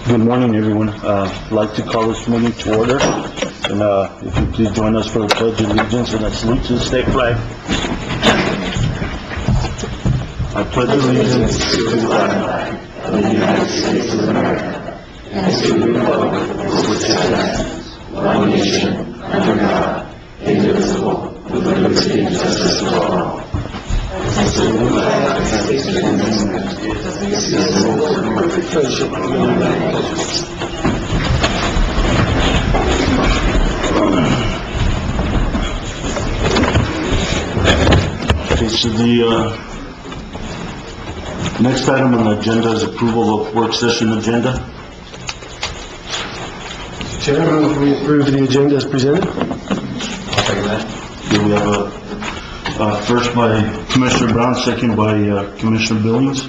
Good morning, everyone. I'd like to call this meeting to order. And if you please join us for the Pledge of Allegiance and a salute to the state flag. I pledge allegiance to the flag of the United States of America and to the republic for which it stands, one nation, under God, indivisible, with liberty and justice for all. I salute the flag of the United States of America. Okay, so the next item on the agenda is approval of work session agenda. Chairman, we approve the agenda as presented. Do we have a first by Commissioner Brown, second by Commissioner Billings?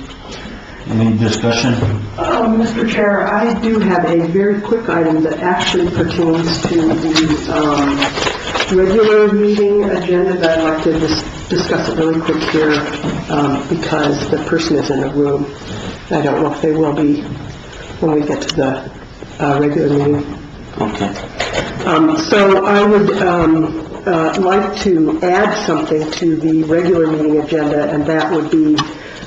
Any discussion? Mr. Chair, I do have a very quick item that actually pertains to the regular meeting agenda that I'd like to discuss it really quick here because the person is in the room. I don't know if they will be when we get to the regular meeting. Okay. So I would like to add something to the regular meeting agenda, and that would be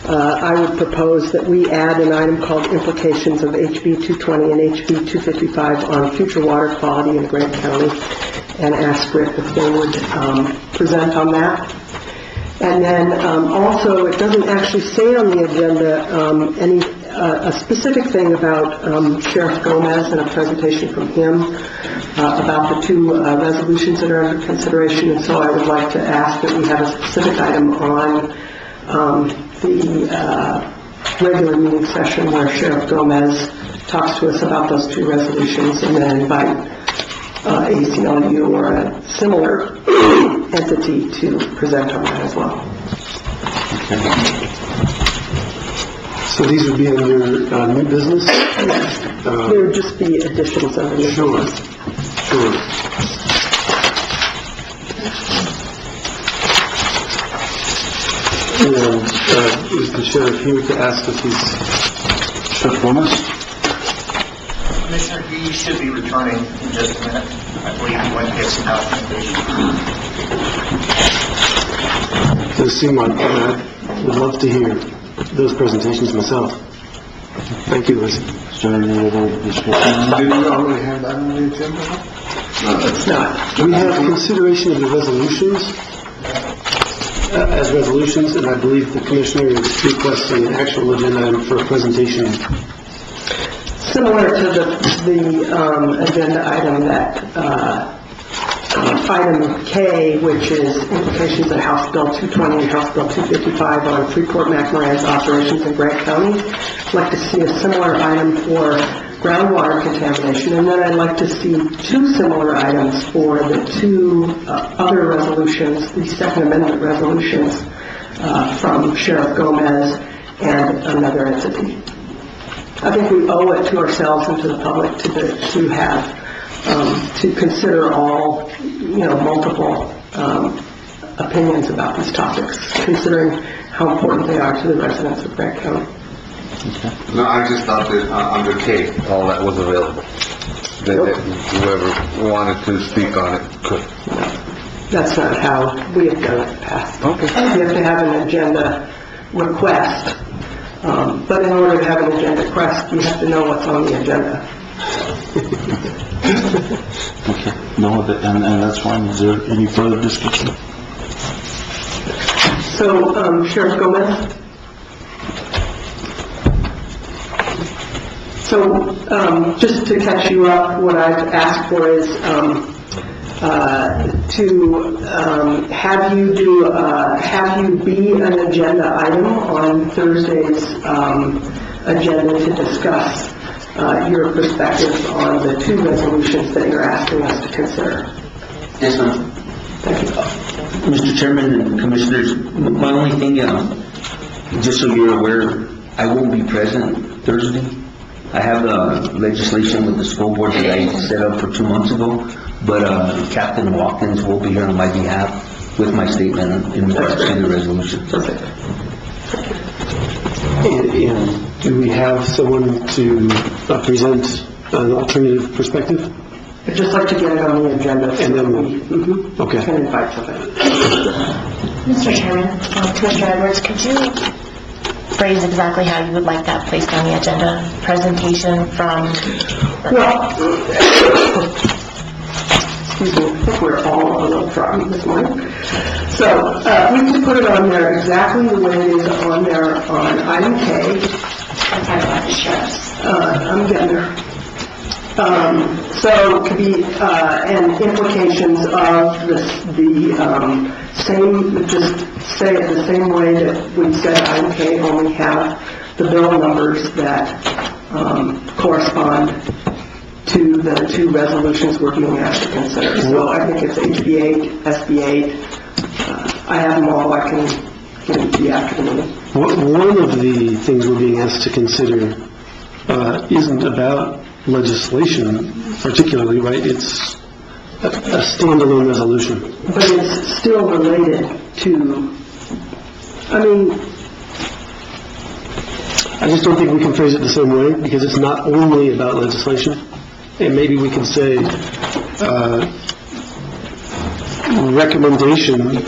I would propose that we add an item called Implications of HB 220 and HB 255 on future water quality in Grant County, and ask Rick if they would present on that. And then also, it doesn't actually say on the agenda a specific thing about Sheriff Gomez and a presentation from him about the two resolutions that are under consideration, and so I would like to ask that we have a specific item on the regular meeting session where Sheriff Gomez talks to us about those two resolutions, and then invite ACLU or a similar entity to present on that as well. Okay. So these would be under new business? Yes. There would just be additions under new Sure. business. Sure. And is the sheriff here to ask if he's... Sheriff Gomez? Commissioner, he should be returning in just a minute. I believe he went to get some documentation. Does seem like I would love to hear those presentations myself. Thank you, Liz. Is there any other discussion? Do you already have that on the agenda? No, it's not. We have consideration of the resolutions as resolutions, and I believe the commissioner is requesting an actual agenda item for a presentation. Similar to the agenda item that item K, which is implications of House Bill 220 and House Bill 255 on Freeport-McMoran's operations in Grant County. I'd like to see a similar item for groundwater contamination, and then I'd like to see two similar items for the two other resolutions, the Second Amendment resolutions from Sheriff Gomez and another entity. I think we owe it to ourselves and to the public to have to consider all, multiple opinions about these topics, considering how important they are to the residents of Grant County. No, I just thought that under K, all that was available. That whoever wanted to speak on it could. That's not how we have done it in the past. Okay. You have to have an agenda request, but in order to have an agenda request, you have to know what's on the agenda. Okay. No, and that's fine. Is there any further discussion? So, Sheriff Gomez? So, just to catch you up, what I've asked for is to have you be an agenda item on Thursday's agenda to discuss your perspectives on the two resolutions that you're asking us to consider. Yes, ma'am. Thank you. Mr. Chairman and Commissioners, my only thing, just so you're aware, I won't be present Thursday. I have legislation with the school board that I set up for 2 months ago, but Captain Watkins will be here on my behalf with my statement in regards to the resolution. Perfect. And do we have someone to present an alternative perspective? I'd just like to get it on the agenda. And then we Okay. can invite somebody. Mr. Chairman, Commissioner Edwards, could you phrase exactly how you would like that placed on the agenda? Presentation from... Well, excuse me, I think we're all a little froggy this morning. So, we can put it on there exactly the way it is on there on item K. I'm getting there. So it could be, and implications of the same, just say it the same way that we said item K, only have the bill numbers that correspond to the two resolutions we're being asked to consider. So I think it's HB8, SB8. I have them all. I can get it to you after the meeting. One of the things we're being asked to consider isn't about legislation particularly, right? It's a standalone resolution. But it's still related to, I just don't think we can phrase it the same way, because it's not only about legislation. And maybe we can say, recommendation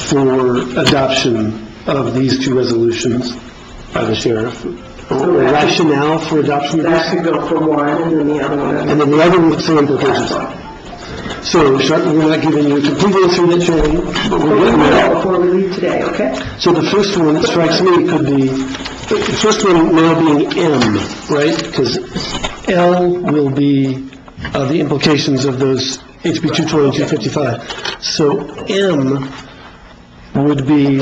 for adoption of these two resolutions by the sheriff, or rationale for adoption of that this, could go for one, and then the other one. and then the other with some implications. So, we're not giving you a complete answer yet, Shirley, but we're getting there. Before we leave today, okay? So the first one, it strikes me, could be, the first one now being M, right? Because L will be the implications of those HB 220 and 255. So M would be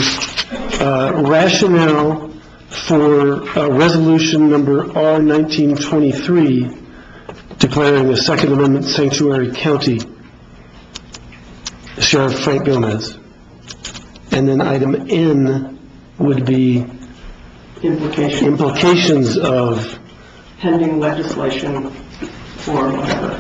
rationale for resolution number R 1923 declaring a Second Amendment sanctuary county, Sheriff Frank Gomez. And then item N would be implications of Pending legislation or whatever.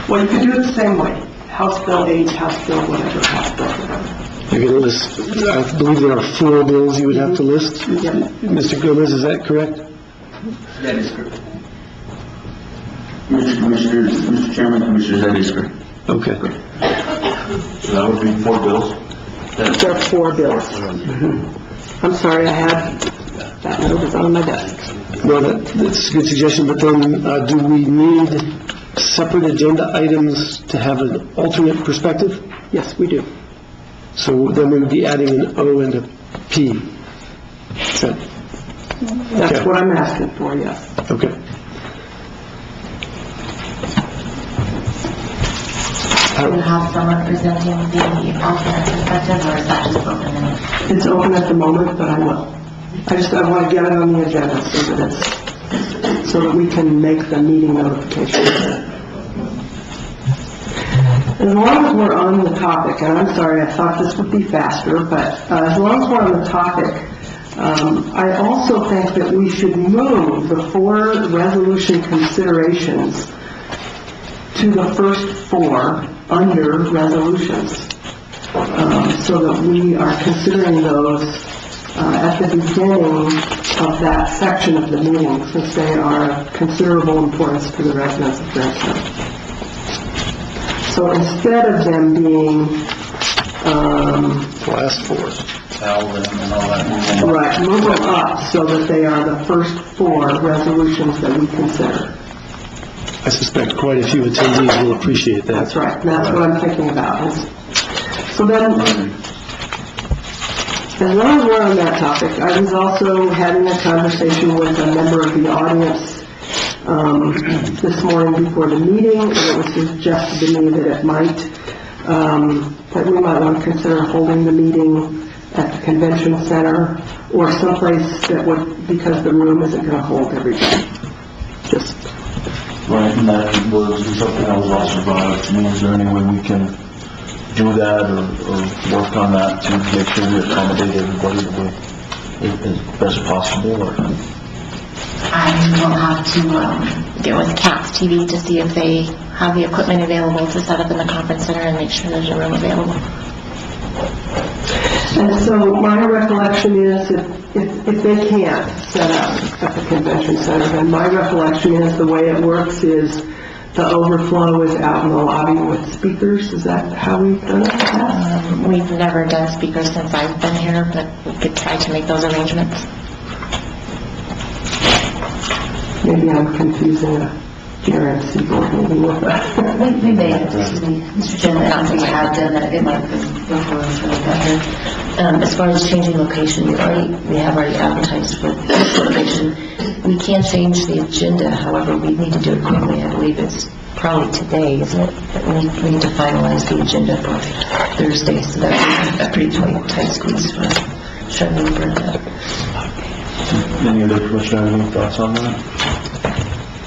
Well, you could do it the same way. House Bill 8, House Bill whatever, House Bill whatever. You're going to list, I believe there are 4 bills you would have to list. Yeah. Mr. Gomez, is that correct? That is correct. Mr. Chairman, Commissioners, that is correct. Okay. So that would be 4 bills. There are 4 bills. I'm sorry, I had, that note is on my desk. Well, that's a good suggestion, but then do we need separate agenda items to have an alternate perspective? Yes, we do. So then we would be adding an O and a P. That's what I'm asking for, yes. Okay. Do you have someone presenting the alternate perspective, or is that just open? It's open at the moment, but I will. I want to get it on the agenda so that we can make the meeting notification. As long as we're on the topic, and I'm sorry, I thought this would be faster, but as long as we're on the topic, I also think that we should move the 4 resolution considerations to the first 4 under resolutions, so that we are considering those at the beginning of that section of the meeting, since they are of considerable importance to the residents of Grantstown. So instead of them being, Last 4. Alvin and all that. right, move them up so that they are the first 4 resolutions that we consider. I suspect quite a few attendees will appreciate that. That's right, and that's what I'm thinking about. So then, as long as we're on that topic, I was also having a conversation with a member of the audience this morning before the meeting, and it was suggested to me that it might, that we might want to consider holding the meeting at the convention center or someplace that would, because the room isn't going to hold everybody. Just Right, and that was something that was also brought up to me. Is there any way we can do that or work on that to make sure we accommodate everybody the way as best possible? Or I will have to get with CAPS TV to see if they have the equipment available to set up in the conference center and make sure there's a room available. And so my recollection is if they can't set up at the convention center, then my recollection is the way it works is the overflow is out in the lobby with speakers. Is that how we've done it in the past? We've never done speakers since I've been here, but we could try to make those arrangements. Maybe I'm confusing a GRMC board meeting with that. We may have, excuse me, Mr. Chairman, we have done that, it might have been before we started that here. As far as changing location, we have already advertised for this location. We can change the agenda, however, we need to do it quickly. I believe it's probably today, isn't it? That we need to finalize the agenda for Thursday, so that's a pretty tight squeeze for Charlene for that. Any other commissioner have any thoughts on that?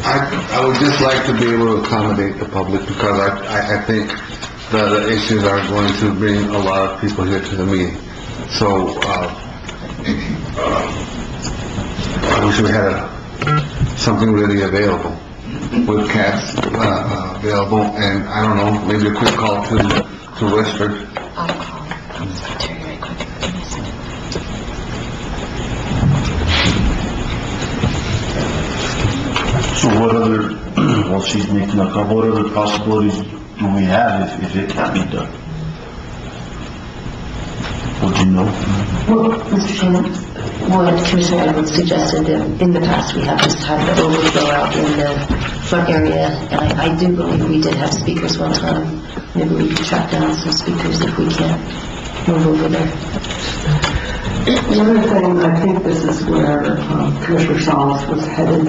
I would just like to be able to accommodate the public because I think the issues are going to bring a lot of people here to the meeting. So, I wish we had something really available with cats available, and I don't know, maybe a quick call to Westford. I'll call Terry right quick. Give me a second. So what other, while she's making a call, what other possibilities do we have if it can't be done? Would you know? Well, Mr. Chairman, what Commissioner Edwards suggested, in the past we have just had the overflow out in the front area, and I do believe we did have speakers one time. Maybe we could track down some speakers if we can't move over there. The other thing, I think this is where Commissioner Salas was headed,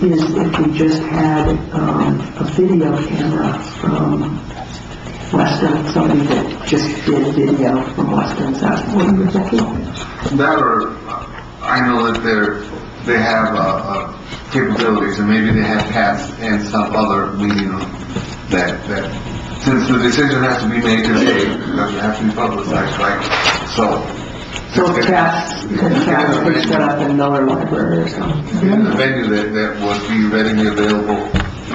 is if we just had a video camera from Weston, somebody that just did video from Weston. Is that what you were thinking? That or, I know that they have capabilities, and maybe they have cats and some other medium that since the decision has to be made today, it doesn't have to be publicized, right? So cats could set up in Miller Library or something. in the venue that would be readily available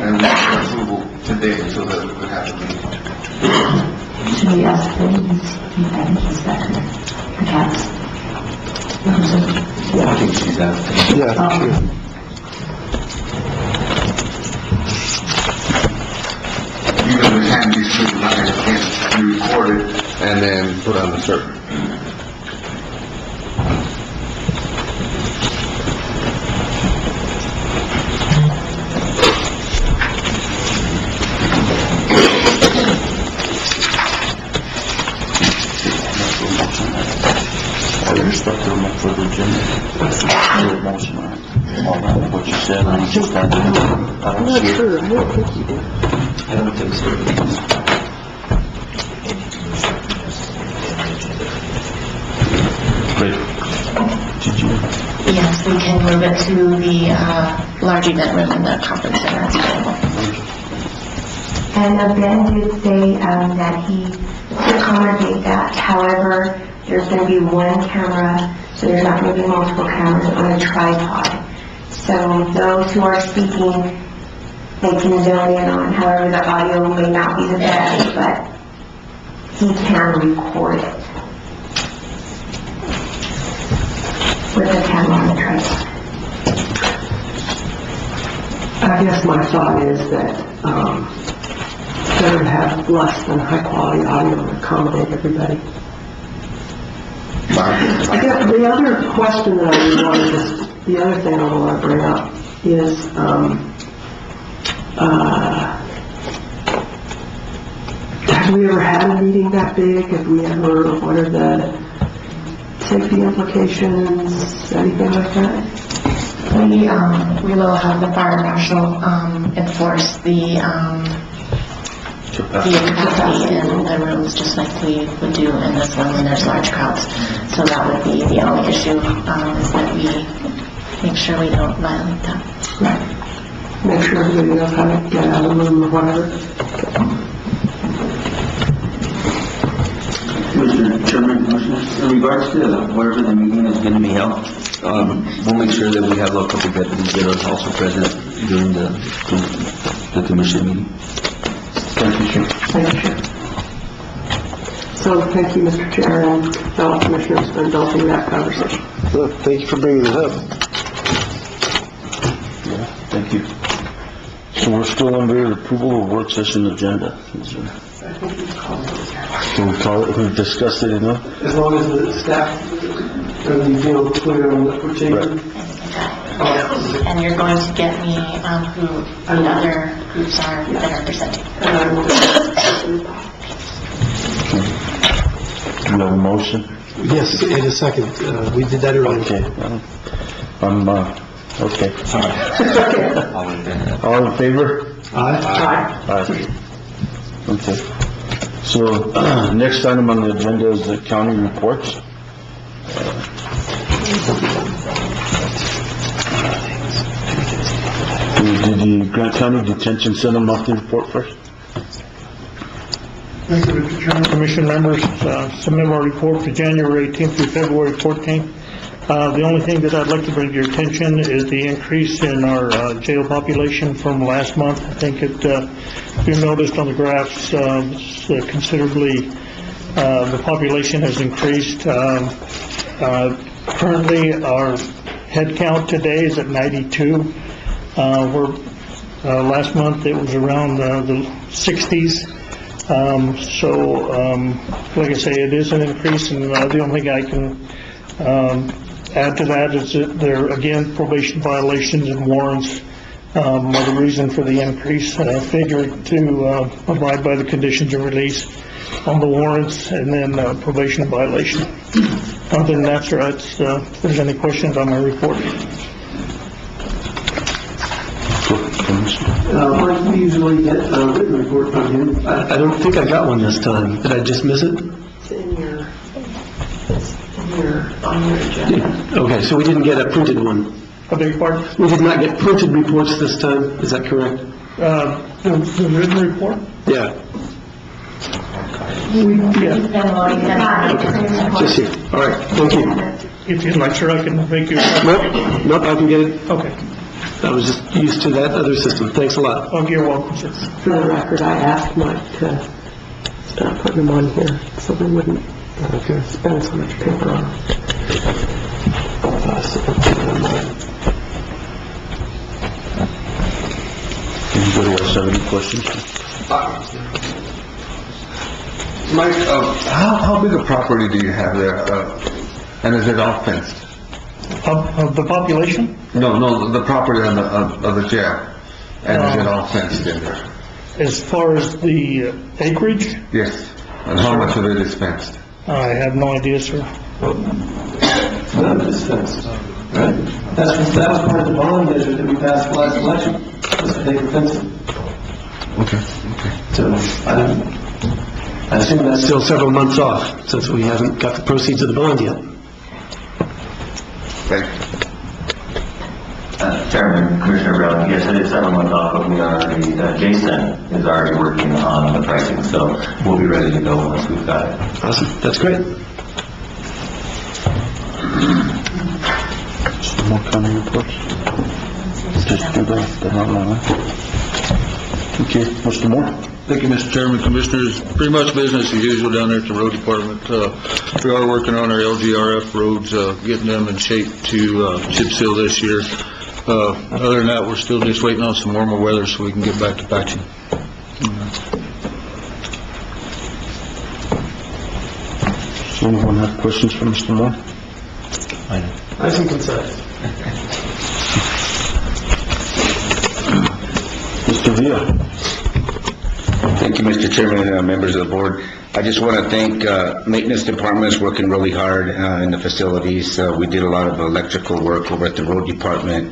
and we have approval today so that we could have a meeting. Should we ask him? I think he's back there. The cats. I think she's out. Yeah, sure. Even the can be scrutinized, it can be recorded and then put on the server. There's stuff to look for the agenda. Your motion, all that, what you said, I just had to, I I'm don't not see it. sure. I don't think you did. I don't think so. Great. Did you? Yes, we can move it to the large event room in the conference center. It's available. And Ben did say that he could accommodate that. However, there's going to be one camera, so there's not going to be multiple cameras on a tripod. So those who are speaking, they can zone in on. However, the audio may not be the best, but he can record it with a camera on the tripod. I guess my thought is that better to have less than high quality audio to accommodate everybody. I guess the other question that I really wanted to, the other thing I want to bring up is have we ever had a meeting that big? Have we ever, what are the safety implications, anything like that? We will have the fire marshal enforce the capacity in the rooms just like we would do in this one when there's large crowds. So that would be the only issue, is that we make sure we don't violate that. Right. Make sure everybody knows how to get out of the room or whatever. Mr. Chairman, Commissioners, in regards to wherever the meeting is going to be held, we'll make sure that we have a couple deputies that are also present during the commission meeting. Thank you, Chair. So thank you, Mr. Chair, and fellow commissioners for indulging that conversation. Well, thank you for bringing it up. Thank you. So we're still under approval of work session agenda. Can we call it, we've discussed it enough? As long as the staff, you feel clear on what we're changing. And you're going to get me who the other groups are that are presenting. Do you have a motion? Yes, in a second. We did that earlier. Okay. Okay. All in favor? Aye. Okay. So, next item on the agenda is the county reports. Did the Grant County Detention Center monthly report first? Thank you, Mr. Chairman, Commission members. Submit our report for January 18th through February 14th. The only thing that I'd like to bring to your attention is the increase in our jail population from last month. I think you noticed on the graphs considerably the population has increased. Currently, our head count today is at 92. Last month it was around the 60s. Like I say, it is an increase, and the only thing I can add to that is that there, again, probation violations and warrants are the reason for the increase. Figure to abide by the conditions of release on the warrants, and then probation violation. Other than that, sir, if there's any questions on my report. We usually get a written report from you. I don't think I got one this time. Did I just miss it? It's on your agenda. Okay, so we didn't get a printed one. I beg your pardon? We did not get printed reports this time. Is that correct? The written report? Yeah. Yeah. Just here. All right. Thank you. If you'd like, sir, I can make you. Nope. I can get it. Okay. I was just used to that other system. Thanks a lot. Oh, you're welcome, sir. For the record, I asked Mike to start putting them on here so we wouldn't spend so much paper on them. Anybody else have any questions? Mike, how big a property do you have there? And is it all fenced? Of the population? No, the property of the jail. And is it all fenced in there? As far as the acreage, Yes. And how much of it is fenced? I have no idea, sir. None of it's fenced. Right? That was part of the bond measure that we passed last election. Was to take the fencing. Okay. So I assume that's still several months off since we haven't got the proceeds of the bond yet. Thank you. Chairman, Commissioner Brown, yes, it is 7 months off, but we already, Jason is already working on the pricing, so we'll be ready to go once we've got it. Awesome. That's great. Some more county reports? Just do the hotline. Okay, Mr. Moore? Thank you, Mr. Chairman, Commissioners. Pretty much business as usual down there at the road department. We are working on our LGRF roads, getting them in shape to chip seal this year. Other than that, we're still just waiting on some warmer weather so we can get back to patching. Does anyone have questions for Mr. Moore? Nice and concise. Mr. Villa? Thank you, Mr. Chairman, members of the board. I just want to thank maintenance departments working really hard in the facilities. We did a lot of electrical work over at the road department,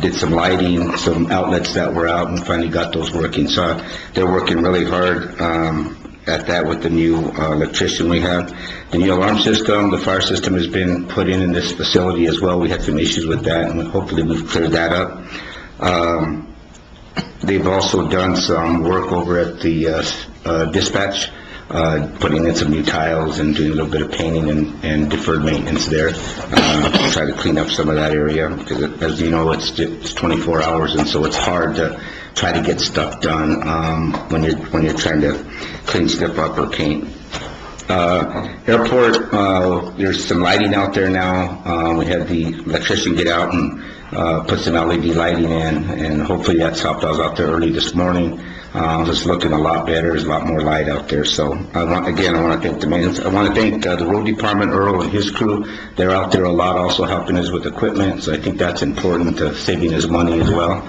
did some lighting, some outlets that were out, and finally got those working. So they're working really hard at that with the new electrician we have. The new alarm system, the fire system has been put in this facility as well. We had some issues with that, and hopefully we've cleared that up. They've also done some work over at the dispatch, putting in some new tiles and doing a little bit of painting and deferred maintenance there. Try to clean up some of that area because, as you know, it's 24 hours, and so it's hard to try to get stuff done when you're trying to clean stuff up or paint. Airport, there's some lighting out there now. We had the electrician get out and put some LED lighting in, and hopefully that's helped. I was out there early this morning. It's looking a lot better. There's a lot more light out there. So I want to thank the maintenance. I want to thank the road department, Earl and his crew. They're out there a lot, also helping us with equipment. So I think that's important to saving us money as well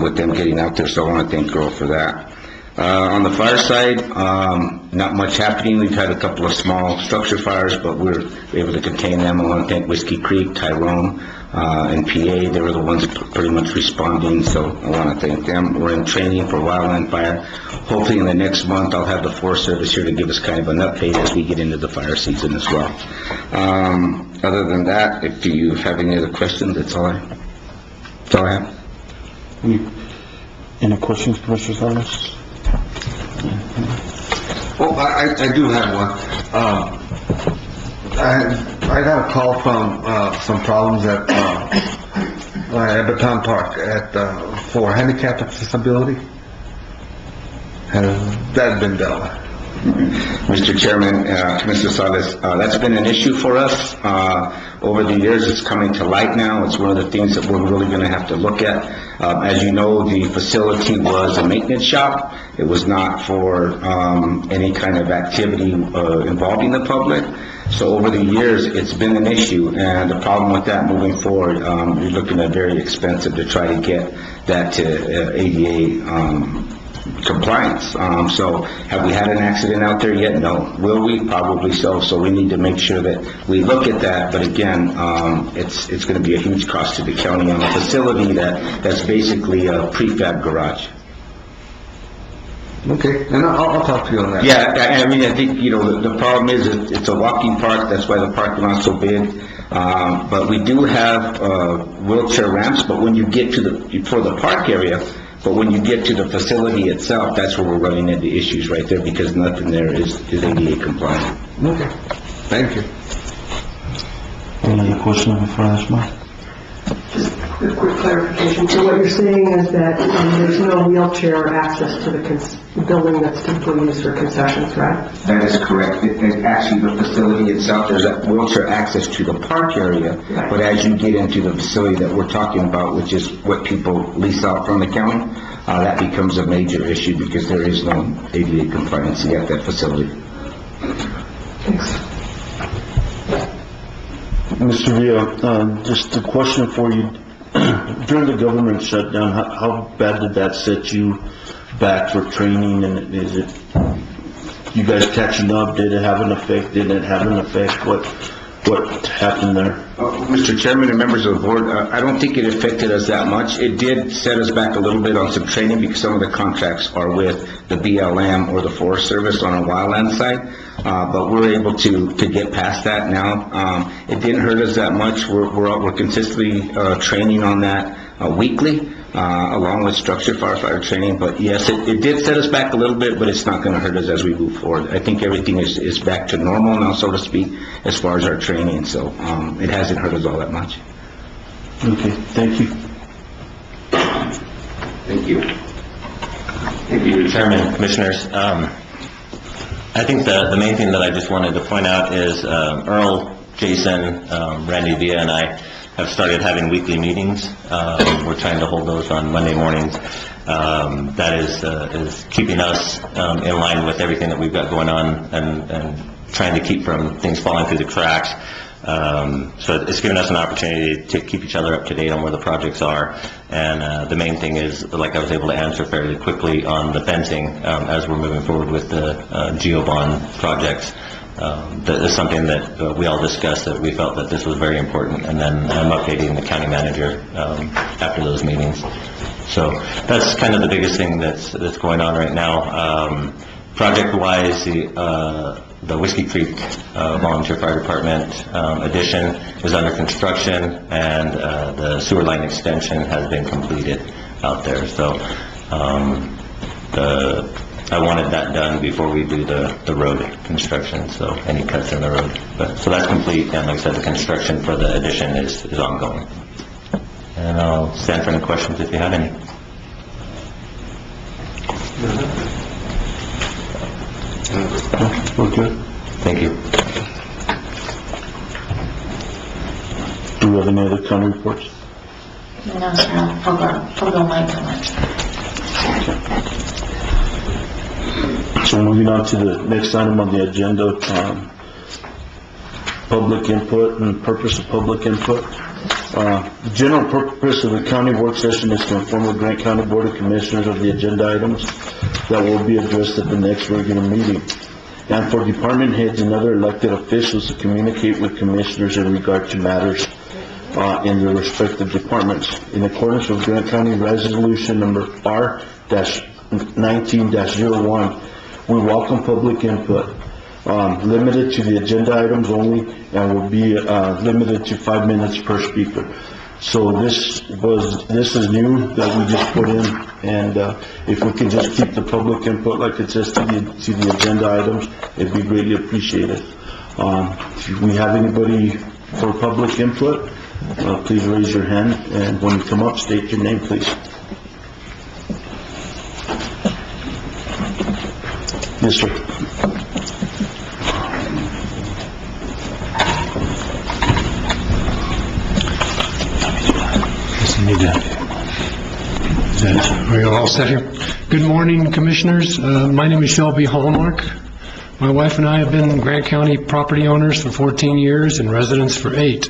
with them getting out there. So I want to thank Earl for that. On the fire side, not much happening. We've had a couple of small structure fires, but we're able to contain them. I want to thank Whiskey Creek, Tyrone, and PA. They were the ones pretty much responding, so I want to thank them. We're in training for wildland fire. Hopefully in the next month, I'll have the Forest Service here to give us kind of an update as we get into the fire season as well. Other than that, if you have any other questions, that's all I have. Any questions, Commissioner Salas? Well, I do have one. I got a call from some problems at Baton Park for handicap accessibility. Has that been dealt with? Mr. Chairman, Commissioner Salas, that's been an issue for us. Over the years, it's coming to light now. It's one of the things that we're really going to have to look at. As you know, the facility was a maintenance shop. It was not for any kind of activity involving the public. So over the years, it's been an issue, and the problem with that moving forward, you're looking at very expensive to try to get that to ADA compliance. So have we had an accident out there yet? No. Will we? Probably so. So we need to make sure that we look at that. But again, it's going to be a huge cost to the county on a facility that's basically a prefab garage. Okay, and I'll talk to you on that. Yeah, I mean, I think, the problem is it's a walking park. That's why the parking lot's so big. But we do have wheelchair ramps, but when you get for the park area, but when you get to the facility itself, that's where we're running into issues right there, because nothing there is ADA compliant. Okay, thank you. Any other questions before I ask mine? Just a quick clarification. So what you're saying is that there's no wheelchair access to the building that's typically used for concessions, right? That is correct. Actually, the facility itself, there's that wheelchair access to the park area, right. But as you get into the facility that we're talking about, which is what people lease out from the county, that becomes a major issue because there is no ADA compliance at that facility. Thanks. Mr. Villa, just a question for you. During the government shutdown, how bad did that set you back for training, and is it you guys catching up? Did it have an effect? Didn't it have an effect? What happened there? Mr. Chairman and members of the board, I don't think it affected us that much. It did set us back a little bit on some training because some of the contracts are with the BLM or the Forest Service on a wildland side, but we're able to get past that now. It didn't hurt us that much. We're consistently training on that weekly, along with structured firefighter training. But yes, it did set us back a little bit, but it's not going to hurt us as we move forward. I think everything is back to normal now, so to speak, as far as our training. So it hasn't hurt us all that much. Okay, thank you. Thank you. Thank you, Chairman, Commissioners. I think the main thing that I just wanted to point out is Earl, Jason, Randy Villa, and I have started having weekly meetings. We're trying to hold those on Monday mornings. That is keeping us in line with everything that we've got going on and trying to keep from things falling through the cracks. So it's given us an opportunity to keep each other up to date on where the projects are. And the main thing is, like I was able to answer fairly quickly on the fencing as we're moving forward with the GeoBond projects. That is something that we all discussed, that we felt that this was very important, and then I'm updating the county manager after those meetings. So that's kind of the biggest thing that's going on right now. Project-wise, the Whiskey Creek Volunteer Fire Department addition is under construction, and the sewer line extension has been completed out there. So I wanted that done before we do the road construction, so any cuts in the road. So that's complete, and like I said, the construction for the addition is ongoing. And I'll stand for any questions if you have any. We're good. Thank you. Do we have any other county reports? No, sir, I'll forego my comments. So moving on to the next item on the agenda, public input and purpose of public input. The general purpose of the county work session is to inform the Grant County Board of Commissioners of the agenda items that will be addressed at the next regular meeting, and for department heads and other elected officials to communicate with commissioners in regard to matters in their respective departments. In accordance with Grant County Resolution number R-19-01, we welcome public input, limited to the agenda items only, and will be limited to 5 minutes per speaker. So this is new that we just put in, and if we can just keep the public input like it says to the agenda items, it'd be greatly appreciated. If we have anybody for public input, please raise your hand, and when you come up, state your name, please. Yes, sir. Are you all set here? Good morning, Commissioners. My name is Shelby Hallmark. My wife and I have been Grant County property owners for 14 years and residents for 8.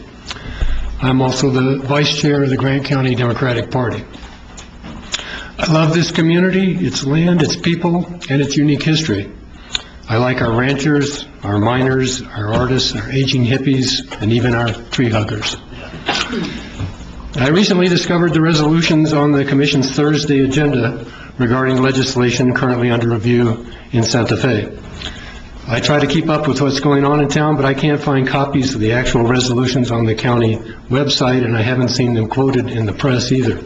I'm also the Vice Chair of the Grant County Democratic Party. I love this community, its land, its people, and its unique history. I like our ranchers, our miners, our artists, our aging hippies, and even our tree huggers. I recently discovered the resolutions on the Commission's Thursday agenda regarding legislation currently under review in Santa Fe. I try to keep up with what's going on in town, but I can't find copies of the actual resolutions on the county website, and I haven't seen them quoted in the press either.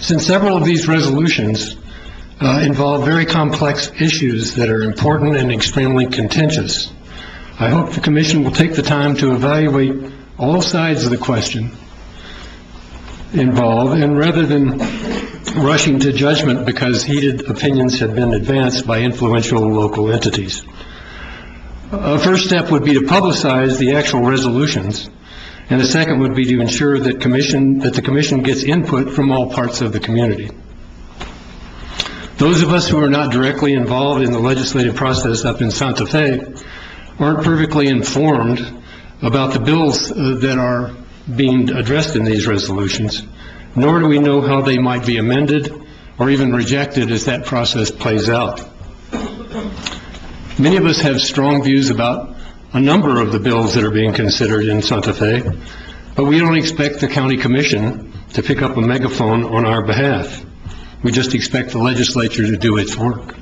Since several of these resolutions involve very complex issues that are important and extremely contentious, I hope the Commission will take the time to evaluate all sides of the question involved, and rather than rushing to judgment because heated opinions have been advanced by influential local entities. A first step would be to publicize the actual resolutions, and the second would be to ensure that the Commission gets input from all parts of the community. Those of us who are not directly involved in the legislative process up in Santa Fe aren't perfectly informed about the bills that are being addressed in these resolutions, nor do we know how they might be amended or even rejected as that process plays out. Many of us have strong views about a number of the bills that are being considered in Santa Fe, but we don't expect the County Commission to pick up a megaphone on our behalf. We just expect the legislature to do its work.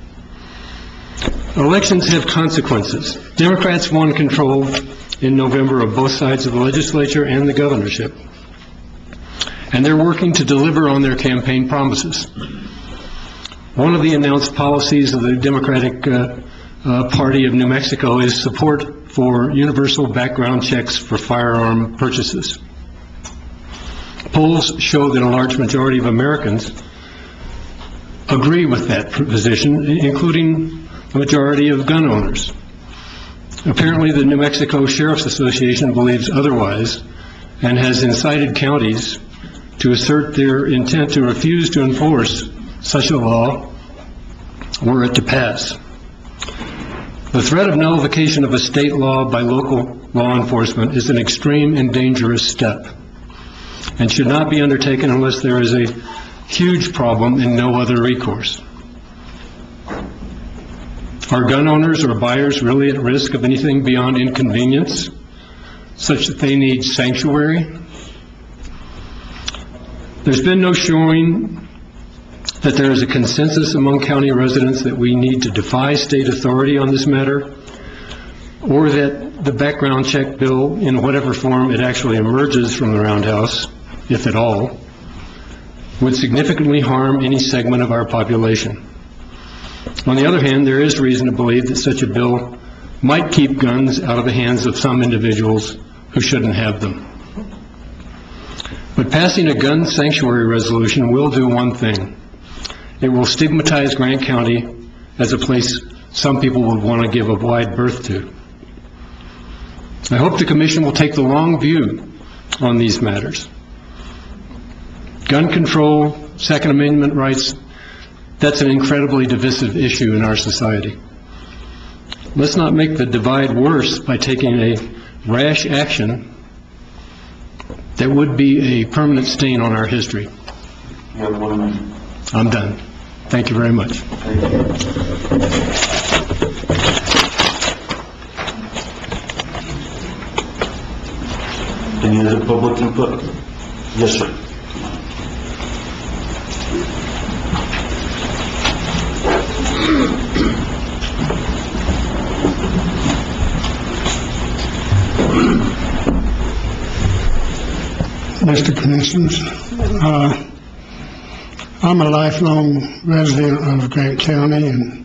Elections have consequences. Democrats won control in November of both sides of the legislature and the governorship, and they're working to deliver on their campaign promises. One of the announced policies of the Democratic Party of New Mexico is support for universal background checks for firearm purchases. Polls show that a large majority of Americans agree with that position, including the majority of gun owners. Apparently, the New Mexico Sheriff's Association believes otherwise and has incited counties to assert their intent to refuse to enforce such a law were it to pass. The threat of nullification of a state law by local law enforcement is an extreme and dangerous step and should not be undertaken unless there is a huge problem and no other recourse. Are gun owners or buyers really at risk of anything beyond inconvenience, such that they need sanctuary? There's been no showing that there is a consensus among county residents that we need to defy state authority on this matter, or that the background check bill, in whatever form it actually emerges from the roundhouse, if at all, would significantly harm any segment of our population. On the other hand, there is reason to believe that such a bill might keep guns out of the hands of some individuals who shouldn't have them. But passing a gun sanctuary resolution will do one thing. It will stigmatize Grant County as a place some people would want to give a wide berth to. I hope the commission will take the long view on these matters. Gun control, Second Amendment rights, that's an incredibly divisive issue in our society. Let's not make the divide worse by taking a rash action that would be a permanent stain on our history. You have 1 minute. I'm done. Thank you very much. Thank you. Any other public input? Yes, sir. Mr. Commissioners, I'm a lifelong resident of Grant County, and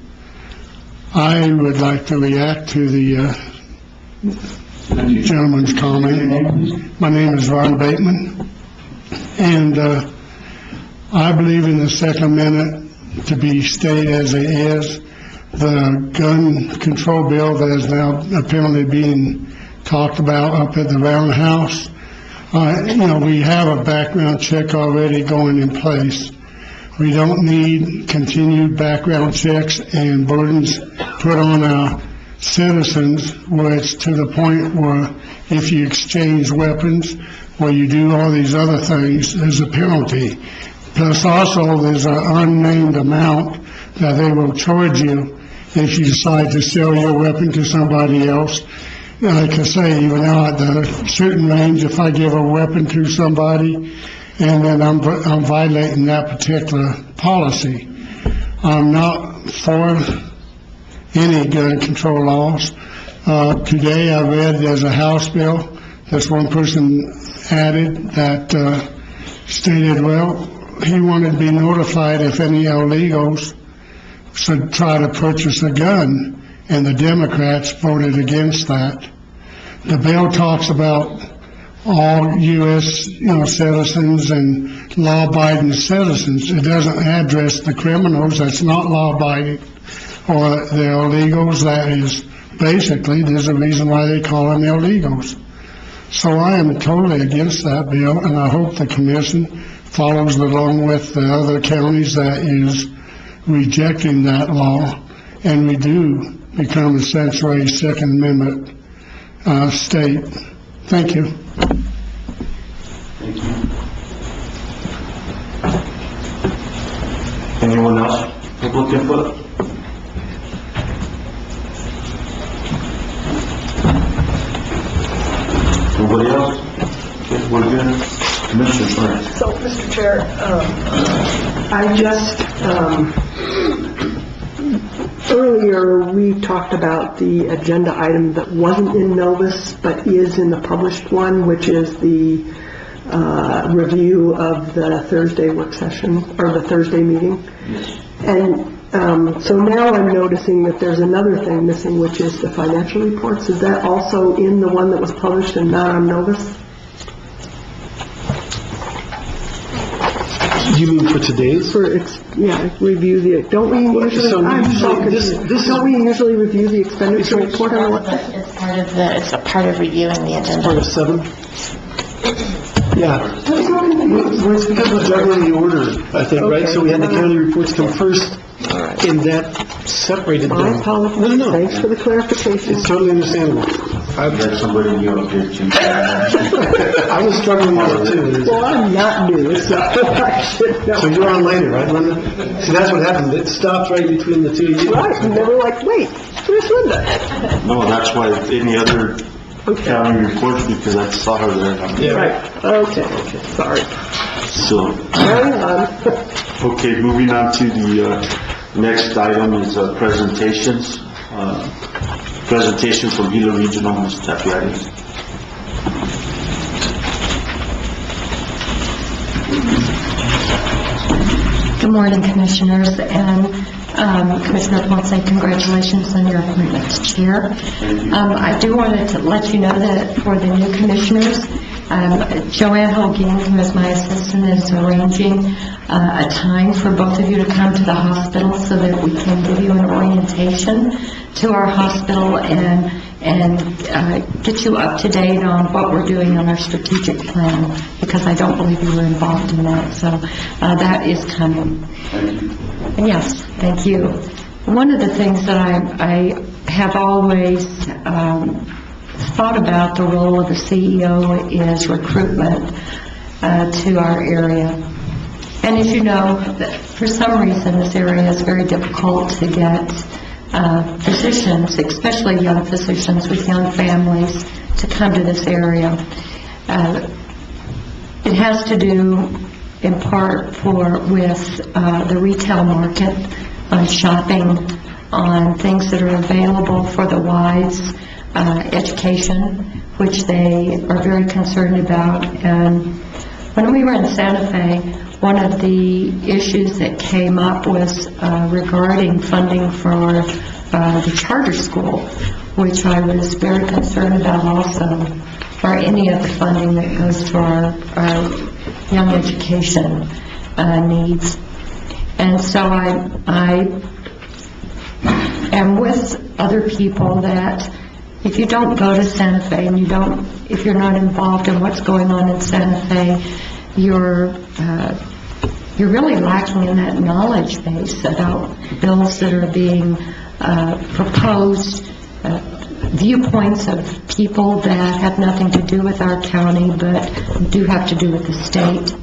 I would like to react to the gentleman's comment. My name is Ron Bateman, and I believe in the Second Amendment to be stayed as it is. The gun control bill that is now apparently being talked about up at the Roundhouse, we have a background check already going in place. We don't need continued background checks and burdens put on our citizens where it's to the point where if you exchange weapons or you do all these other things, there's a penalty. Plus also there's an unnamed amount that they will charge you if you decide to sell your weapon to somebody else. Like I say, even now at a certain range, if I give a weapon to somebody and then I'm violating that particular policy, I'm not for any gun control laws. Today I read there's a House bill that one person added that stated, well, he wanted to be notified if any illegals should try to purchase a gun, and the Democrats voted against that. The bill talks about all U.S. citizens and law-abiding citizens. It doesn't address the criminals that's not law-abiding or the illegals. That is basically, there's a reason why they call them illegals. So I am totally against that bill, and I hope the commission follows along with the other counties that is rejecting that law, and we do become essentially a Second Amendment state. Thank you. Thank you. Anyone else? Public input? Nobody else? Okay, we're good. Commissioner, sorry. So, Mr. Chair, I just, earlier we talked about the agenda item that wasn't in Novus but is in the published one, which is the review of the Thursday work session, or the Thursday meeting. Yes. And so now I'm noticing that there's another thing missing, which is the financial reports. Is that also in the one that was published and not on Novus? You mean for today's? Review the, don't we usually, So I'm so usually- confused. Don't we usually review the expenditure report on the website? It's a part of reviewing the agenda. Part of 7? Yeah. It's because we're juggling the order, I think, right? So we had the county reports come first, and that separated them. My apologies. No. Thanks for the clarification. It's totally understandable. I've got somebody new up here too. I was struggling with it too. Well, I'm not new, so I should know. So you're on later, right, Linda? See, that's what happened. It stopped right between the two of you. Right, and they were like, wait, where's Linda? No, that's why any other county reports, because I saw her there. Yeah, Right, okay, sorry. So, Carry on. okay, moving on to the next item is presentations. Presentation from Gila Regional, Ms. Tapiades. Good morning, Commissioners, and Commissioner Ponce, congratulations on your appointment to chair. I do want to let you know that for the new commissioners, Joanne Holguin, who is my assistant, is arranging a time for both of you to come to the hospital so that we can give you an orientation to our hospital and get you up to date on what we're doing on our strategic plan, because I don't believe you were involved in that. So that is coming. Yes, thank you. One of the things that I have always thought about the role of the CEO is recruitment to our area. And as you know, for some reason, this area is very difficult to get physicians, especially young physicians with young families, to come to this area. It has to do in part with the retail market, on shopping, on things that are available for the wives, education, which they are very concerned about. And when we were in Santa Fe, one of the issues that came up was regarding funding for the charter school, which I was very concerned about also, or any of the funding that goes to our young education needs. And so I am with other people that if you don't go to Santa Fe and if you're not involved in what's going on in Santa Fe, you're really lacking in that knowledge base about bills that are being proposed, viewpoints of people that have nothing to do with our county but do have to do with the state.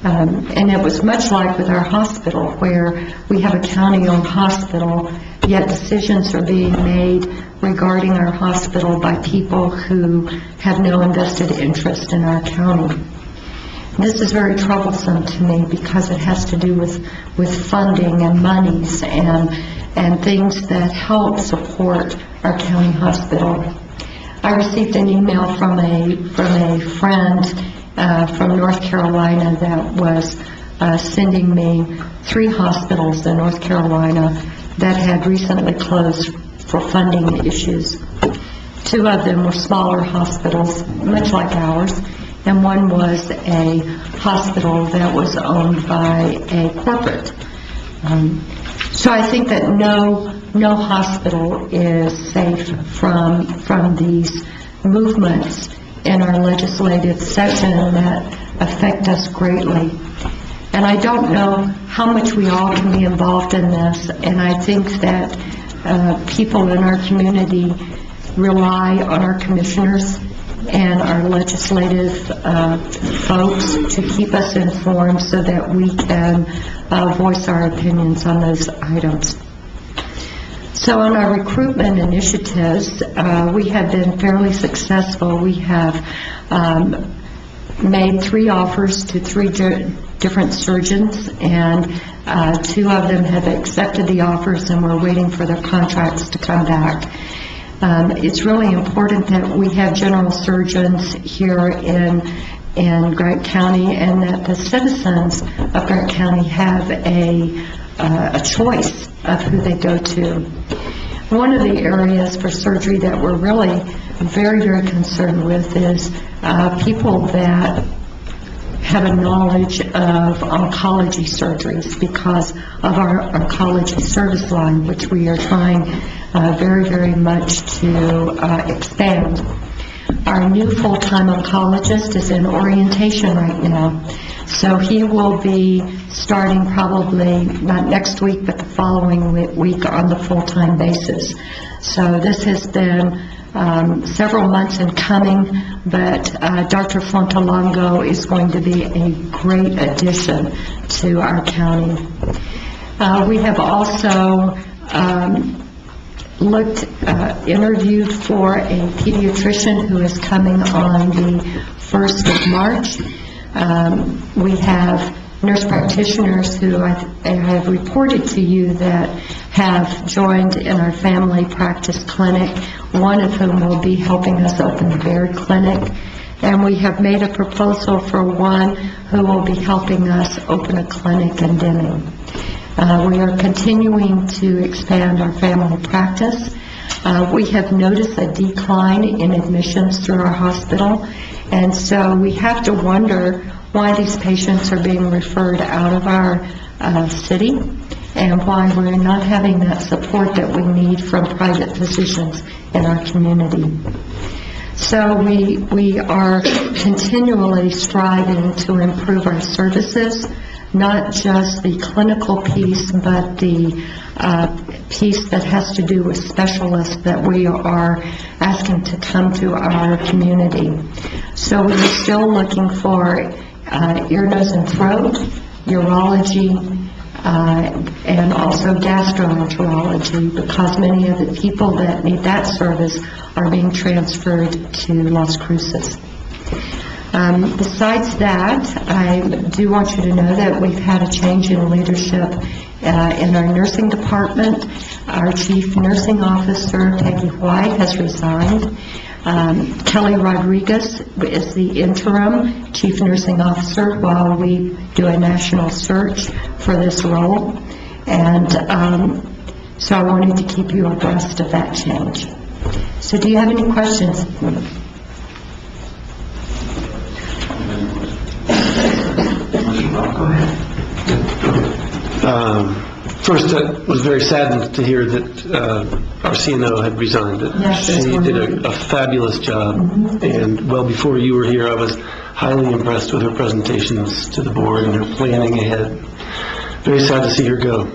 And it was much like with our hospital, where we have a county-owned hospital, yet decisions are being made regarding our hospital by people who have no invested interest in our county. This is very troublesome to me because it has to do with funding and monies and things that help support our county hospital. I received an email from a friend from North Carolina that was sending me 3 hospitals in North Carolina that had recently closed for funding issues. 2 of them were smaller hospitals, much like ours, and one was a hospital that was owned by a corporate. So I think that no hospital is safe from these movements in our legislative session that affect us greatly. And I don't know how much we all can be involved in this, and I think that people in our community rely on our commissioners and our legislative folks to keep us informed so that we can voice our opinions on those items. So on our recruitment initiatives, we have been fairly successful. We have made 3 offers to 3 different surgeons, and 2 of them have accepted the offers, and we're waiting for their contracts to come back. It's really important that we have general surgeons here in Grant County, and that the citizens of Grant County have a choice of who they go to. One of the areas for surgery that we're really very, very concerned with is people that have a knowledge of oncology surgeries because of our oncology service line, which we are trying very, very much to expand. Our new full-time oncologist is in orientation right now, so he will be starting probably not next week but the following week on the full-time basis. So this has been several months in coming, but Dr. Fontalongo is going to be a great addition to our county. We have also interviewed for a pediatrician who is coming on the 1st of March. We have nurse practitioners who I have reported to you that have joined in our family practice clinic, one of whom will be helping us open the Baird Clinic. And we have made a proposal for one who will be helping us open a clinic in Deming. We are continuing to expand our family practice. We have noticed a decline in admissions through our hospital, and so we have to wonder why these patients are being referred out of our city and why we're not having that support that we need from private physicians in our community. So we are continually striving to improve our services, not just the clinical piece, but the piece that has to do with specialists that we are asking to come to our community. So we're still looking for ear, nose, and throat, urology, and also gastroenterology, because many of the people that need that service are being transferred to Las Cruces. Besides that, I do want you to know that we've had a change in leadership in our nursing department. Our chief nursing officer, Peggy White, has resigned. Kelly Rodriguez is the interim chief nursing officer while we do a national search for this role. And so I wanted to keep you abreast of that change. So do you have any questions? First, I was very saddened to hear that our CNO had resigned. Yes, she did a fabulous job, and well before you were here, I was highly impressed with her presentations to the board and her planning ahead. Very sad to see her go.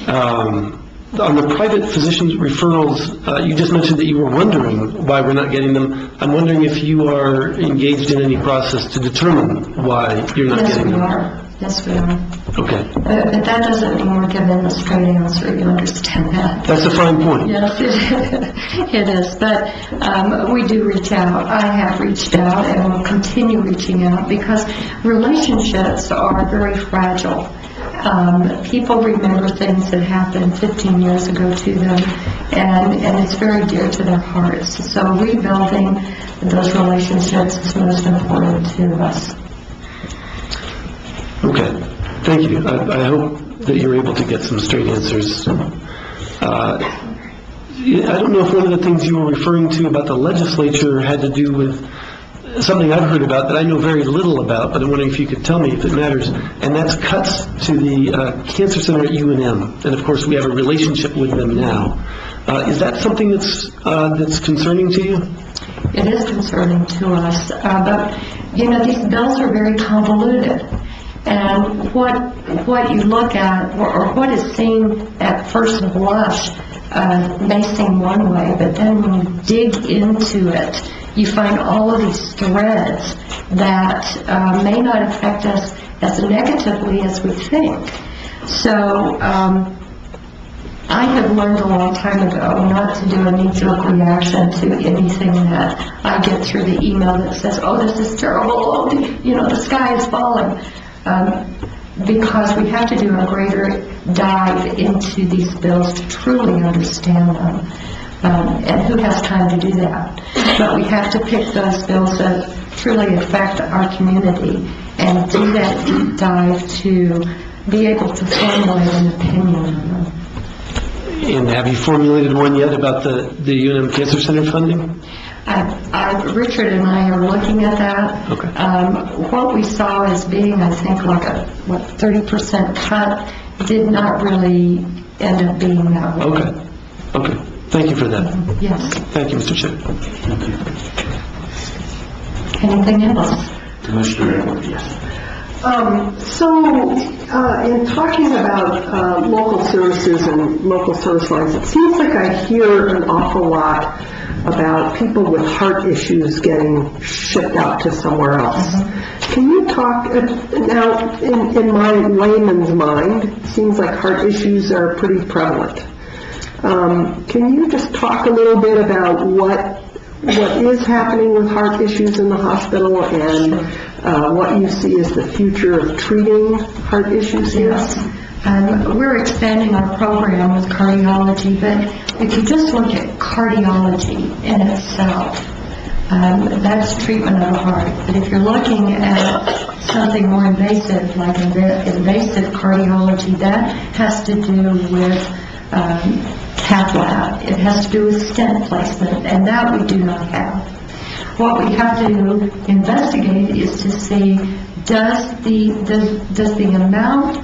On the private physician referrals, you just mentioned that you were wondering why we're not getting them. I'm wondering if you are engaged in any process to determine why you're not getting them. Yes, we are. Okay. But that doesn't mean we're giving the straight answer. You understand that? That's a fine point. Yes, it is. But we do reach out. I have reached out and will continue reaching out because relationships are very fragile. People remember things that happened 15 years ago to them, and it's very dear to their hearts. So rebuilding those relationships is most important to us. Okay, thank you. I hope that you're able to get some straight answers. I don't know if one of the things you were referring to about the legislature had to do with something I've heard about that I know very little about, but I'm wondering if you could tell me if it matters, and that's cuts to the Cancer Center at UNM, and of course we have a relationship with them now. Is that something that's concerning to you? It is concerning to us, but you know, these bills are very convoluted. And what you look at, or what is seen at first blush, may seem one way, but then when you dig into it, you find all of these threads that may not affect us as negatively as we think. So I have learned a long time ago not to do a knee-jerk reaction to anything that I get through the email that says, oh, this is terrible, oh, you know, the sky is falling. Because we have to do a greater dive into these bills to truly understand them. And who has time to do that? But we have to pick those bills that truly affect our community and do that deep dive to be able to formulate an opinion on them. And have you formulated one yet about the UNM Cancer Center funding? Richard and I are looking at that. Okay. What we saw as being, I think, like a 30% cut did not really end up being that way. Okay. Thank you for that. Yes. Thank you, Mr. Chair. Anything else? Commissioner Edwards, yes. In talking about local services and local service lines, it seems like I hear an awful lot about people with heart issues getting shipped out to somewhere else. Can you talk, now in my layman's mind, it seems like heart issues are pretty prevalent. Can you just talk a little bit about what is happening with heart issues in the hospital and what you see as the future of treating heart issues here? Yes. We're expanding our program with cardiology, but if you just look at cardiology in itself, that's treatment of the heart. But if you're looking at something more invasive, like invasive cardiology, that has to do with cath lab. It has to do with stent placement, and that we do not have. What we have to investigate is to see, does the amount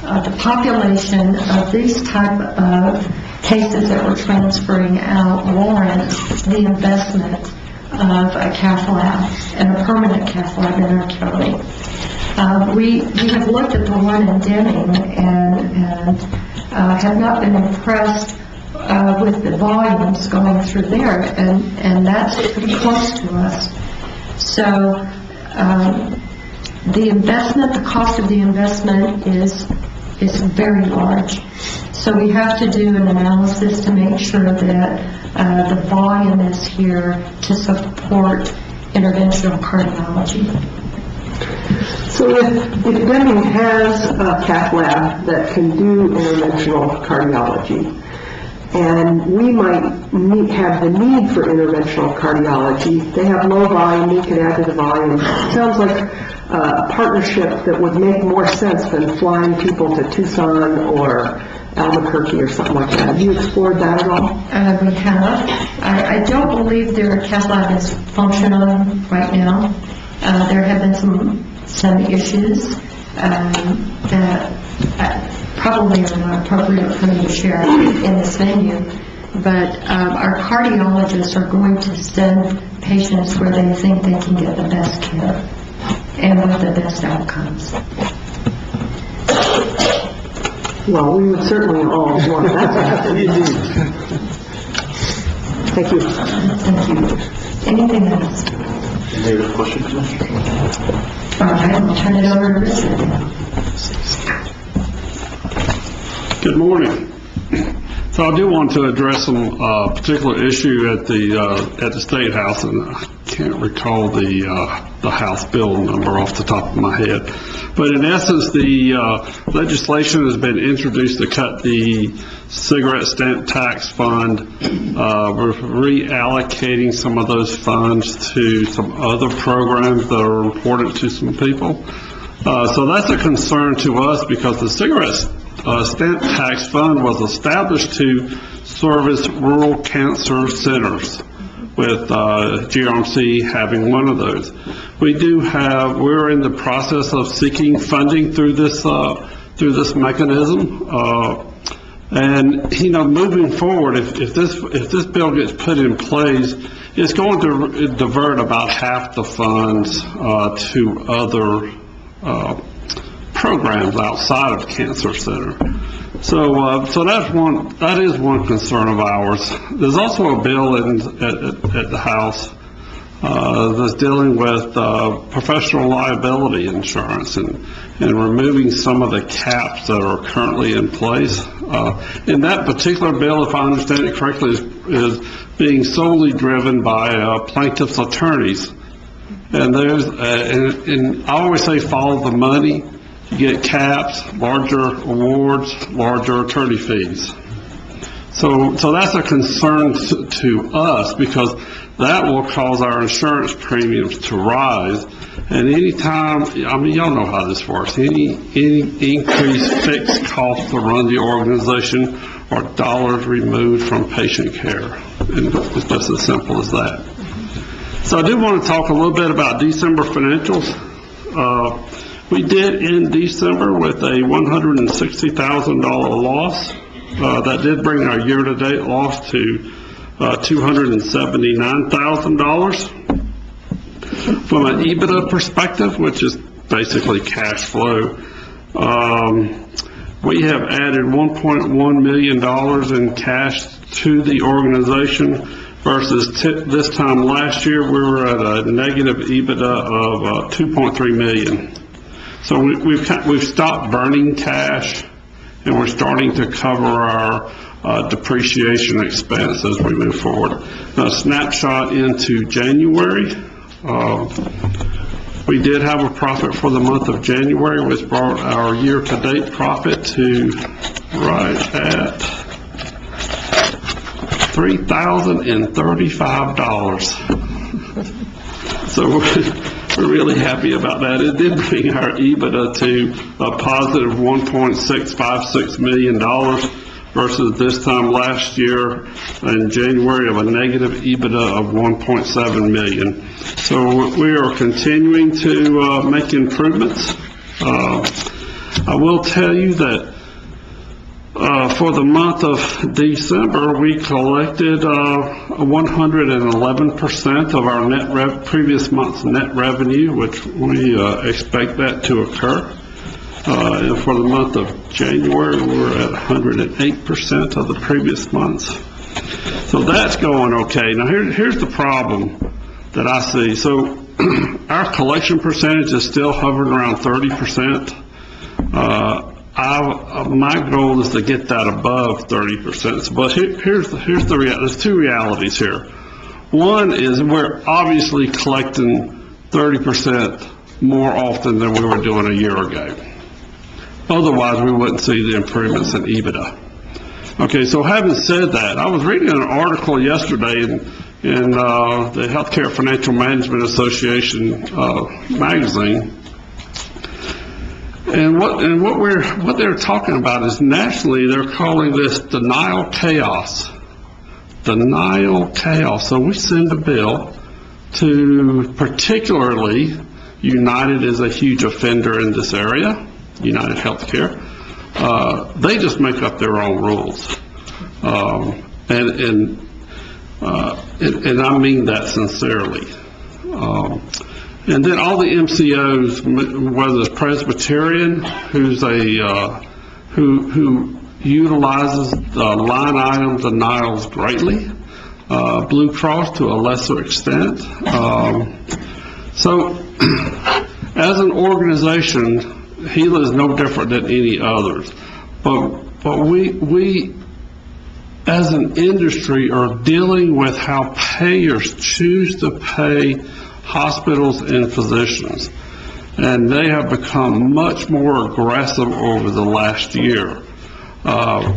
of the population of these type of cases that we're transferring out warrant the investment of a cath lab and a permanent cath lab in our county. We have looked at the one in Denning and have not been impressed with the volumes going through there, and that's pretty close to us. So the cost of the investment is very large. So we have to do an analysis to make sure that the volume is here to support interventional cardiology. So if Denning has a cath lab that can do interventional cardiology, and we might have the need for interventional cardiology, they have low volume, we could add to the volume. It sounds like a partnership that would make more sense than flying people to Tucson or Albuquerque or something like that. Have you explored that at all? We have. I don't believe their cath lab is functional right now. There have been some issues that probably are not appropriate for me to share in this venue, but our cardiologists are going to send patients where they think they can get the best care and with the best outcomes. Well, we would certainly all want that to happen. Thank you. Thank you. Anything else? Any other questions? All right, I'll turn it over to Richard. Good morning. So I do want to address some particular issue at the State House, and I can't recall the House bill number off the top of my head. But in essence, the legislation has been introduced to cut the cigarette stamp tax fund. We're reallocating some of those funds to some other programs that are important to some people. So that's a concern to us because the cigarette stamp tax fund was established to service rural cancer centers, with GRMC having one of those. We're in the process of seeking funding through this mechanism, and moving forward, if this bill gets put in place, it's going to divert about half the funds to other programs outside of cancer center. So that is one concern of ours. There's also a bill at the House that's dealing with professional liability insurance and removing some of the caps that are currently in place. In that particular bill, if I understand it correctly, is being solely driven by plaintiffs' attorneys. And I always say follow the money. You get caps, larger awards, larger attorney fees. So that's a concern to us because that will cause our insurance premiums to rise. And anytime, y'all know how this works. Any increased fixed cost to run the organization are dollars removed from patient care. And it's just as simple as that. So I do want to talk a little bit about December financials. We did end December with a $160,000 loss. That did bring our year-to-date loss to $279,000. From an EBITDA perspective, which is basically cash flow, we have added $1.1 million in cash to the organization versus this time last year we were at a negative EBITDA of $2.3 million. So we've stopped burning cash, and we're starting to cover our depreciation expense as we move forward. Now, a snapshot into January. We did have a profit for the month of January, which brought our year-to-date profit to right at $3,035. So we're really happy about that. It did bring our EBITDA to a positive $1.656 million. versus this time last year in January of a negative EBITDA of 1.7 million. So we are continuing to make improvements. I will tell you that for the month of December, we collected 111% of our previous month's net revenue, which we expect that to occur. And for the month of January, we're at 108% of the previous month's. So that's going okay. Now here's the problem that I see. So our collection percentage is still hovering around 30%. My goal is to get that above 30%. But there's two realities here. One is we're obviously collecting 30% more often than we were doing a year ago. Otherwise, we wouldn't see the improvements in EBITDA. Okay, so having said that, I was reading an article yesterday in the Healthcare Financial Management Association magazine. And what they're talking about is nationally they're calling this denial chaos. Denial chaos. So we send a bill to, particularly, United is a huge offender in this area, United Healthcare. They just make up their own rules. And I mean that sincerely. And then all the MCOs, whether it's Presbyterian, who utilizes line item denials greatly, Blue Cross to a lesser extent. So, as an organization, Gila is no different than any others. But we as an industry are dealing with how payers choose to pay hospitals and physicians, and they have become much more aggressive over the last year.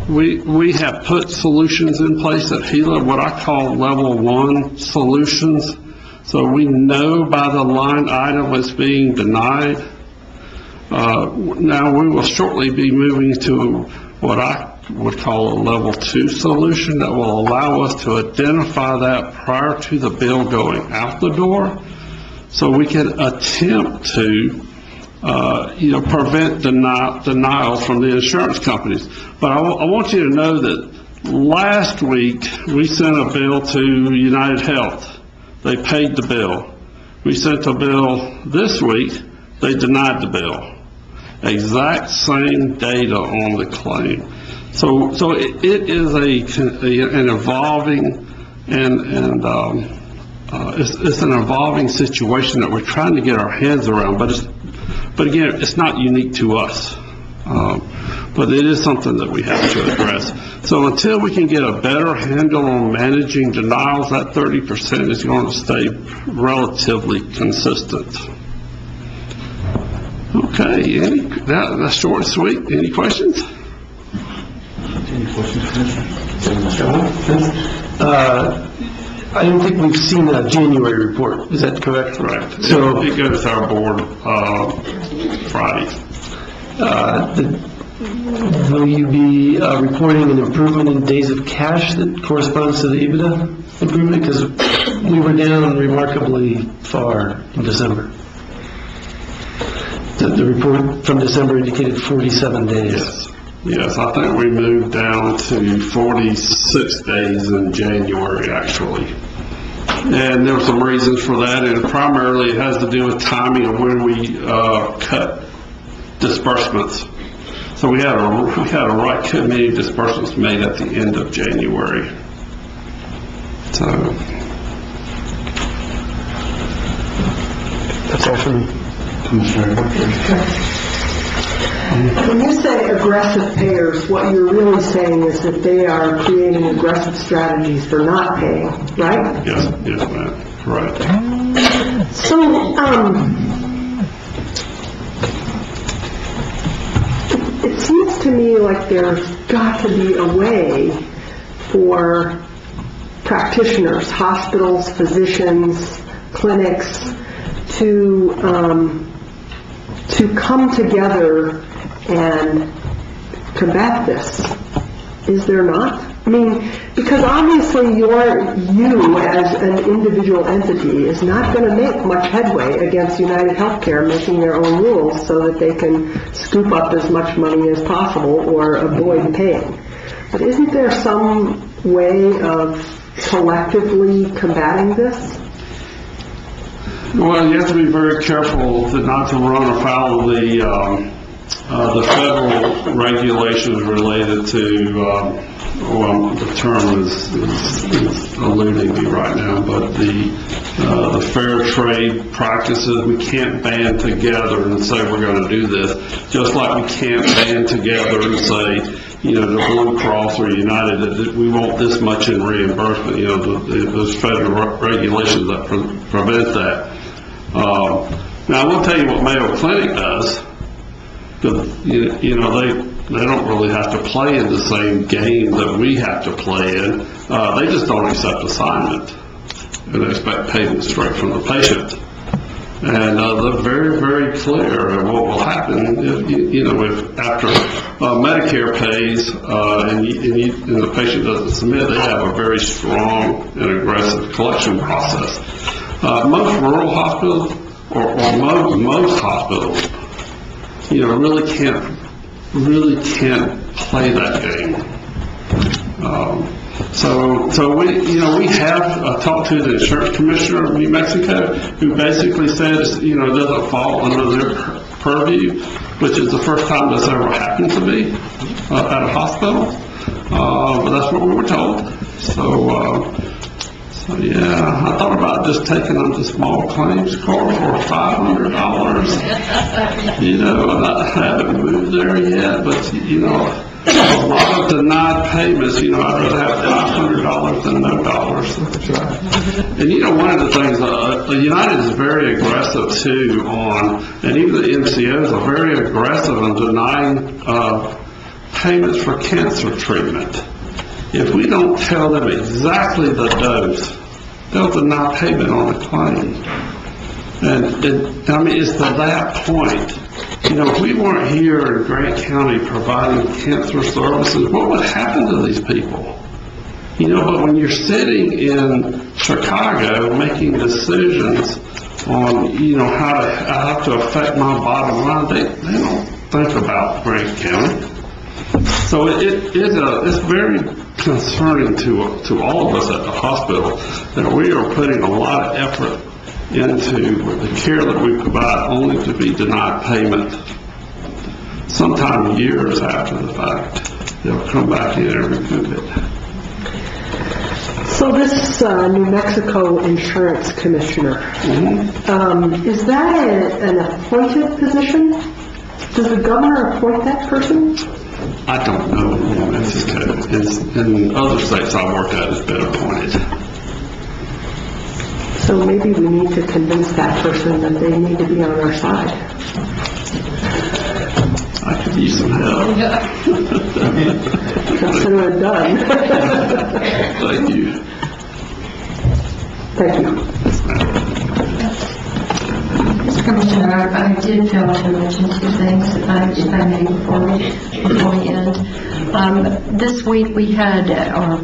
We have put solutions in place at Gila, what I call level 1 solutions, so we know by the line item it's being denied. Now we will shortly be moving to what I would call a level 2 solution that will allow us to identify that prior to the bill going out the door, so we can attempt to prevent denials from the insurance companies. But I want you to know that last week we sent a bill to United Health. They paid the bill. We sent a bill this week. They denied the bill. Exact same data on the claim. So it is an evolving it's an evolving situation that we're trying to get our hands around. But again, it's not unique to us. But it is something that we have to address. So until we can get a better handle on managing denials, that 30% is going to stay relatively consistent. Okay, that's short and sweet. Any questions? Any questions, Commissioner? I don't think we've seen a January report. Is that correct? Right. So it goes to our board Friday. Will you be reporting an improvement in days of cash that corresponds to the EBITDA improvement? Because we were down remarkably far in December. The report from December indicated 47 days. Yes, I think we moved down to 46 days in January, actually. And there were some reasons for that, and primarily it has to do with timing of when we cut disbursements. So we had a right committee disbursements made at the end of January. So that's all for me. When you say aggressive payers, what you're really saying is that they are creating aggressive strategies for not paying, right? Yes, ma'am. Correct. So, it seems to me like there's got to be a way for practitioners, hospitals, physicians, clinics to come together and combat this. Is there not? I mean, because obviously you as an individual entity is not going to make much headway against United Healthcare making their own rules so that they can scoop up as much money as possible or avoid paying. But isn't there some way of collectively combating this? Well, you have to be very careful not to run afoul of the federal regulations related to, the term is eluding me right now, but the fair trade practices. We can't band together and say we're going to do this, just like we can't band together and say, the Blue Cross or United, that we want this much in reimbursement, those federal regulations that prevent that. Now, I will tell you what Mayo Clinic does. They don't really have to play in the same game that we have to play in. They just don't accept assignment and expect payment straight from the patient. And they're very, very clear. And what will happen if after Medicare pays and the patient doesn't submit, they have a very strong and aggressive collection process. Most rural hospitals or most hospitals, really can't play that game. So we have talked to the insurance commissioner of New Mexico, who basically says, it doesn't fall under their purview, which is the first time that's ever happened to me at a hospital. But that's what we were told. So yeah, I thought about just taking them to small claims court for $500. And I haven't moved there yet, but a lot of denied payments, I'd rather have $500 than no dollars. And one of the things, United is very aggressive too and even the MCOs are very aggressive in denying payments for cancer treatment. If we don't tell them exactly the dose, they'll deny payment on the claim. And I mean, it's to that point. If we weren't here in Grant County providing cancer services, what would happen to these people? But when you're sitting in Chicago making decisions on, how to affect my bottom line, they don't think about Grant County. So it's very concerning to all of us at the hospital that we are putting a lot of effort into the care that we provide only to be denied payment sometime years after the fact. They'll come back in and recoup it. So this New Mexico insurance commissioner, is that an appointed position? Does the governor appoint that person? I don't know in New Mexico. In other states I work at, it's been appointed. So maybe we need to convince that person that they need to be on our side. I could use some help. Consider it done. Thank you. Thank you. Mr. Commissioner, I did fail to mention two things, if I may, before we end. This week we had, or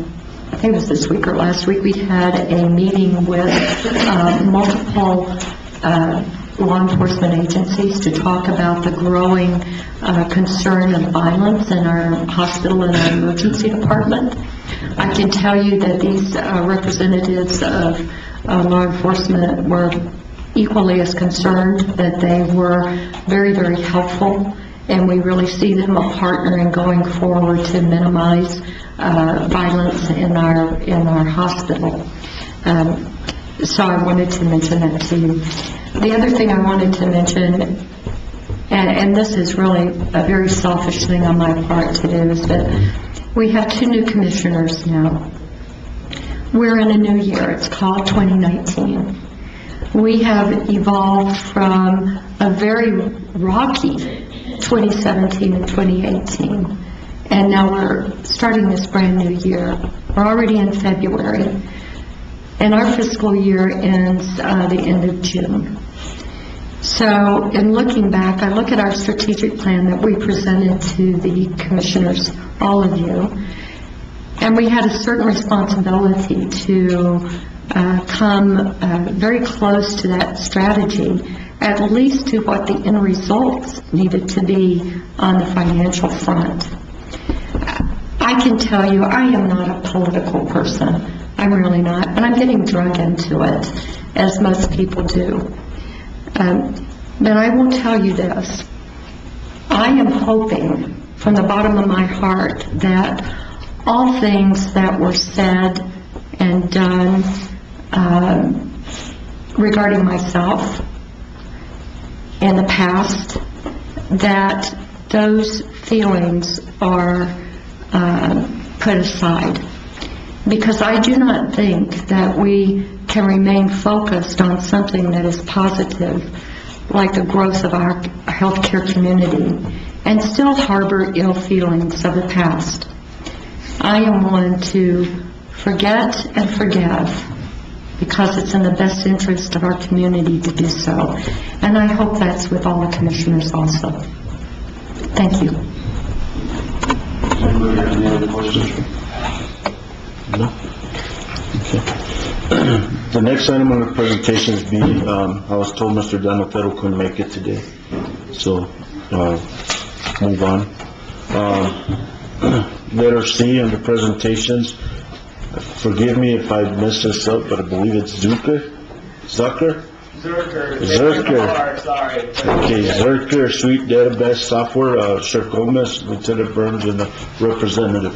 I think it was this week or last week, we had a meeting with multiple law enforcement agencies to talk about the growing concern of violence in our hospital and our emergency department. I can tell you that these representatives of law enforcement were equally as concerned, that they were very, very helpful, and we really see them a partner in going forward to minimize violence in our hospital. So I wanted to mention that to you. The other thing I wanted to mention, and this is really a very selfish thing on my part to do, is that we have two new commissioners now. We're in a new year. It's called 2019. We have evolved from a very rocky 2017 and 2018, and now we're starting this brand new year. We're already in February, and our fiscal year ends the end of June. So in looking back, I look at our strategic plan that we presented to the commissioners, all of you, And we had a certain responsibility to come very close to that strategy, at least to what the end results needed to be on the financial front. I can tell you, I am not a political person. I'm really not, but I'm getting drug into it, as most people do. But I will tell you this. I am hoping from the bottom of my heart that all things that were said and done regarding myself in the past, that those feelings are put aside. Because I do not think that we can remain focused on something that is positive, like the growth of our healthcare community, and still harbor ill feelings of the past. I am one to forget and forgive, because it's in the best interest of our community to do so. And I hope that's with all the commissioners also. Thank you. Anybody have any other questions? No? Okay. The next item on the presentation is I was told Mr. Danofero couldn't make it today. So, move on. Letter C under presentations. Forgive me if I mess this up, but I believe it's Zurcher? Zurcher. Sorry. Okay, Zurcher Suite Database Software, Sheriff Gomez, Lieutenant Burns, and the representative.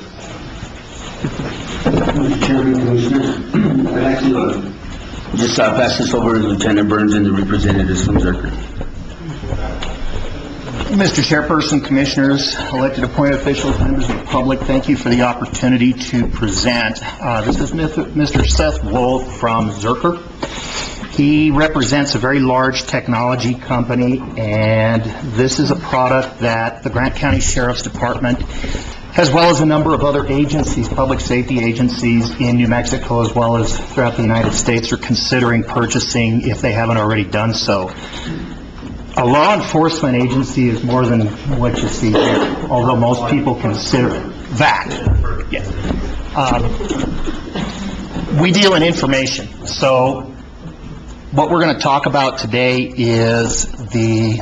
Mr. Chairman, Commissioners, I'd like to just pass this over to Lieutenant Burns and the representatives from Zurcher. Mr. Chairperson, Commissioners, elected appointed officials, members of the public, thank you for the opportunity to present. This is Mr. Seth Wolf from Zurcher. He represents a very large technology company, and this is a product that the Grant County Sheriff's Department, as well as a number of other agencies, public safety agencies in New Mexico as well as throughout the United States, are considering purchasing if they haven't already done so. A law enforcement agency is more than what you see here, although most people consider that. Yes. We deal in information. So what we're going to talk about today is the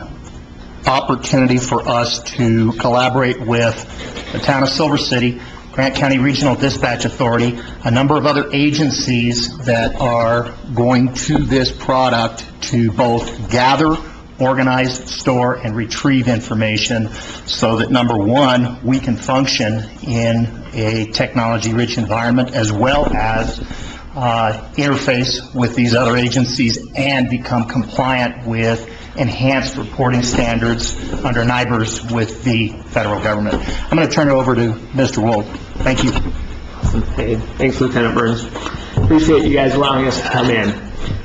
opportunity for us to collaborate with the town of Silver City, Grant County Regional Dispatch Authority, a number of other agencies that are going to this product to both gather, organize, store, and retrieve information so that, number one, we can function in a technology-rich environment as well as interface with these other agencies and become compliant with enhanced reporting standards under NIBRS with the federal government. I'm going to turn it over to Mr. Wolf. Thank you. Hey, thanks, Lieutenant Burns. Appreciate you guys allowing us to come in.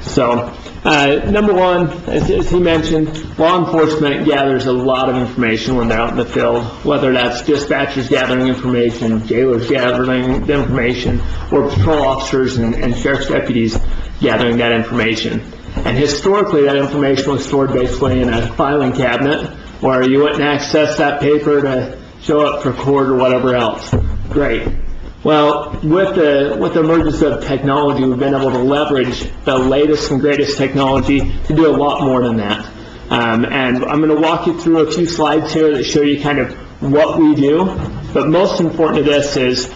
So, number one, as he mentioned, law enforcement gathers a lot of information when they're out in the field, whether that's dispatchers gathering information, jailers gathering the information, or patrol officers and sheriff's deputies gathering that information. And historically, that information was stored basically in a filing cabinet where you wouldn't access that paper to show up for court or whatever else. Great. Well, with the emergence of technology, we've been able to leverage the latest and greatest technology to do a lot more than that. And I'm going to walk you through a few slides here that show you kind of what we do. But most important to this is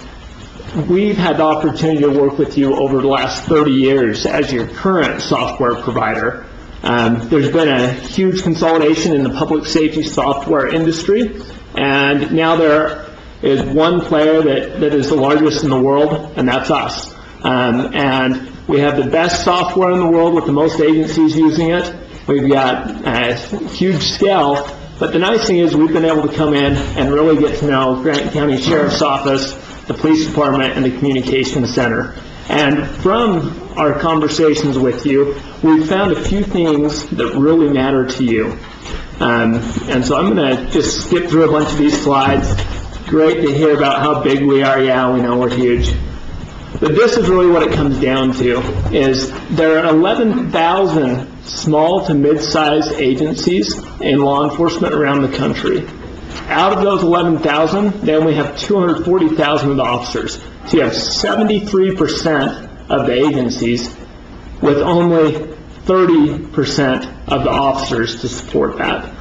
we've had the opportunity to work with you over the last 30 years as your current software provider. There's been a huge consolidation in the public safety software industry, and now there is one player that is the largest in the world, and that's us. And we have the best software in the world with the most agencies using it. We've got a huge scale, but the nice thing is we've been able to come in and really get to know Grant County Sheriff's Office, the police department, and the communications center. And from our conversations with you, we've found a few things that really matter to you. And so I'm going to just skip through a bunch of these slides. Great to hear about how big we are. Yeah, we know we're huge. But this is really what it comes down to, is there are 11,000 small to mid-sized agencies in law enforcement around the country. Out of those 11,000, they only have 240,000 of the officers. So you have 73% of the agencies with only 30% of the officers to support that.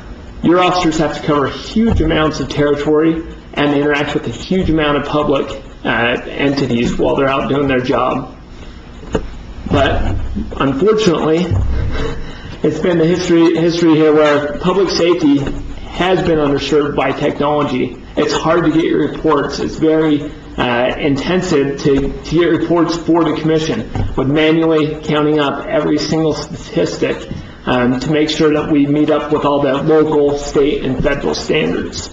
Your officers have to cover huge amounts of territory and they interact with a huge amount of public entities while they're out doing their job. But unfortunately, it's been the history here where public safety has been underserved by technology. It's hard to get your reports. It's very intensive to get reports for the commission, with manually counting up every single statistic to make sure that we meet up with all the local, state, and federal standards.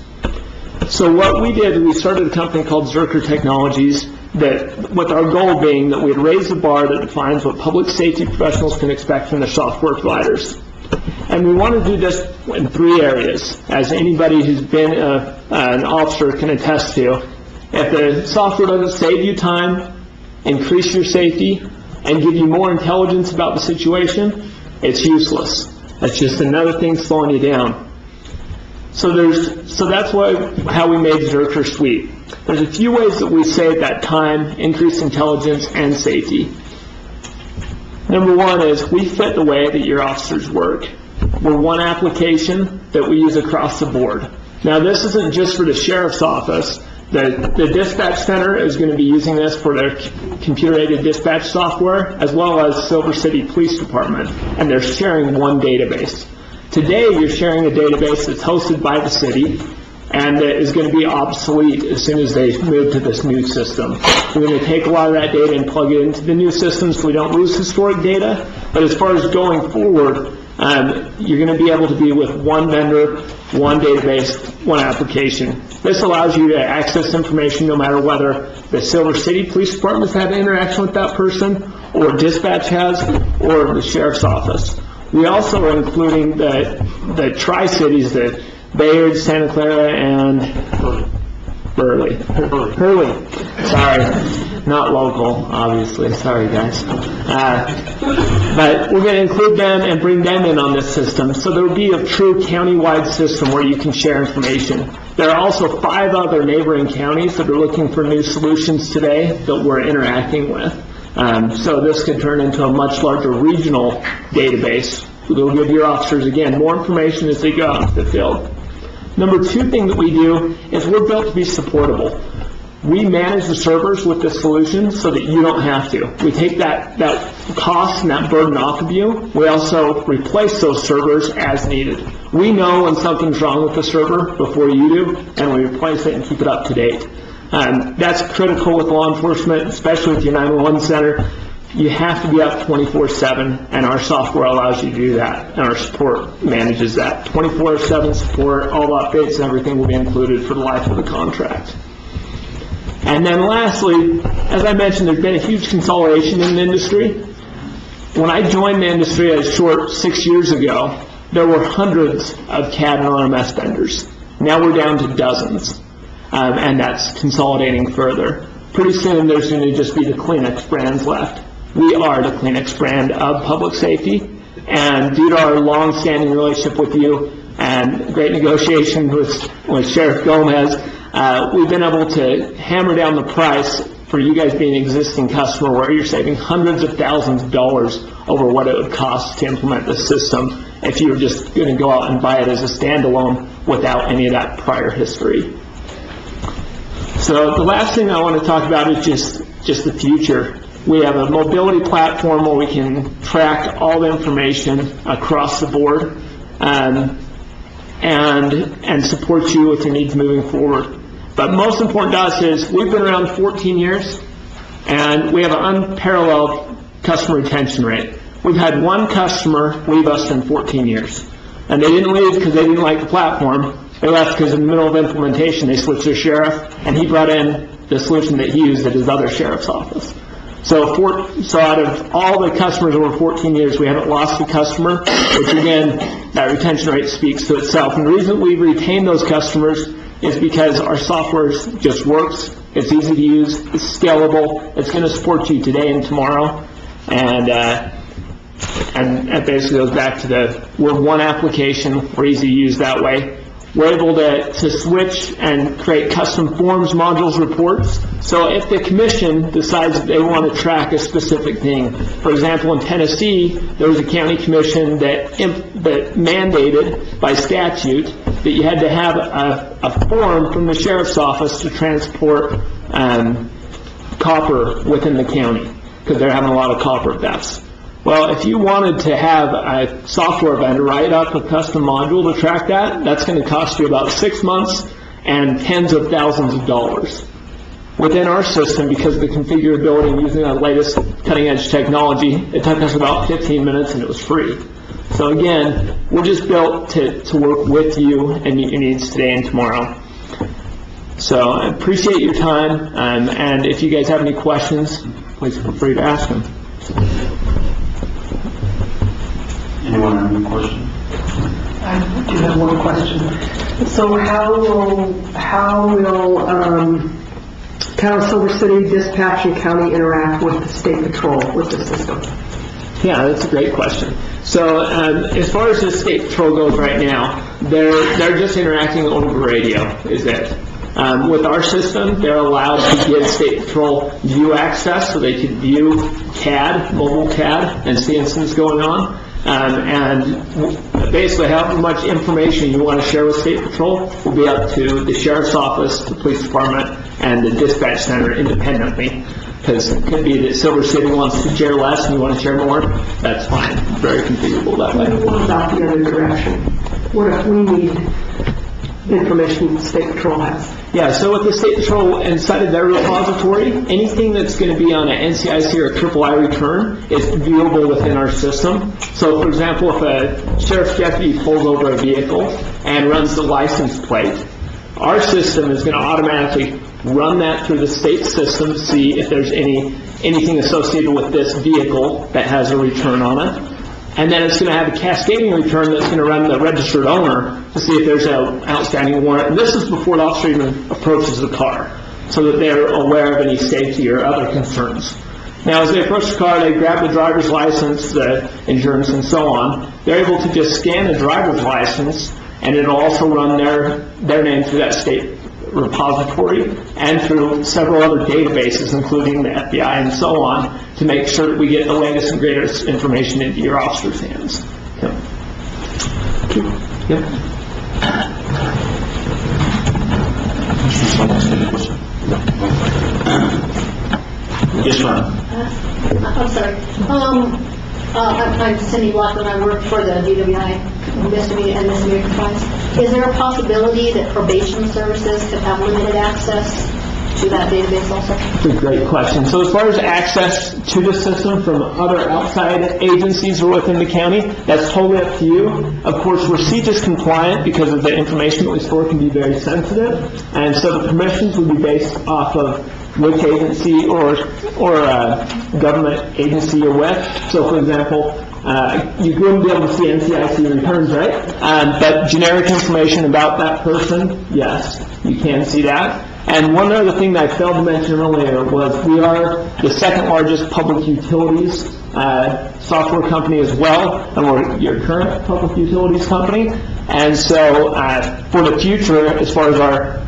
So what we did, we started a company called Zerker Technologies, that with our goal being that we'd raise the bar that defines what public safety professionals can expect from their software providers. And we want to do this in 3 areas, as anybody who's been an officer can attest to. If the software doesn't save you time, increase your safety, and give you more intelligence about the situation, it's useless. That's just another thing slowing you down. So that's how we made Zerker Suite. There's a few ways that we save that time, increase intelligence, and safety. Number 1 is we fit the way that your officers work. We're one application that we use across the board. Now, this isn't just for the sheriff's office. The dispatch center is going to be using this for their computer-aided dispatch software, as well as Silver City Police Department, and they're sharing one database. Today, you're sharing a database that's hosted by the city, and that is going to be obsolete as soon as they move to this new system. We're going to take a lot of that data and plug it into the new system so we don't lose historic data. But as far as going forward, you're going to be able to be with one vendor, one database, one application. This allows you to access information no matter whether the Silver City Police Department's had an interaction with that person, or dispatch has, or the sheriff's office. We also are including the Tri-Cities, the Bayard, Santa Clara, and Hurley. Sorry, not local, obviously. Sorry, guys. But we're going to include them and bring them in on this system. So there will be a true county-wide system where you can share information. There are also 5 other neighboring counties that are looking for new solutions today that we're interacting with. So this could turn into a much larger regional database. It'll give your officers, again, more information as they go out into the field. Number 2 thing that we do is we're built to be supportable. We manage the servers with this solution so that you don't have to. We take that cost and that burden off of you. We also replace those servers as needed. We know when something's wrong with the server before you do, and we replace it and keep it up to date. That's critical with law enforcement, especially with your 911 center. You have to be up 24/7, and our software allows you to do that, and our support manages that. 24/7 support, all the updates and everything will be included for the life of the contract. And then lastly, as I mentioned, there's been a huge consolidation in the industry. When I joined the industry a short 6 years ago, there were hundreds of CAD and RMS vendors. Now we're down to dozens, and that's consolidating further. Pretty soon there's going to just be the Kleenex brands left. We are the Kleenex brand of public safety, and due to our long-standing relationship with you and great negotiation with Sheriff Gomez, we've been able to hammer down the price for you guys being an existing customer, where you're saving hundreds of thousands of dollars over what it would cost to implement the system if you were just going to go out and buy it as a standalone without any of that prior history. So the last thing I want to talk about is just the future. We have a mobility platform where we can track all the information across the board and support you with your needs moving forward. But most important to us is we've been around 14 years, and we have an unparalleled customer retention rate. We've had one customer leave us in 14 years. And they didn't leave because they didn't like the platform. They left because in the middle of implementation they switched their sheriff, and he brought in the solution that he used at his other sheriff's office. So out of all the customers over 14 years, we haven't lost a customer, which again, that retention rate speaks to itself. And the reason we retain those customers is because our software just works. It's easy to use. It's scalable. It's going to support you today and tomorrow. And it basically goes back to we're one application. We're easy to use that way. we're able to switch and create custom forms, modules, reports. So if the commission decides that they want to track a specific thing, for example, in Tennessee, there was a county commission that mandated by statute that you had to have a form from the sheriff's office to transport copper within the county, because they're having a lot of copper thefts. Well, if you wanted to have a software vendor write up a custom module to track that, that's going to cost you about 6 months and tens of thousands of dollars. Within our system, because of the configurability and using the latest cutting-edge technology, it took us about 15 minutes and it was free. So again, we're just built to work with you and your needs today and tomorrow. So I appreciate your time, and if you guys have any questions, please feel free to ask them. Anyone have any questions? I do have one question. So how will Town of Silver City Dispatch and County interact with the state patrol with the system? Yeah, that's a great question. So as far as the state patrol goes right now, they're just interacting over the radio, is it? With our system, they're allowed to give state patrol view access so they can view CAD, mobile CAD, and see incidents going on. And basically however much information you want to share with State Patrol will be up to the Sheriff's Office, the Police Department, and the Dispatch Center independently. Because it could be that Silver City wants to share less and you want to share more. That's fine. Very configurable that way. What about the other direction? What if we need information the State Patrol has? Yeah, so with the State Patrol inside of their repository, anything that's going to be on an NCIC or a III return is viewable within our system. So, for example, if a sheriff's deputy pulls over a vehicle and runs the license plate, our system is going to automatically run that through the state system to see if there's anything associated with this vehicle that has a return on it. And then it's going to have a cascading return that's going to run the registered owner to see if there's an outstanding warrant. And this is before the officer even approaches the car, so that they're aware of any safety or other concerns. Now, as they approach the car, they grab the driver's license, the insurance, and so on. They're able to just scan the driver's license, and it'll also run their name through that state repository and through several other databases, including the FBI and so on, to make sure that we get the latest and greatest information into your officer's hands. Yep. Yes, ma'am. I'm sorry. I'm Cindy Blackman. I work for the DWI misdemeanor compliance. Is there a possibility that probation services could have limited access to that database also? That's a great question. So as far as access to the system from other outside agencies or within the county, that's totally up to you. Of course, we're CJIS compliant because of the information that we store can be very sensitive, and so the permissions would be based off of which agency or government agency you're with. So, for example, you wouldn't be able to see NCIC returns, right? But generic information about that person, yes, you can see that. And one other thing that I failed to mention earlier was we are the second largest public utilities software company as well, and we're your current public utilities company. And so for the future, as far as our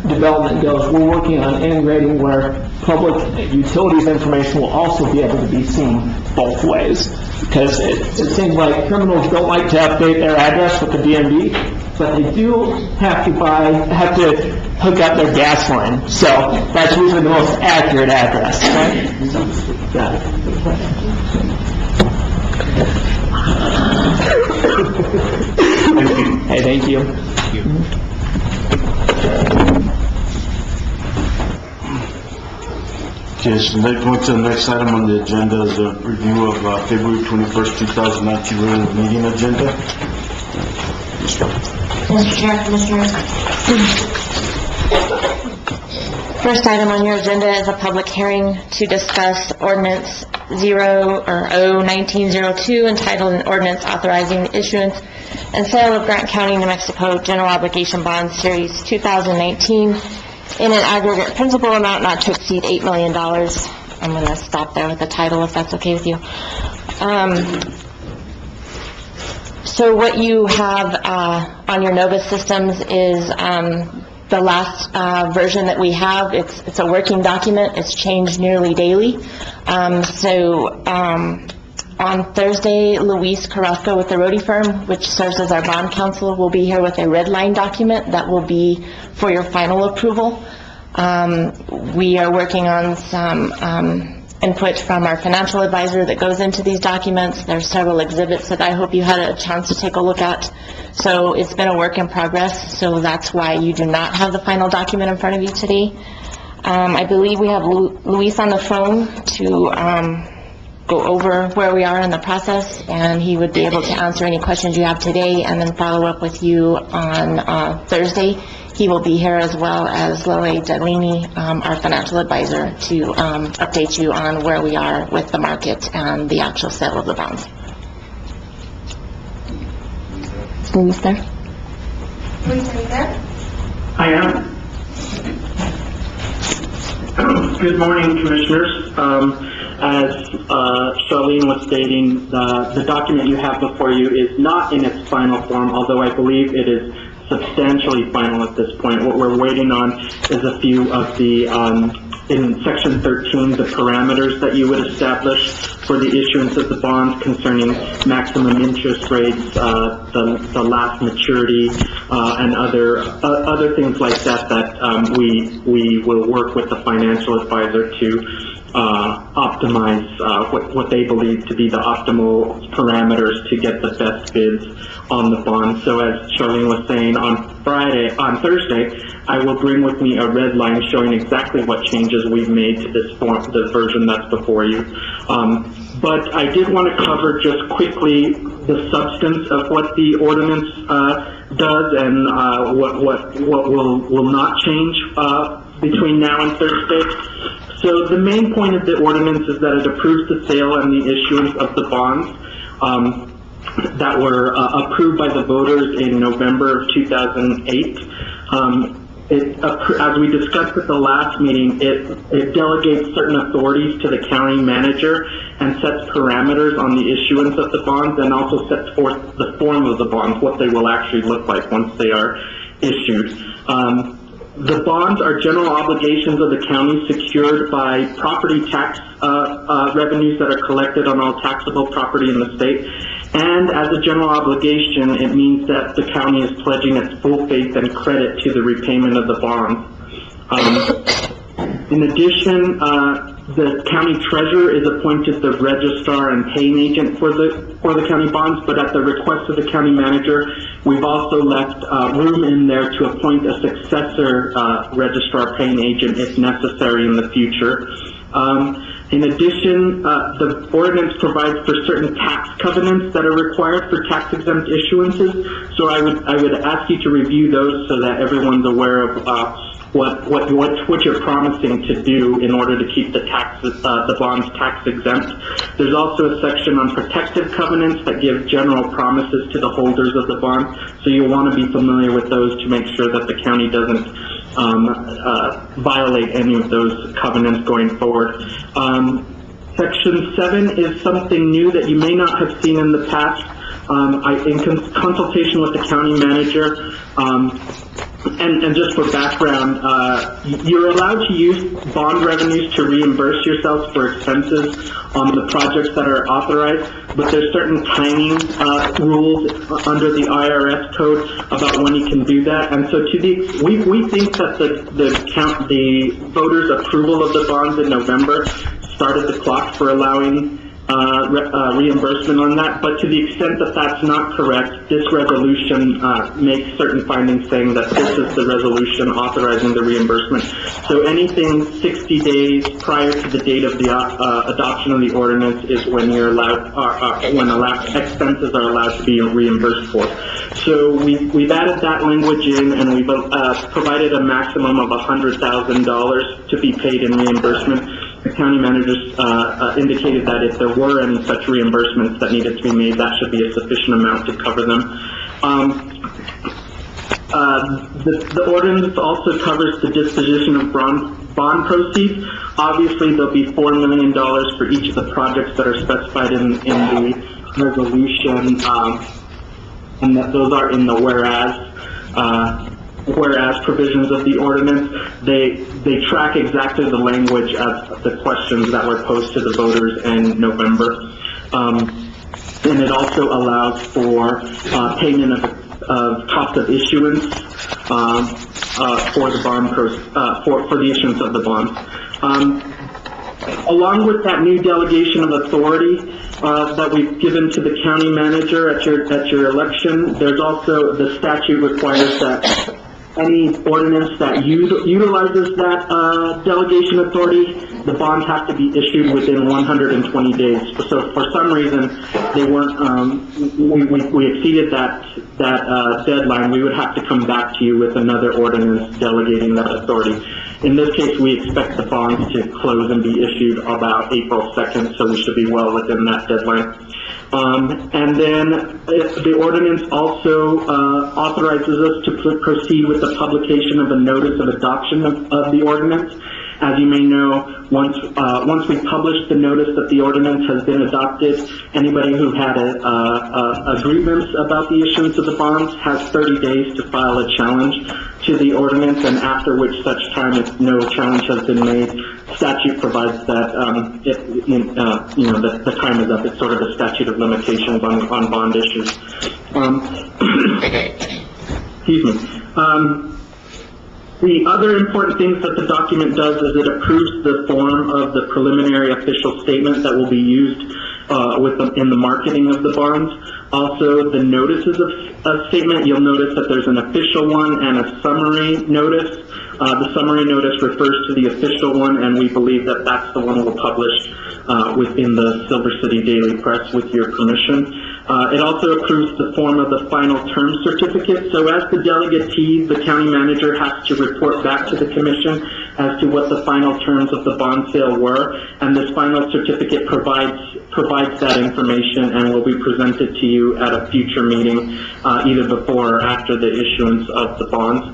development goes, we're working on integrating where public utilities information will also be able to be seen both ways. Because it seems like criminals don't like to update their address with the DMV, but they do have to hook up their gas line. So that's usually the most accurate address, right? Got it. Hey, thank you. Okay, so going to the next item on the agenda is a review of February 21st, 2019 regular meeting agenda. Mr. Chair, Commissioners. First item on your agenda is a public hearing to discuss ordinance 01902 entitled an ordinance authorizing the issuance and sale of Grant County, New Mexico General Obligation Bonds Series 2019 in an aggregate principal amount not to exceed $8 million. I'm going to stop there with the title if that's okay with you. So what you have on your Novus systems is the last version that we have. It's a working document. It's changed nearly daily. On Thursday, Luis Carrasco with the Roadie firm, which serves as our bond counsel, will be here with a red line document that will be for your final approval. We are working on some input from our financial advisor that goes into these documents. There's several exhibits that I hope you had a chance to take a look at. So it's been a work in progress, so that's why you do not have the final document in front of you today. I believe we have Luis on the phone to go over where we are in the process, and he would be able to answer any questions you have today and then follow up with you on Thursday. He will be here as well as Lily Delini, our financial advisor, to update you on where we are with the market and the actual sale of the bonds. Is Luis there? Luis, are you there? I am. Good morning, Commissioners. As Charlene was stating, the document you have before you is not in its final form, although I believe it is substantially final at this point. What we're waiting on is a few of the, in Section 13, the parameters that you would establish for the issuance of the bonds concerning maximum interest rates, the last maturity, and other things like that we will work with the financial advisor to optimize what they believe to be the optimal parameters to get the best bids on the bond. So as Charlene was saying, on Thursday, I will bring with me a red line showing exactly what changes we've made to this form, the version that's before you. But I did want to cover just quickly the substance of what the ordinance does and what will not change between now and Thursday. So the main point of the ordinance is that it approves the sale and the issuance of the bonds that were approved by the voters in November of 2008. As we discussed at the last meeting, it delegates certain authorities to the county manager and sets parameters on the issuance of the bonds and also sets forth the form of the bonds, what they will actually look like once they are issued. The bonds are general obligations of the county secured by property tax revenues that are collected on all taxable property in the state. And as a general obligation, it means that the county is pledging its full faith and credit to the repayment of the bonds. In addition, the county treasurer is appointed the registrar and paying agent for the county bonds, but at the request of the county manager, we've also left room in there to appoint a successor registrar paying agent if necessary in the future. In addition, the ordinance provides for certain tax covenants that are required for tax-exempt issuances. So I would ask you to review those so that everyone's aware of what you're promising to do in order to keep the bonds tax exempt. There's also a section on protective covenants that give general promises to the holders of the bond. So you'll want to be familiar with those to make sure that the county doesn't violate any of those covenants going forward. Section 7 is something new that you may not have seen in the past. In consultation with the county manager, and just for background, you're allowed to use bond revenues to reimburse yourselves for expenses on the projects that are authorized, but there's certain timing rules under the IRS code about when you can do that. And so we think that the voters' approval of the bonds in November started the clock for allowing reimbursement on that, but to the extent that that's not correct, this resolution makes certain findings saying that this is the resolution authorizing the reimbursement. So anything 60 days prior to the date of the adoption of the ordinance is when you're allowed, expenses are allowed to be reimbursed for. So we've added that language in, and we've provided a maximum of $100,000 to be paid in reimbursement. The county managers indicated that if there were any such reimbursements that needed to be made, that should be a sufficient amount to cover them. The ordinance also covers the disposition of bond proceeds. Obviously, there'll be $4 million for each of the projects that are specified in the resolution. and that those are in the whereas provisions of the ordinance. They track exactly the language of the questions that were posed to the voters in November. And it also allows for payment of cost of issuance for the bond for the issuance of the bonds. Along with that new delegation of authority that we've given to the county manager at your election, there's also the statute requires that any ordinance that utilizes that delegation authority, the bonds have to be issued within 120 days. So for some reason, they weren't. We exceeded that deadline. We would have to come back to you with another ordinance delegating that authority. In this case, we expect the bonds to close and be issued about April 2nd, so we should be well within that deadline. And then the ordinance also authorizes us to proceed with the publication of a notice of adoption of the ordinance. As you may know, once we publish the notice that the ordinance has been adopted, anybody who had a grievance about the issuance of the bonds has 30 days to file a challenge to the ordinance, and after which such time, if no challenge has been made, statute provides that the time is up. It's sort of a statute of limitations on bond issues. Excuse me. The other important things that the document does is it approves the form of the preliminary official statement that will be used in the marketing of the bonds. Also, the notices of statement, you'll notice that there's an official one and a summary notice. The summary notice refers to the official one, and we believe that that's the one we'll publish within the Silver City Daily Press with your permission. It also approves the form of the final term certificate. So as the delegatee, the county manager has to report back to the commission as to what the final terms of the bond sale were, and this final certificate provides that information and will be presented to you at a future meeting, either before or after the issuance of the bonds.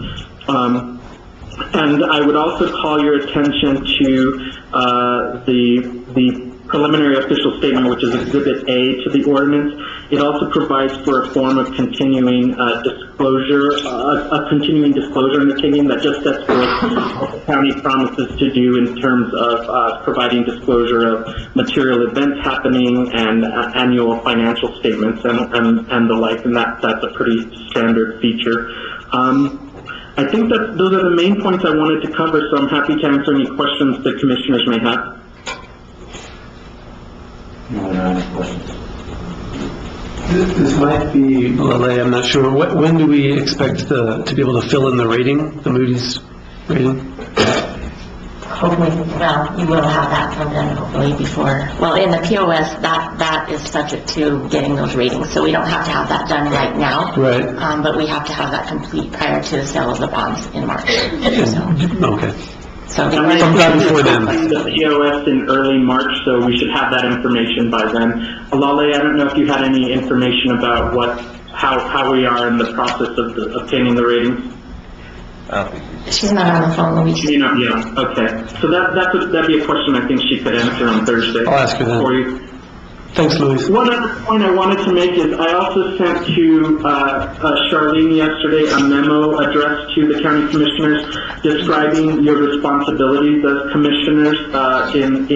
And I would also call your attention to the preliminary official statement, which is Exhibit A to the ordinance. It also provides for a form of continuing disclosure, a continuing disclosure undertaking that just sets forth what the county promises to do in terms of providing disclosure of material events happening and annual financial statements and the like, and that's a pretty standard feature. I think that those are the main points I wanted to cover, so I'm happy to answer any questions the commissioners may have. This might be, Lele, I'm not sure. When do we expect to be able to fill in the rating, the Moody's rating? Hopefully, well, you will have that from them hopefully before, well, in the POS, that is subject to getting those ratings, so we don't have to have that done right now. Right. But we have to have that complete prior to the sale of the bonds in March. Okay. So sometime before then. The POS in early March, so we should have that information by then. Alale, I don't know if you had any information about how we are in the process of obtaining the ratings. She's not on the phone, Luigi. Yeah, okay. So that'd be a question I think she could answer on Thursday. I'll ask her then. For you. Thanks, Luis. One other point I wanted to make is I also sent to Charlene yesterday a memo addressed to the county commissioners describing your responsibilities as commissioners in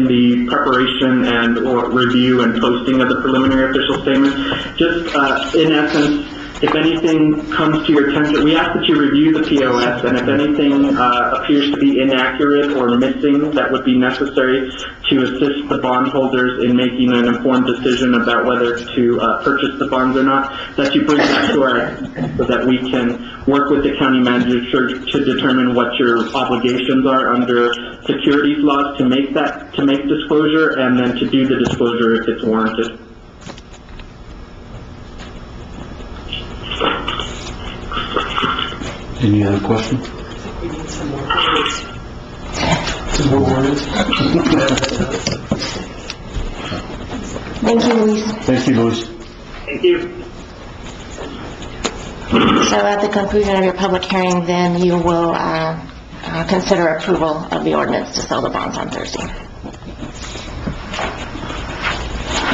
the preparation and or review and posting of the preliminary official statement. Just in essence, if anything comes to your attention, we ask that you review the POS, and if anything appears to be inaccurate or missing that would be necessary to assist the bondholders in making an informed decision about whether to purchase the bonds or not, that you bring that to our attention so that we can work with the county manager to determine what your obligations are under securities laws to make disclosure, and then to do the disclosure if it's warranted. Any other questions? Thank you, Luis. Thank you, Luis. Thank you. So at the conclusion of your public hearing, then you will consider approval of the ordinance to sell the bonds on Thursday.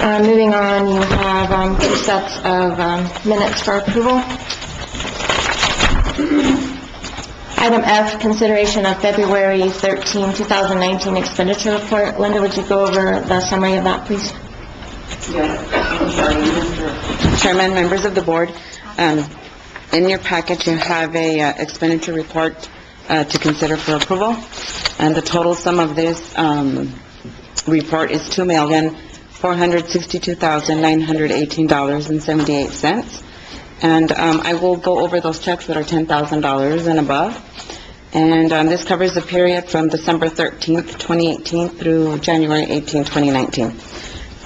Moving on, you have 2 sets of minutes for approval. Item F, consideration of February 13, 2019 expenditure report. Linda, would you go over the summary of that, please? Yes, I'm sorry, Mr. Chairman, members of the board. In your package, you have a expenditure report to consider for approval, and the total sum of this report is $2,462,918.78. And I will go over those checks that are $10,000 and above. And this covers the period from December 13th, 2018 through January 18, 2019.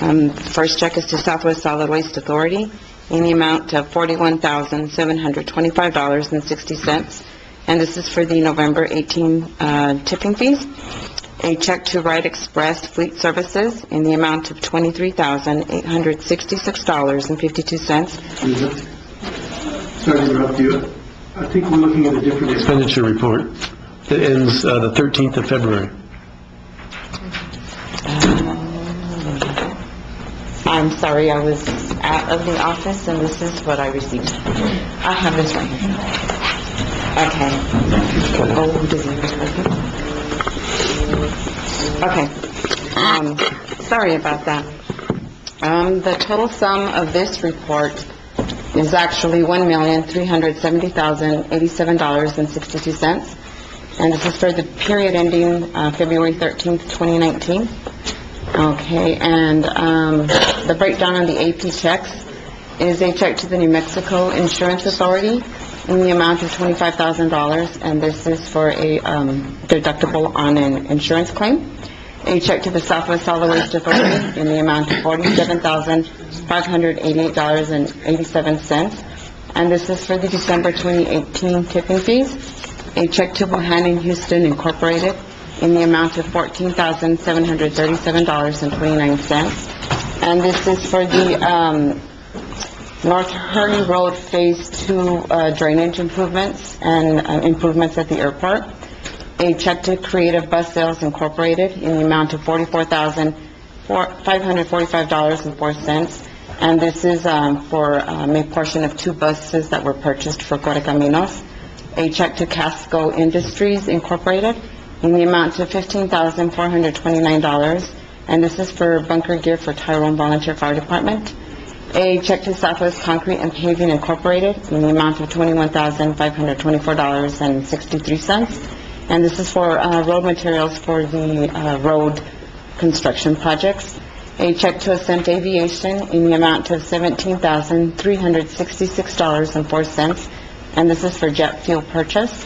The first check is to Southwest Solid Waste Authority in the amount of $41,725.60. And this is for the November 18 tipping fees. A check to Ride Express Fleet Services in the amount of $23,866.52. Sorry to interrupt you. I think we're looking at a different expenditure report that ends the 13th of February. I'm sorry, I was out of the office, and this is what I received. I have this right here. Okay. Oh, does it? Okay. Sorry about that. The total sum of this report is actually $1,370,087.62, and this is for the period ending February 13th, 2019. Okay, and the breakdown on the AP checks is a check to the New Mexico Insurance Authority in the amount of $25,000, and this is for a deductible on an insurance claim. A check to the Southwest Solid Waste Authority in the amount of $47,588.87, and this is for the December 2018 tipping fees. A check to Bohannon Houston Incorporated in the amount of $14,737.29, and this is for the North Hurley Road Phase 2 drainage improvements and improvements at the airport. A check to Creative Bus Sales Incorporated in the amount of $44,545.04, and this is for a portion of 2 buses that were purchased for Correcaminos. A check to Casco Industries Incorporated in the amount of $15,429, and this is for bunker gear for Tyrone Volunteer Fire Department. A check to Southwest Concrete and Paving Incorporated in the amount of $21,524.63, and this is for road materials for the road construction projects. A check to Ascent Aviation in the amount of $17,366.04, and this is for jet fuel purchase.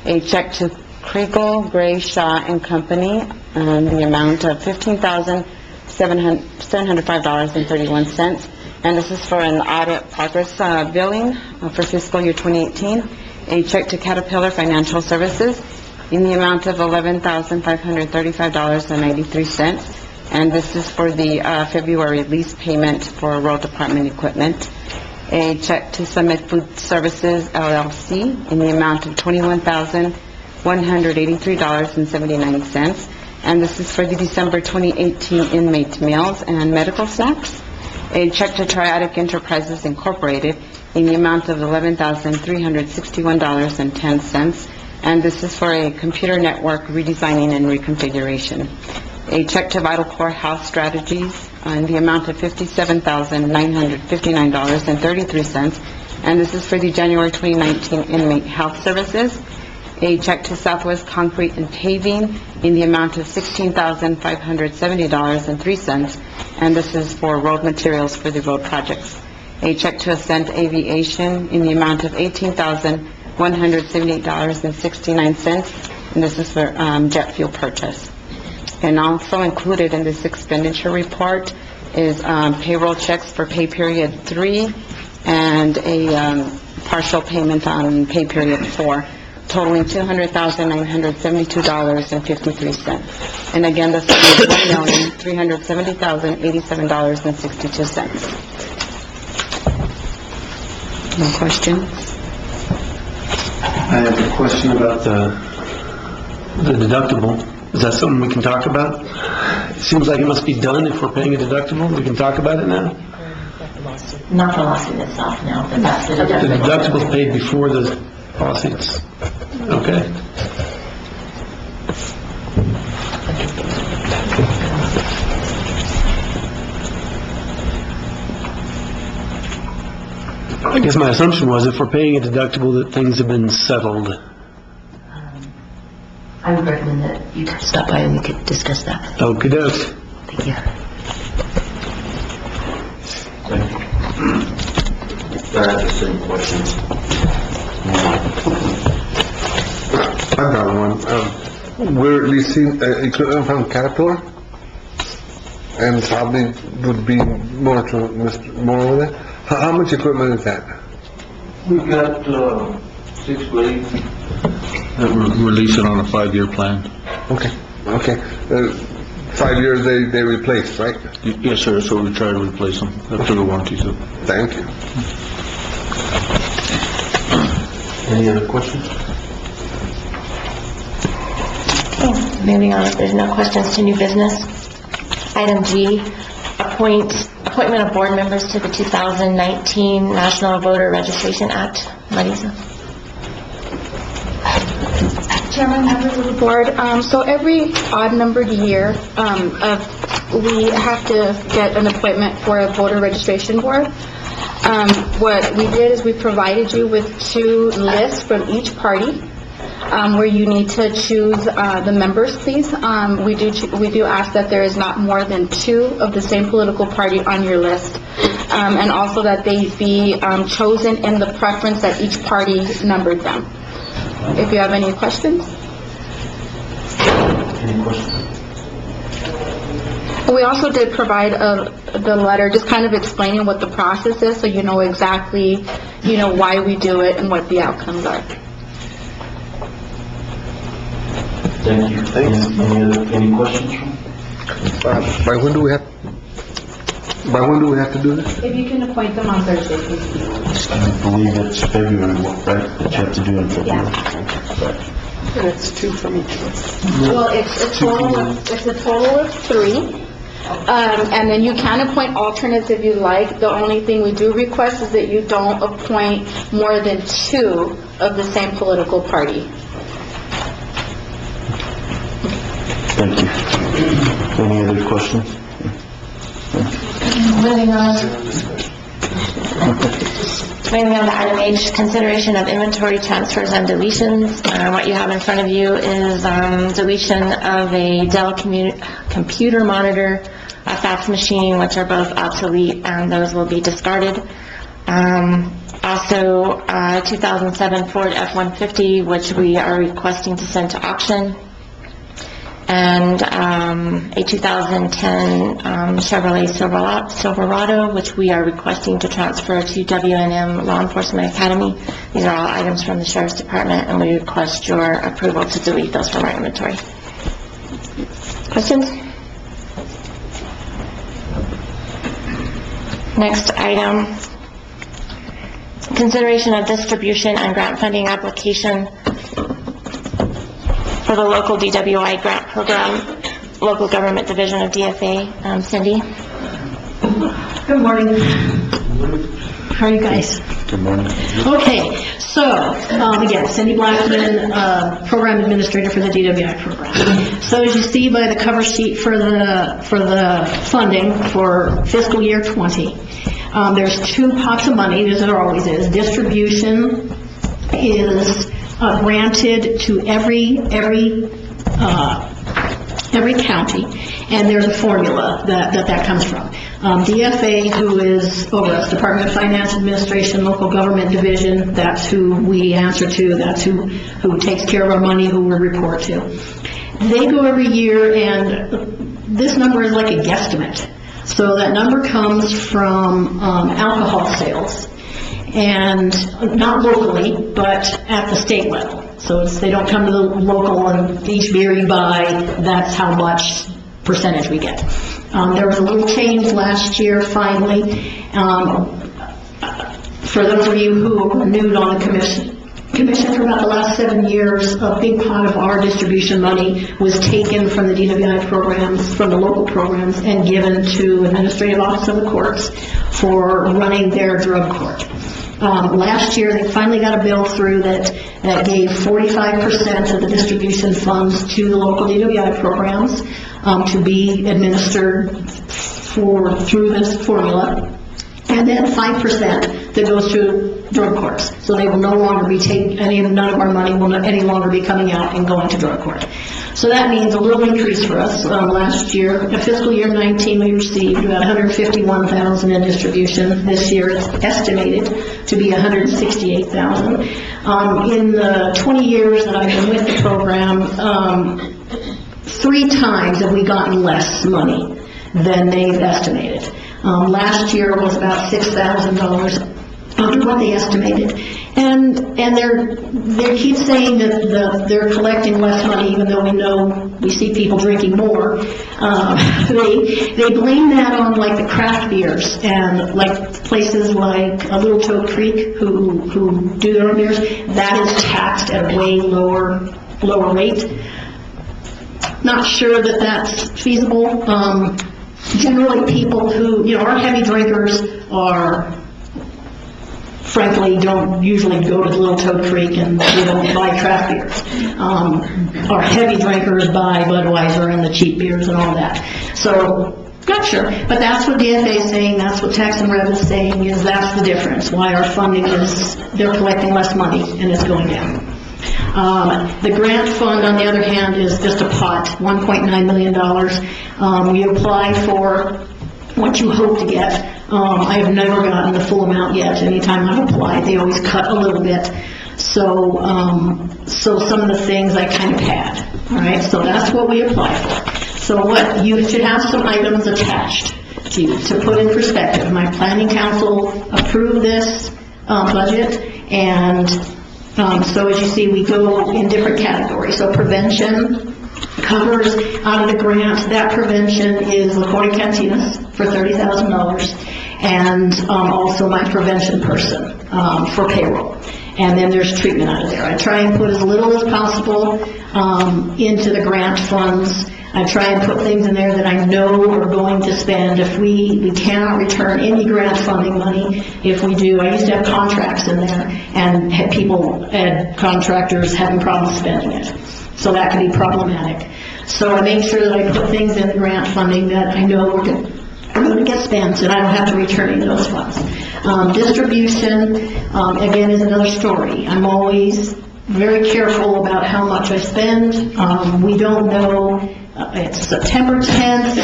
A check to Kriegel, Gray, Shaw and Company in the amount of $15,705.31, and this is for an audit progress billing for fiscal year 2018. A check to Caterpillar Financial Services in the amount of $11,535.93, and this is for the February lease payment for road department equipment. A check to Summit Food Services LLC in the amount of $21,183.79, and this is for the December 2018 inmate meals and medical snacks. A check to Triadic Enterprises Incorporated in the amount of $11,361.10, and this is for a computer network redesigning and reconfiguration. A check to Vital Core Health Strategies in the amount of $57,959.33, and this is for the January 2019 inmate health services. A check to Southwest Concrete and Paving in the amount of $16,570.03, and this is for road materials for the road projects. A check to Ascent Aviation in the amount of $18,178.69, and this is for jet fuel purchase. And also included in this expenditure report is payroll checks for pay period 3 and a partial payment on pay period 4, totaling $200,972.53. And again, this is $1,370,087.62. No questions? I have a question about the deductible. Is that something we can talk about? seems like it must be done if we're paying a deductible. We can talk about it now. Not the lawsuit itself, no, but that's the The deductible. deductible's paid before the lawsuits. Okay. I guess my assumption was if we're paying a deductible that things have been settled. I would recommend that you could stop by and we could discuss that. Okey-doke. Thank you. I have the same questions. I've got one. We're leasing equipment from Caterpillar, and probably would be more to Mr. Moore with it. How much equipment is that? We've got 6 blades that we're leasing on a 5-year plan. Okay. 5 years they replace, right? Yes, sir, so we try to replace them after the warranty's up. Thank you. Any other questions? Okay, moving on, if there's no questions to new business. Item G, appointment of board members to the 2019 National Voter Registration Act. Marisa? Chairman, members of the board, so every odd-numbered year, we have to get an appointment for a voter registration board. What we did is we provided you with 2 lists from each party, where you need to choose the members, please. We do ask that there is not more than 2 of the same political party on your list, and also that they be chosen in the preference that each party numbered them. If you have any questions? Any questions? We also did provide the letter just kind of explaining what the process is, so you know exactly, why we do it and what the outcomes are. Thank you. Any questions? By when do we have to do this? If you can appoint them on Thursday, please. I believe it's February, right, that you have to do in February. And it's 2 from each list. Well, it's a total of 3. And then you can appoint alternates if you like. The only thing we do request is that you don't appoint more than 2 of the same political party. Thank you. Any other questions? Moving on to item H, consideration of inventory transfers and deletions. What you have in front of you is deletion of a Dell computer monitor, a fax machine, which are both obsolete, and those will be discarded. Also, 2007 Ford F-150, which we are requesting to send to auction, and a 2010 Chevrolet Silverado, which we are requesting to transfer to W&M Law Enforcement Academy. These are all items from the Sheriff's Department, and we request your approval to delete those from our inventory. Questions? Next item, consideration of distribution and grant funding application for the local DWI grant program, local government division of DFA. Cindy? Good morning. How are you guys? Good morning. Okay, so, again, Cindy Blackman, Program Administrator for the DWI program. So as you see by the cover sheet for the funding for fiscal year 20, there's 2 pots of money, as there always is. Distribution is granted to every county, and there's a formula that comes from. DFA, who is over us, Department of Finance Administration, Local Government Division, that's who we answer to, that's who takes care of our money, who we report to. They go every year, and this number is like a guesstimate. So that number comes from alcohol sales, and not locally, but at the state level. So they don't come to the local, and each beer you buy, that's how much percentage we get. There was a little change last year, finally. For those of you who are new on the commission, Commission, for about the last 7 years, a big pot of our distribution money was taken from the DWI programs, from the local programs, and given to Administrative Office of the Courts for running their drug court. Last year, they finally got a bill through that gave 45% of the distribution funds to the local DWI programs to be administered through this formula, and then 5% that goes to drug courts. So they will no longer be none of our money will any longer be coming out and going to drug court. So that means a little increase for us. Last year, in fiscal year 19, we received about $151,000 in distribution. This year, it's estimated to be $168,000. In the 20 years that I've been with the program, 3 times have we gotten less money than they've estimated. Last year was about $6,000 under what they estimated, and they keep saying that they're collecting less money, even though we see people drinking more. They blame that on like the craft beers and like places like Little Toad Creek who do their own beers. That is taxed at a way lower rate. Not sure that that's feasible. Generally, people who, are heavy drinkers frankly, don't usually go to Little Toad Creek and buy craft beers. Our heavy drinkers buy Budweiser and the cheap beers and all that. So, not sure. But that's what DFA is saying, that's what Tax and Rev is saying, is that's the difference. Why our funding they're collecting less money and it's going down. The grant fund, on the other hand, is just a pot, $1.9 million. We apply for what you hope to get. I have never gotten the full amount yet. Anytime I've applied, they always cut a little bit. So some of the things I kind of had. All right, so that's what we apply for. So what you should have some items attached to put in perspective. My planning council approved this budget, and so as you see, we go in different categories. So prevention covers out of the grant. That prevention is LaCorte Cantinas for $30,000, and also my prevention person for payroll. And then there's treatment out of there. I try and put as little as possible into the grant funds. I try and put things in there that I know we're going to spend. If we cannot return any grant funding money, if we do, I used to have contracts in there and had contractors having problems spending it. So that can be problematic. So I make sure that I put things in the grant funding that I know are going to get spent, and I don't have to return any of those funds. Distribution, again, is another story. I'm always very careful about how much I spend. We don't know. It's September 10th,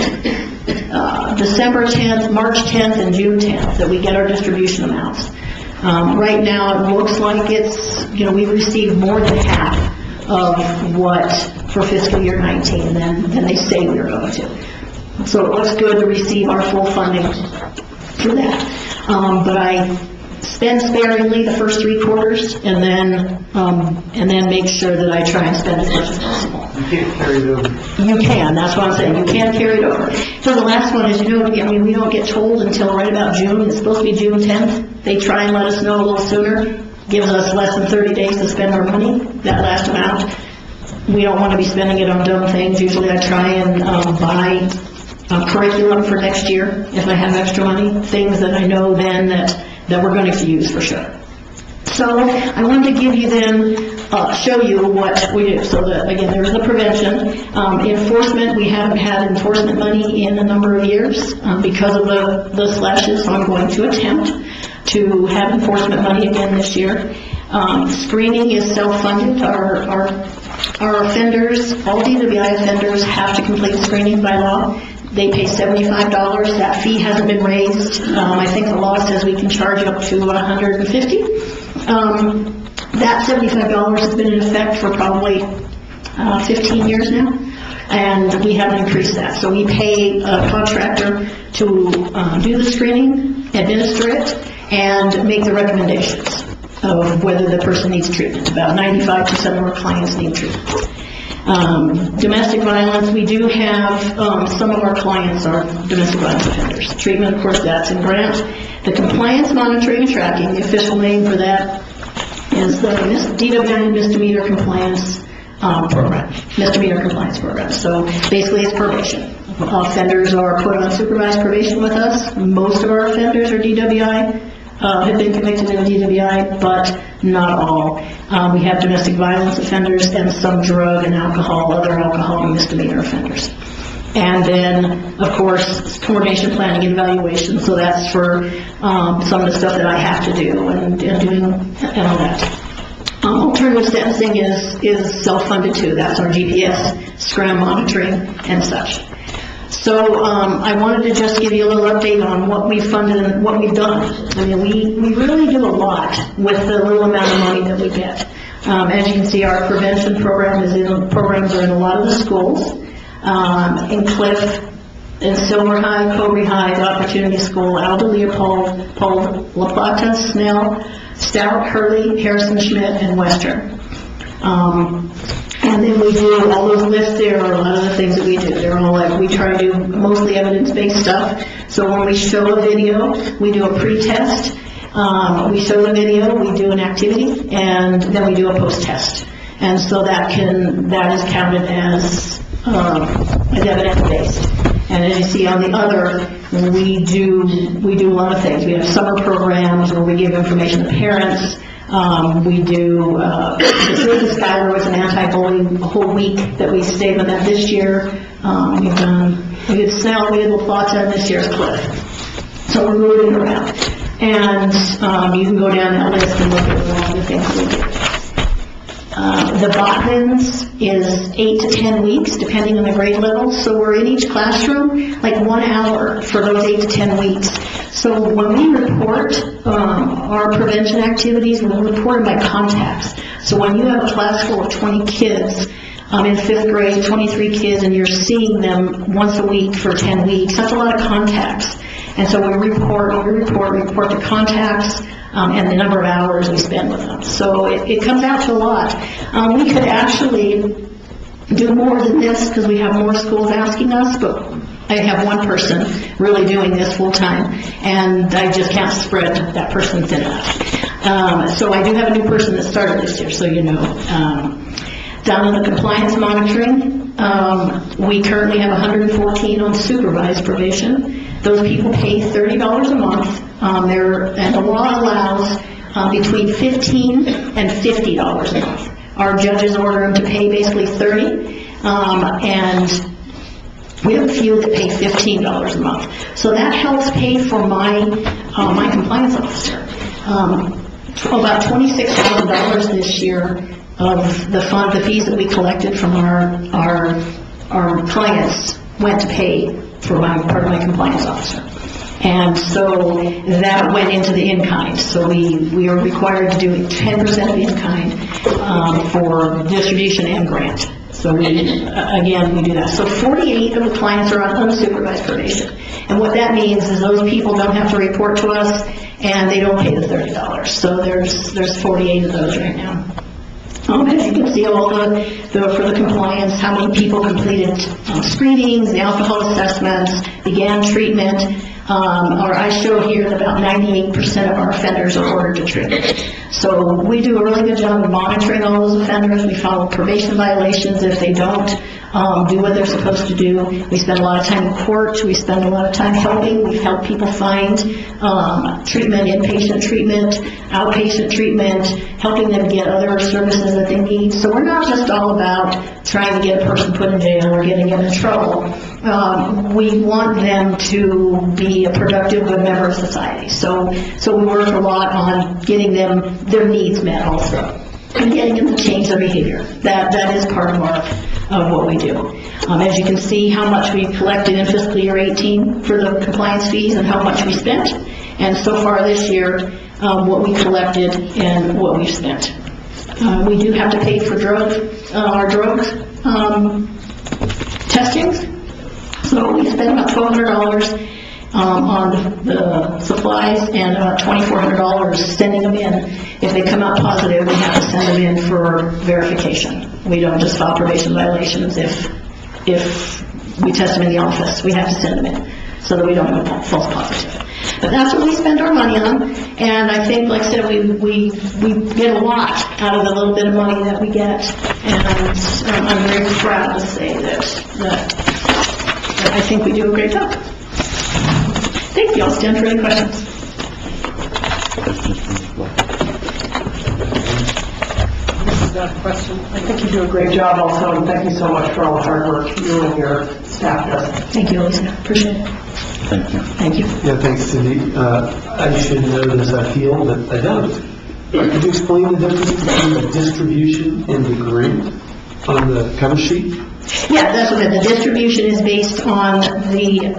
December 10th, March 10th, and June 10th that we get our distribution amounts. Right now, it looks like it's, we've received more than half of what for fiscal year 19 than they say we are going to. So it looks good to receive our full funding for that. But I spend sparingly the first 3 quarters, and then make sure that I try and spend as much as possible. You can't carry it over. You can, that's what I'm saying. You can carry it over. So the last one is, we don't get told until right about June. It's supposed to be June 10th. They try and let us know a little sooner. Gives us less than 30 days to spend our money, that last amount. We don't want to be spending it on dumb things. Usually I try and buy curriculum for next year if I have extra money, things that I know then that we're going to use for sure. So I wanted to give you then, show you what we do. So again, there's the prevention. Enforcement, we haven't had enforcement money in a number of years because of the slashes, so I'm going to attempt to have enforcement money again this year. Screening is self-funded. Our offenders, all DWI offenders have to complete screening by law. They pay $75. That fee hasn't been raised. I think the law says we can charge up to $150. That $75 has been in effect for probably 15 years now, and we haven't increased that. So we pay a contractor to do the screening, administer it, and make the recommendations of whether the person needs treatment. About 95% of our clients need treatment. Domestic violence, we do have, some of our clients are domestic violence offenders. Treatment, of course, that's in grant. The compliance monitoring and tracking, the official name for that is the DWI misdemeanor compliance program, misdemeanor compliance program. So basically, it's probation. Offenders are put on supervised probation with us. Most of our offenders are DWI, have been convicted of DWI, but not all. We have domestic violence offenders and some drug and alcohol, other alcohol and misdemeanor offenders. And then, of course, coordination, planning, and evaluation. So that's for some of the stuff that I have to do and doing and all that. Alternative sentencing is self-funded too. That's our GPS, scram monitoring, and such. So I wanted to just give you a little update on what we've funded and what we've done. I mean, we really do a lot with the little amount of money that we get. As you can see, our prevention programs are in a lot of the schools. In Cliff, in Silver High, Cobury High, the Opportunity School, Aldo Leopold, Paul La Plata, Snell, Stout, Hurley, Harrison Schmidt, and Western. And then we do all those lists there are a lot of the things that we do. They're all like, we try to do mostly evidence-based stuff. So when we show a video, we do a pre-test. We show the video, we do an activity, and then we do a post-test. And so that is counted as evidence-based. And as you see on the other, we do a lot of things. We have summer programs where we give information to parents. We do, the Skylar was an anti-bullying a whole week that we stayed on that this year. We did Snell, we did La Plata, and this year's Cliff. So we're moving around. And you can go down that list and look at all the things we do. The Botmans is 8 to 10 weeks, depending on the grade level. So we're in each classroom, like 1 hour for those 8 to 10 weeks. So when we report our prevention activities, we report them by contacts. So when you have a class full of 20 kids in 5th grade, 23 kids, and you're seeing them once a week for 10 weeks, that's a lot of contacts. And so we report the contacts and the number of hours we spend with them. So it comes out to a lot. We could actually do more than this because we have more schools asking us, but I have one person really doing this full time, and I just can't spread that person thin enough. So I do have a new person that started this year, so you know. Down in the compliance monitoring, we currently have 114 on supervised probation. Those people pay $30 a month. And the law allows between $15 and $50 a month. Our judges order them to pay basically $30, and we have a few that pay $15 a month. So that helps pay for my compliance officer. About $26,000 this year of the fees that we collected from our clients went to pay for part of my compliance officer. And so that went into the in-kind. So we are required to do 10% of in-kind for distribution and grant. So we do that. So 48 of the clients are on unsupervised probation. And what that means is those people don't have to report to us and they don't pay the $30. So there's 48 of those right now. Okay, you can see all for the compliance, how many people completed screenings, the alcohol assessments, began treatment. Or I show here that about 98% of our offenders are ordered to treatment. So we do a really good job of monitoring all those offenders. We follow probation violations if they don't do what they're supposed to do. We spend a lot of time in court. We spend a lot of time helping. We've helped people find treatment, inpatient treatment, outpatient treatment, helping them get other services that they need. So we're not just all about trying to get a person put in jail or getting them in trouble. We want them to be a productive, good member of society. So we work a lot on getting them their needs met also, and getting them to change their behavior. That is part of what we do. As you can see, how much we collected in fiscal year 18 for the compliance fees and how much we spent, and so far this year, what we collected and what we've spent. We do have to pay for our drug testings. So we spend about $1,200 on the supplies and about $2,400 sending them in. If they come out positive, we have to send them in for verification. We don't just file probation violations if we test them in the office. We have to send them in so that we don't have a false positive. But that's what we spend our money on, and I think, like I said, we get a lot out of the little bit of money that we get, and I'm very proud to say that I think we do a great job. Thank you. I'll stand for any questions. That question. I think you do a great job also, and thank you so much for all the hard work you and your staff does. Thank you, Lisa. Appreciate it. Thank you. Thank you. Yeah, thanks, Cindy. I should know this, I feel, but I don't. Could you explain the difference between the distribution and the grant on the cover sheet? Yeah, that's what the distribution is based on the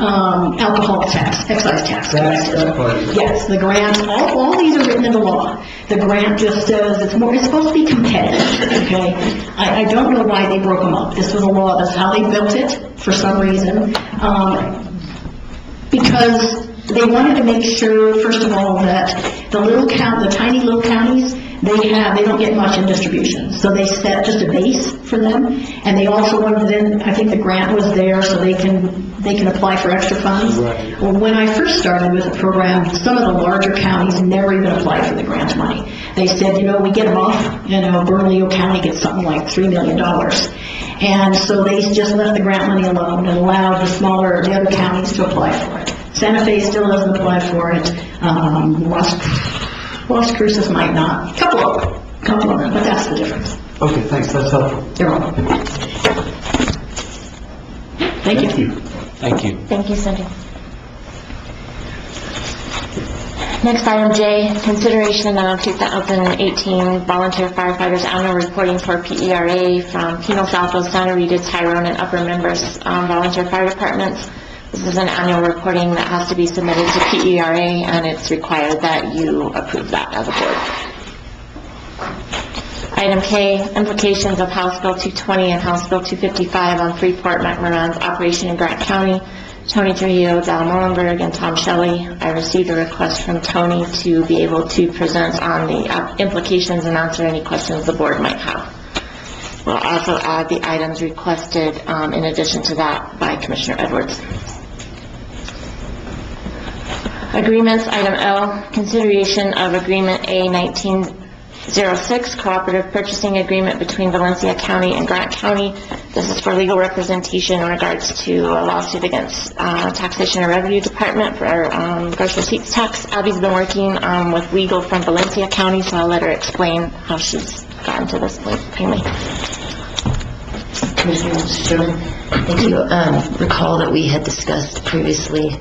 alcohol tax, excise tax. Yes, the grant, all these are written in the law. The grant just says it's supposed to be competitive, okay? I don't know why they broke them up. This was a law, that's how they built it for some reason. Because they wanted to make sure, first of all, that the tiny little counties, they don't get much in distribution. So they set just a base for them, and they also wanted then, I think the grant was there so they can apply for extra funds. Right. Well, when I first started with the program, some of the larger counties never even applied for the grant money. They said, we get them off, Bernalillo County gets something like $3 million. And so they just left the grant money alone and allowed the other counties to apply for it. Santa Fe still doesn't apply for it. Las Cruces might not. A couple of them, but that's the difference. Okay, thanks. That's helpful. You're welcome. Thank you. Thank you. Thank you, Cindy. Next, item J, consideration of 2018 volunteer firefighters annual reporting for PERA from Pino, Southwest, Santa Rita, Tyrone, and Upper Members volunteer fire departments. This is an annual reporting that has to be submitted to PERA, and it's required that you approve that as a board. Item K, implications of House Bill 220 and House Bill 255 on Freeport-McMoran's operation in Grant County. Tony Trujillo, Dal Molenberg, and Tom Shelley. I received a request from Tony to be able to present on the implications and answer any questions the board might have. We'll also add the items requested in addition to that by Commissioner Edwards. Agreements, item L, consideration of agreement A 1906, cooperative purchasing agreement between Valencia County and Grant County. This is for legal representation in regards to a lawsuit against Taxation and Revenue Department for gross receipts tax. Abby's been working with legal from Valencia County, so I'll let her explain how she's gotten to this point. Amy. Commissioner, Mr. Chairman, thank you. Recall that we had discussed previously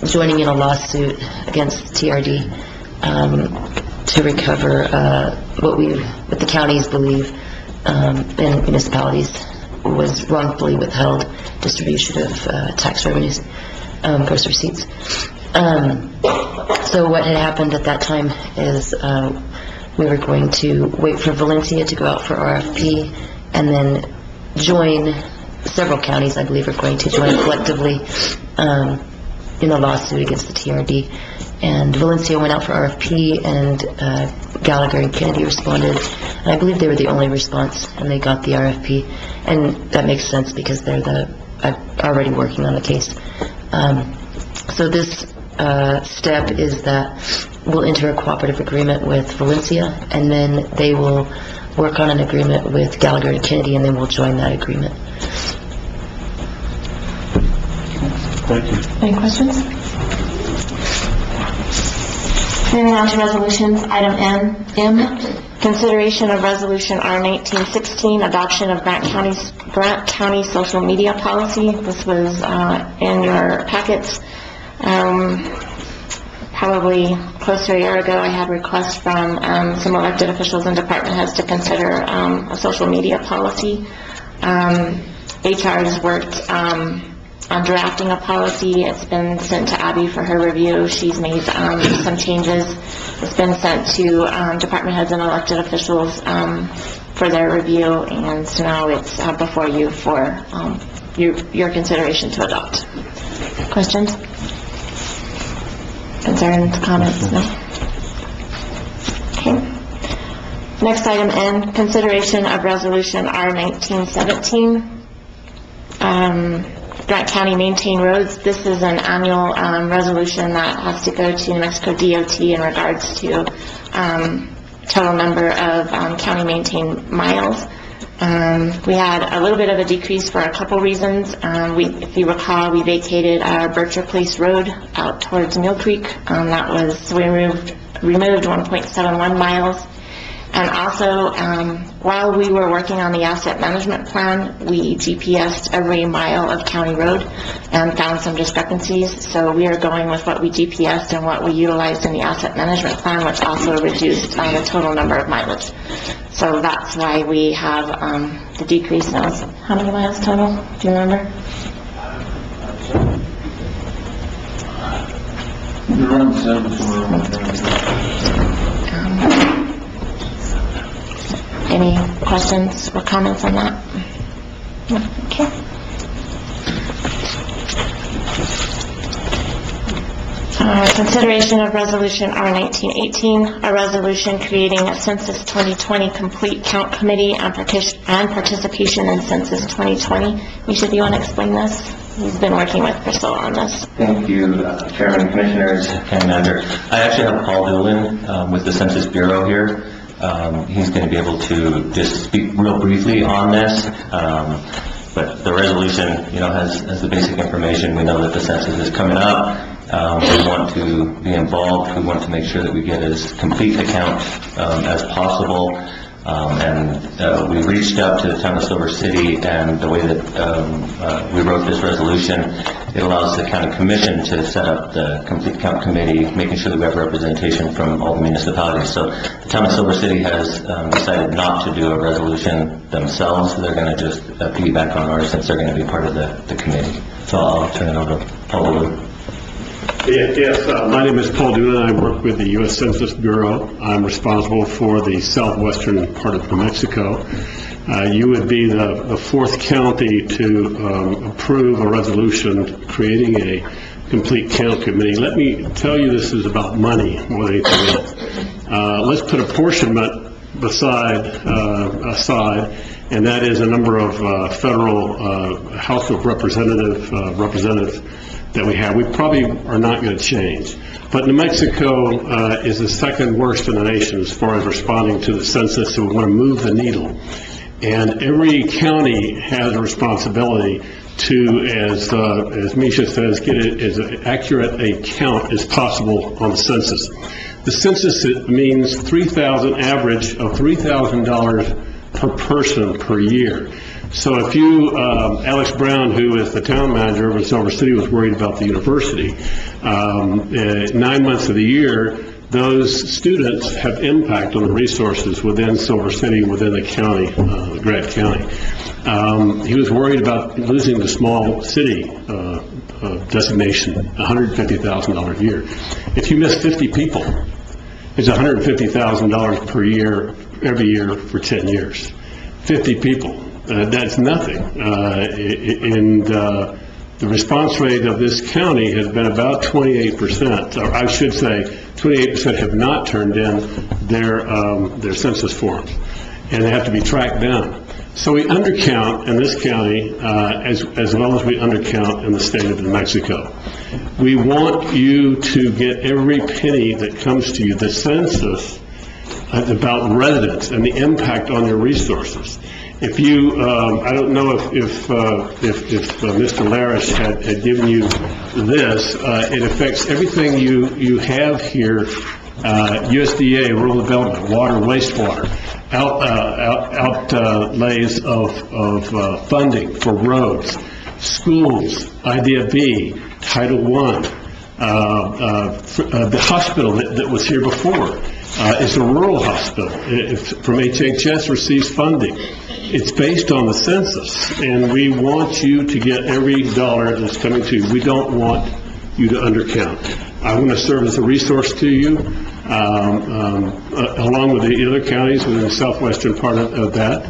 joining in a lawsuit against TRD to recover what the counties believe and municipalities was wrongfully withheld distribution of tax revenues, gross receipts. So what had happened at that time is we were going to wait for Valencia to go out for RFP and then join. Several counties, I believe, are going to join collectively in a lawsuit against the TRD. And Valencia went out for RFP, and Gallagher and Kennedy responded. And I believe they were the only response, and they got the RFP. And that makes sense because they're already working on the case. So this step is that we'll enter a cooperative agreement with Valencia, and then they will work on an agreement with Gallagher and Kennedy, and then we'll join that agreement. Thank you. Any questions? Moving on to resolutions, item M, consideration of resolution R-1916, adoption of Grant County social media policy. This was in your packets. Probably close to a year ago, I had requests from some elected officials and department heads to consider a social media policy. HR has worked on drafting a policy. It's been sent to Abby for her review. She's made some changes. It's been sent to department heads and elected officials for their review, and so now it's before you for your consideration to adopt. Questions? Concerns? Comments? No? Okay. Next item N, consideration of resolution R-1917. Grant County maintain roads. This is an annual resolution that has to go to New Mexico DOT in regards to total number of county maintained miles. We had a little bit of a decrease for a couple reasons. If you recall, we vacated our Bircher Place Road out towards Mill Creek. We removed 1.71 miles. And also, while we were working on the asset management plan, we GPSed every mile of county road and found some discrepancies. So we are going with what we GPSed and what we utilized in the asset management plan, which also reduced the total number of mileage. So that's why we have the decrease now. How many miles total? Do you remember? Any questions or comments on that? No? Okay. Consideration of Resolution R-1918, a resolution creating a Census 2020 Complete Count Committee and participation in Census 2020. Misha, do you want to explain this? He's been working with Priscilla on this. Thank you, Chairman, Commissioners, County Manager. I actually have Paul Doolin with the Census Bureau here. He's going to be able to just speak real briefly on this. But the resolution, has the basic information. We know that the census is coming up. We want to be involved. We want to make sure that we get as complete a count as possible. We reached out to the town of Silver City, and the way that we wrote this resolution, it allows the county commission to set up the complete count committee, making sure that we have representation from all the municipalities. So the town of Silver City has decided not to do a resolution themselves. They're going to just piggyback on ours since they're going to be part of the committee. So I'll turn it over to Paul Doolin. Yes, my name is Paul Doolin. I work with the U.S. Census Bureau. I'm responsible for the southwestern part of New Mexico. You would be the fourth county to approve a resolution creating a complete count committee. Let me tell you, this is about money more than anything else. Let's put apportionment aside, and that is a number of federal House of Representatives that we have. We probably are not going to change. But New Mexico is the second worst in the nation as far as responding to the census, so we want to move the needle. And every county has a responsibility to, as Misha says, get it as accurate a count as possible on the census. The census means average of $3,000 per person per year. So if you, Alex Brown, who is the town manager of Silver City, was worried about the university, 9 months of the year, those students have impact on the resources within Silver City, within the county, Grant County. He was worried about losing the small city designation, $150,000 a year. If you miss 50 people, it's $150,000 per year, every year for 10 years. 50 people. That's nothing. The response rate of this county has been about 28%, or I should say 28% have not turned in their census forms, and they have to be tracked down. So we undercount in this county as well as we undercount in the state of New Mexico. We want you to get every penny that comes to you. The census is about residents and the impact on their resources. If you, I don't know if Mr. Larish had given you this, it affects everything you have here, USDA, rural development, water, wastewater, outlays of funding for roads, schools, IDEA B, Title I, the hospital that was here before is a rural hospital. From HHS receives funding. It's based on the census, and we want you to get every dollar that's coming to you. We don't want you to undercount. I want to serve as a resource to you, along with the other counties within the southwestern part of that.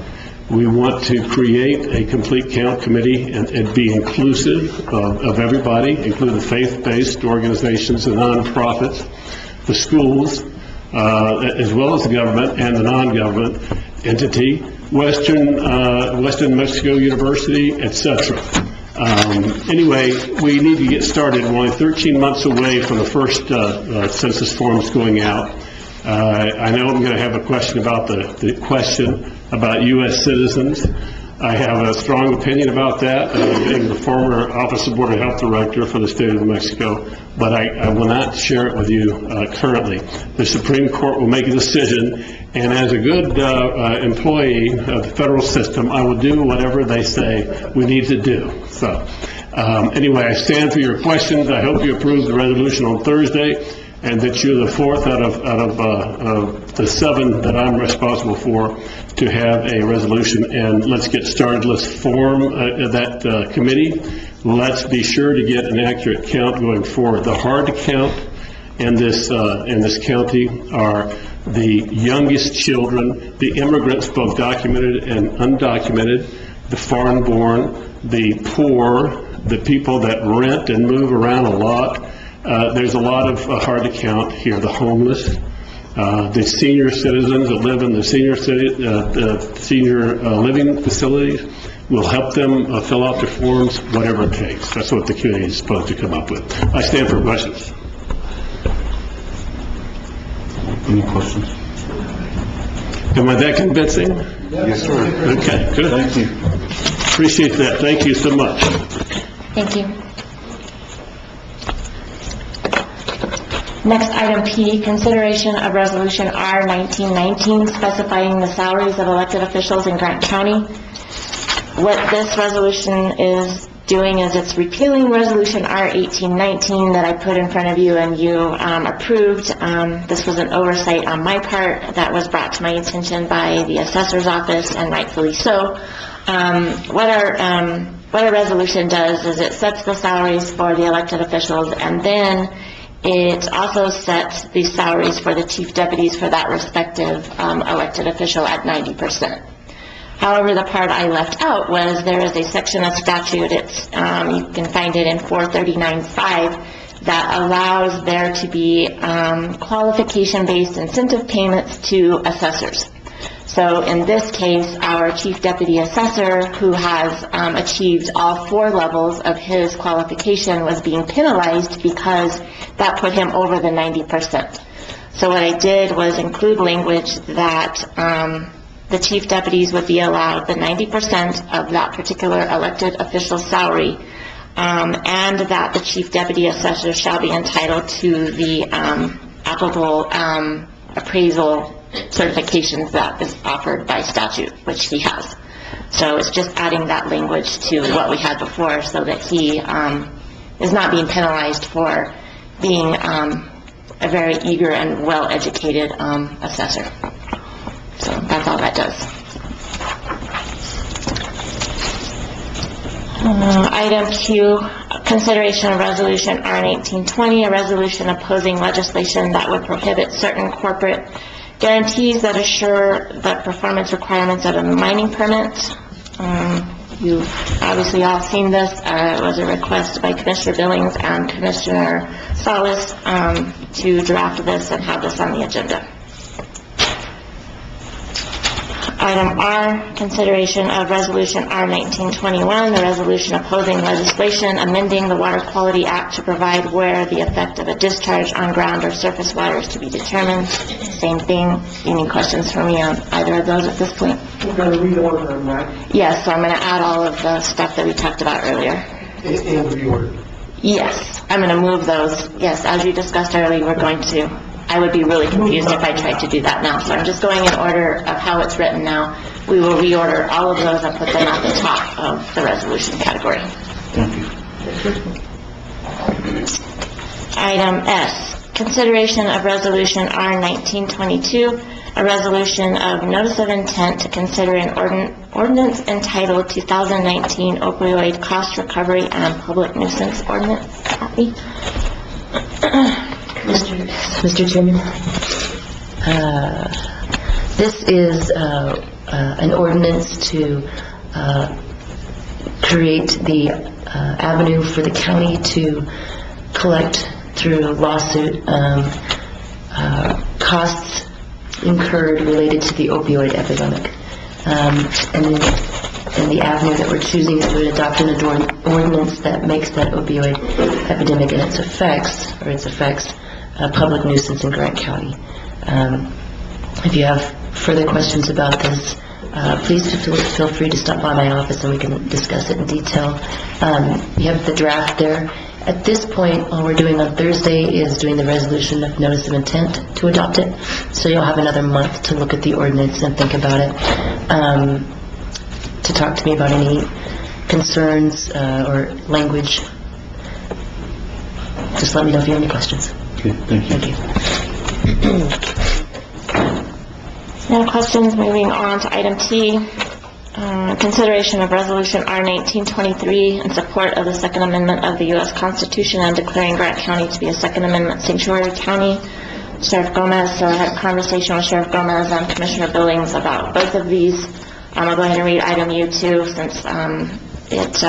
We want to create a complete count committee and be inclusive of everybody, including the faith-based organizations, the nonprofits, the schools, as well as the government and the non-government entity, Western Mexico University, etc. Anyway, we need to get started. We're only 13 months away from the first census forms going out. I know I'm going to have a question about the question about U.S. citizens. I have a strong opinion about that, being the former Office of Board of Health Director for the state of New Mexico, but I will not share it with you currently. The Supreme Court will make a decision, and as a good employee of the federal system, I will do whatever they say we need to do. So, anyway, I stand for your questions. I hope you approve the resolution on Thursday, and that you're the fourth out of the 7 that I'm responsible for to have a resolution. And let's get started. Let's form that committee. Let's be sure to get an accurate count going forward. The hard to count in this county are the youngest children, the immigrants, both documented and undocumented, the foreign-born, the poor, the people that rent and move around a lot. There's a lot of hard to count here. The homeless, the senior citizens that live in the senior living facilities. We'll help them fill out their forms, whatever it takes. That's what the committee is supposed to come up with. I stand for questions. Any questions? Am I that convincing? Yes, sir. Okay, good. Thank you. Appreciate that. Thank you so much. Thank you. Next, item P, consideration of resolution R 1919 specifying the salaries of elected officials in Grant County. What this resolution is doing is it's repealing resolution R 1819 that I put in front of you and you approved. This was an oversight on my part that was brought to my attention by the assessor's office, and rightfully so. What our resolution does is it sets the salaries for the elected officials, and then it also sets the salaries for the chief deputies for that respective elected official at 90%. However, the part I left out was there is a section of statute, you can find it in 439.5, that allows there to be qualification-based incentive payments to assessors. So in this case, our chief deputy assessor, who has achieved all 4 levels of his qualification, was being penalized because that put him over the 90%. So what I did was include language that the chief deputies would be allowed the 90% of that particular elected official's salary, and that the chief deputy assessor shall be entitled to the applicable appraisal certifications that is offered by statute, which he has. So it's just adding that language to what we had before so that he is not being penalized for being a very eager and well-educated assessor. So that's all that does. Item Q, consideration of resolution R 1820, a resolution opposing legislation that would prohibit certain corporate guarantees that assure the performance requirements of a mining permit. You've obviously all seen this. It was a request by Commissioner Billings and Commissioner Salas to draft this and have this on the agenda. Item R, consideration of resolution R 1921, the resolution opposing legislation amending the Water Quality Act to provide where the effect of a discharge on ground or surface water is to be determined. Same thing. Any questions for me on either of those at this point? We're going to reorder them, right? Yes, so I'm going to add all of the stuff that we talked about earlier. And reorder. Yes, I'm going to move those. Yes, as you discussed earlier, we're going to. I would be really confused if I tried to do that now. So I'm just going in order of how it's written now. We will reorder all of those and put them at the top of the resolution category. Thank you. Item S, consideration of resolution R 1922, a resolution of notice of intent to consider an ordinance entitled 2019 Opioid Cost Recovery and Public Nuisance Ordinance. Mr. Chairman, this is an ordinance to create the avenue for the county to collect through lawsuit costs incurred related to the opioid epidemic. And and the avenue that we're choosing is to adopt an ordinance that makes that opioid epidemic and its effects a public nuisance in Grant County. If you have further questions about this, please feel free to stop by my office and we can discuss it in detail. You have the draft there. At this point, all we're doing on Thursday is doing the resolution of notice of intent to adopt it. So you'll have another month to look at the ordinance and think about it. To talk to me about any concerns or language, just let me know if you have any questions. Okay, thank you. No questions. Moving on to item T, consideration of resolution R-1923 in support of the Second Amendment of the U.S. Constitution and declaring Grant County to be a Second Amendment sanctuary county. Sheriff Gomez, so I had a conversation with Sheriff Gomez and Commissioner Billings about both of these. I'll go ahead and read item U2 since it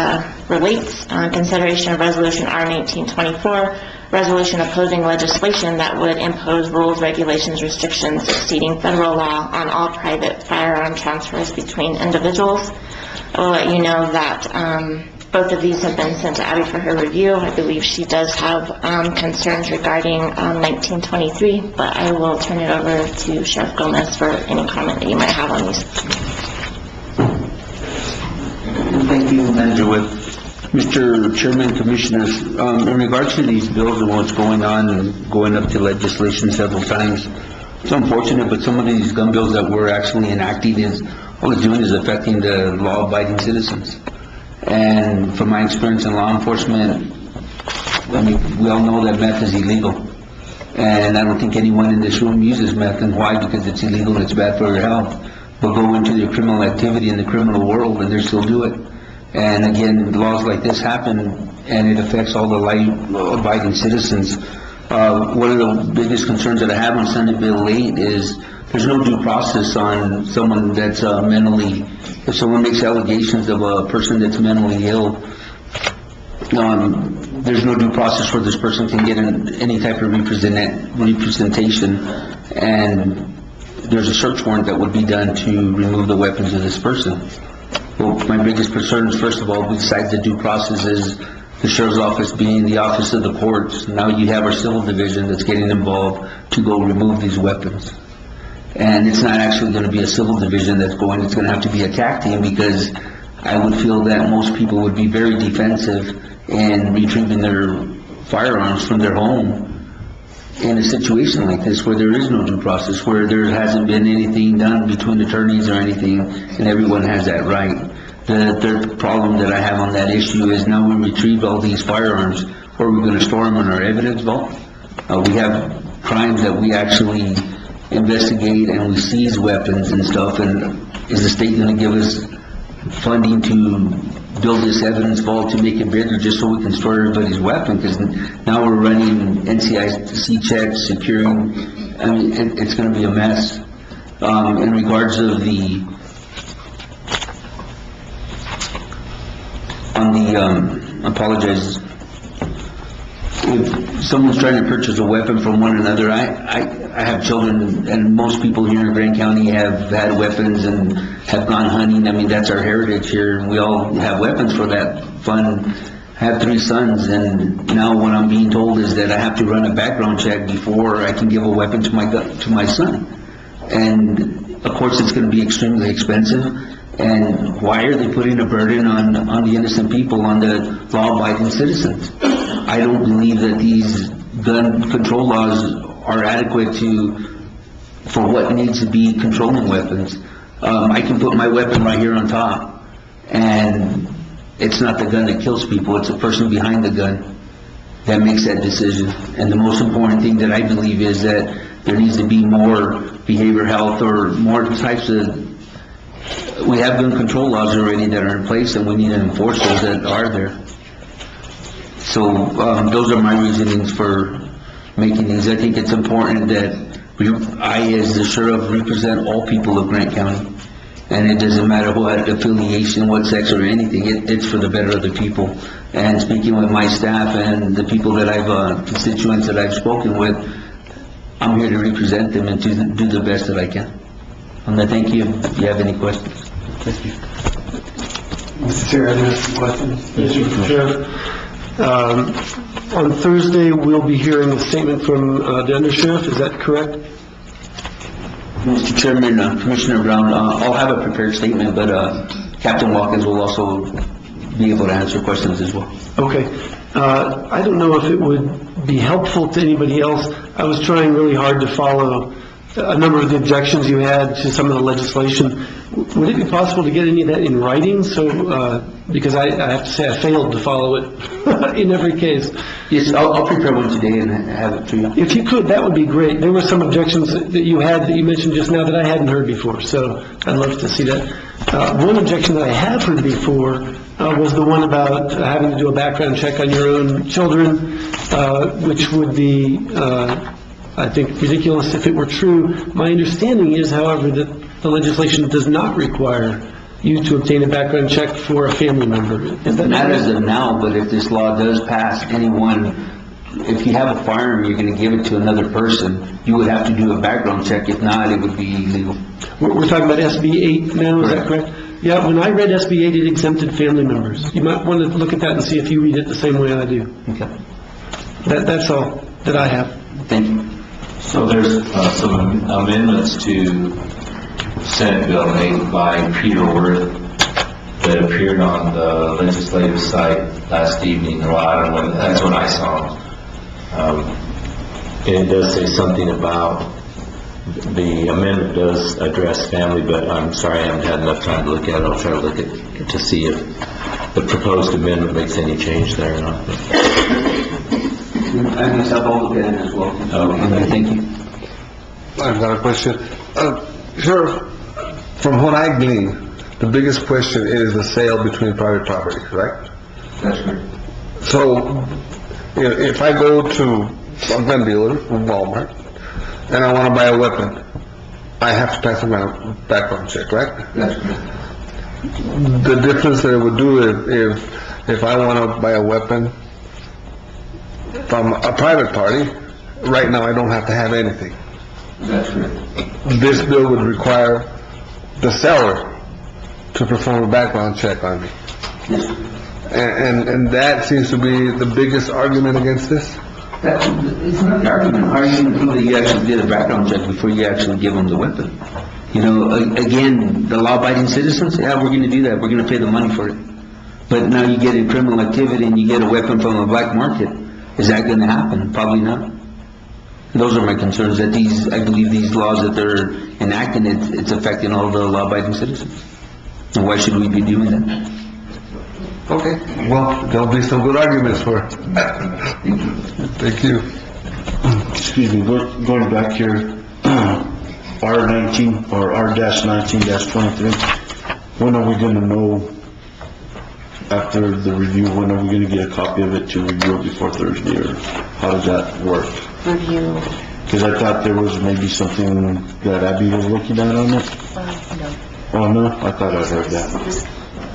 relates. Consideration of resolution R-1924, resolution opposing legislation that would impose rules, regulations, restrictions exceeding federal law on all private firearm transfers between individuals. I will let you know that both of these have been sent to Abby for her review. I believe she does have concerns regarding 1923, but I will turn it over to Sheriff Gomez for any comment that you might have on these. Thank you, Manager Webb. Mr. Chairman, Commissioners, in regards to these bills and what's going on and going up to legislation several times, it's unfortunate, but some of these gun bills that we're actually enacting all it's doing is affecting the law-abiding citizens. And from my experience in law enforcement, I mean, we all know that meth is illegal. And I don't think anyone in this room uses meth. And why? Because it's illegal and it's bad for your health. But go into the criminal activity in the criminal world and they still do it. And again, laws like this happen and it affects all the law-abiding citizens. One of the biggest concerns that I have on Senate Bill 8 is there's no due process on someone that's if someone makes allegations of a person that's mentally ill, there's no due process where this person can get any type of representation, and there's a search warrant that would be done to remove the weapons of this person. Well, my biggest concerns, first of all, besides the due process, is the Sheriff's Office being the office of the courts. Now you have our civil division that's getting involved to go remove these weapons. And it's not actually going to be a civil division that's going, it's going to have to be a TAC team, because I would feel that most people would be very defensive in retrieving their firearms from their home in a situation like this where there is no due process, where there hasn't been anything done between attorneys or anything, and everyone has that right. The third problem that I have on that issue is now we retrieve all these firearms, where we're going to store them in our evidence vault. We have crimes that we actually investigate and we seize weapons and stuff, and is the state going to give us funding to build this evidence vault to make it bigger just so we can store everybody's weapon? Because now we're running NCIC checks, securing, I mean, it's going to be a mess. In regards of I apologize, if someone's trying to purchase a weapon from one another, I have children, and most people here in Grant County have had weapons and have gone hunting. I mean, that's our heritage here, and we all have weapons for that fun. I have 3 sons, and now what I'm being told is that I have to run a background check before I can give a weapon to my son. And of course, it's going to be extremely expensive. And why are they putting a burden on the innocent people, on the law-abiding citizens? I don't believe that these gun control laws are adequate for what needs to be controlling weapons. I can put my weapon right here on top, and it's not the gun that kills people, it's the person behind the gun that makes that decision. And the most important thing that I believe is that there needs to be more behavioral health or more types of, we have gun control laws already that are in place, and we need to enforce those that are there. So those are my reasonings for making these. I think it's important that I, as the sheriff, represent all people of Grant County. And it doesn't matter what affiliation, what sex, or anything. It's for the better of the people. And speaking with my staff and the people that constituents that I've spoken with, I'm here to represent them and to do the best that I can. And I thank you if you have any questions. Thank you. Mr. Chair, I have some questions. Yes, Mr. Chair. On Thursday, we'll be hearing a statement from the undersheriff, is that correct? Mr. Chairman, Commissioner Brown, I'll have a prepared statement, but Captain Watkins will also be able to answer questions as well. Okay. I don't know if it would be helpful to anybody else. I was trying really hard to follow a number of the objections you had to some of the legislation. Would it be possible to get any of that in writing? So, because I have to say I failed to follow it in every case. Yes, I'll prepare one today and have it to you. If you could, that would be great. There were some objections that you had that you mentioned just now that I hadn't heard before, so I'd love to see that. One objection that I have heard before was the one about having to do a background check on your own children, which would be, I think, ridiculous if it were true. My understanding is, however, that the legislation does not require you to obtain a background check for a family member. Is that not as of now, but if this law does pass, anyone, if you have a firearm, you're going to give it to another person, you would have to do a background check. If not, it would be illegal. We're talking about SB 8 now, is that correct? Yeah, when I read SB 8, it exempted family members. You might want to look at that and see if you read it the same way I do. Okay. That's all that I have. Thank you. So there's some amendments to Senate Bill made by Peter Worth that appeared on the legislative site last evening. Well, I don't know, that's when I saw them. And it does say something about, the amendment does address family, but I'm sorry I haven't had enough time to look at it. I'll try to look at it to see if the proposed amendment makes any change there or not. I myself will look at it as well. Okay, thank you. I've got a question. Sure, from what I glean, the biggest question is the sale between private property, correct? That's correct. So, if I go to a gun dealer from Walmart and I want to buy a weapon, I have to pass a background check, right? That's correct. The difference that it would do if I want to buy a weapon from a private party, right now I don't have to have anything. That's correct. This bill would require the seller to perform a background check on me. Yes. And that seems to be the biggest argument against this? It's not the argument. How are you going to prove that you actually did a background check before you actually give them the weapon? You know, again, the law-abiding citizens, yeah, we're going to do that. We're going to pay the money for it. But now you get in criminal activity and you get a weapon from a black market. Is that going to happen? Probably not. Those are my concerns, that I believe these laws that they're enacting, it's affecting all the law-abiding citizens. And why should we be doing that? Okay, well, there'll be some good arguments for it. Thank you. Excuse me, going back here, R19 or R-19-23, when are we going to know, after the review, when are we going to get a copy of it to review it before Thursday, or how does that work? Review. Because I thought there was maybe something that Abby was looking at on it. No. Oh, no? I thought I heard that.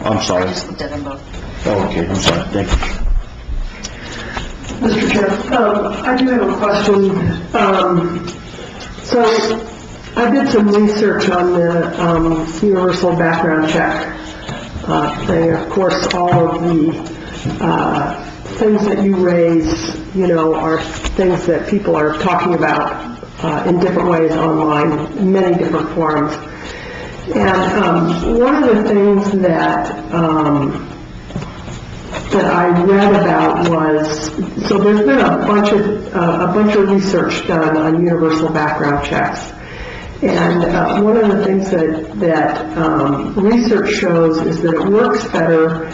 I'm sorry. Oh, okay, I'm sorry. Thank you. Mr. Chair, I do have a question. So I did some research on the universal background check thing. Of course, all of the things that you raise, are things that people are talking about in different ways online, in many different forums. And one of the things that I read about was, so there's been a bunch of research done on universal background checks. And one of the things that research shows is that it works better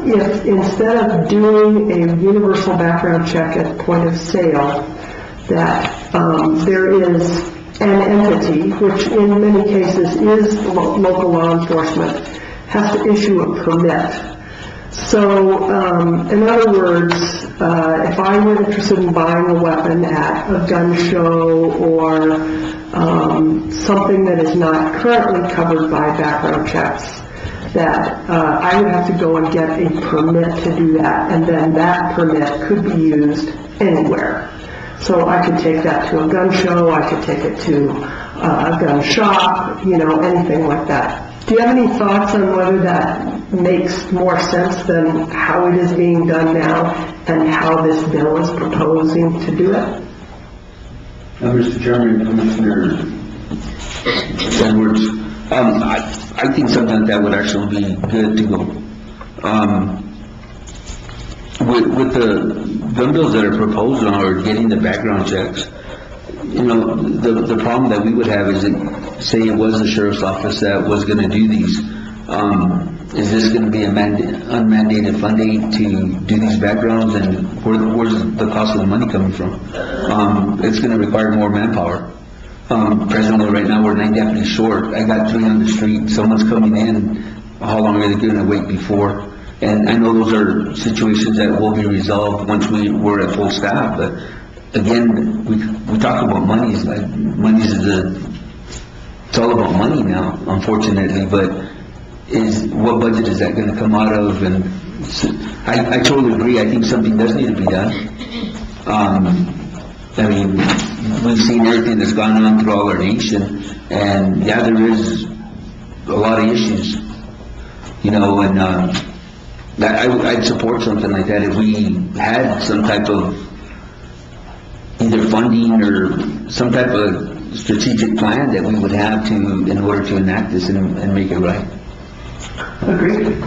if instead of doing a universal background check at the point of sale, that there is an entity, which in many cases is local law enforcement, has to issue a permit. So, in other words, if I were interested in buying a weapon at a gun show or something that is not currently covered by background checks, that I would have to go and get a permit to do that, and then that permit could be used anywhere. So I could take that to a gun show, I could take it to a gun shop, anything like that. Do you have any thoughts on whether that makes more sense than how it is being done now and how this bill is proposing to do it? Mr. Chairman, Commissioner Edwards, I think something like that would actually be good to go. With the gun bills that are proposed or getting the background checks, you know, the problem that we would have is that, say it was the sheriff's office that was going to do these, is this going to be a unmandated funding to do these backgrounds, and where's the cost of the money coming from? It's going to require more manpower. Presently, right now, we're 9 deputies short. I got 3 on the street. Someone's coming in. How long are they going to wait before? And I know those are situations that will be resolved once we're at full staff. But again, we talk about money. It's all about money now, unfortunately. But what budget is that going to come out of? And I totally agree. I think something does need to be done. I mean, we've seen everything that's gone on through all our nation, and yeah, there is a lot of issues, you know, and I'd support something like that if we had some type of either funding or some type of strategic plan that we would have in order to enact this and make it right. Agreed.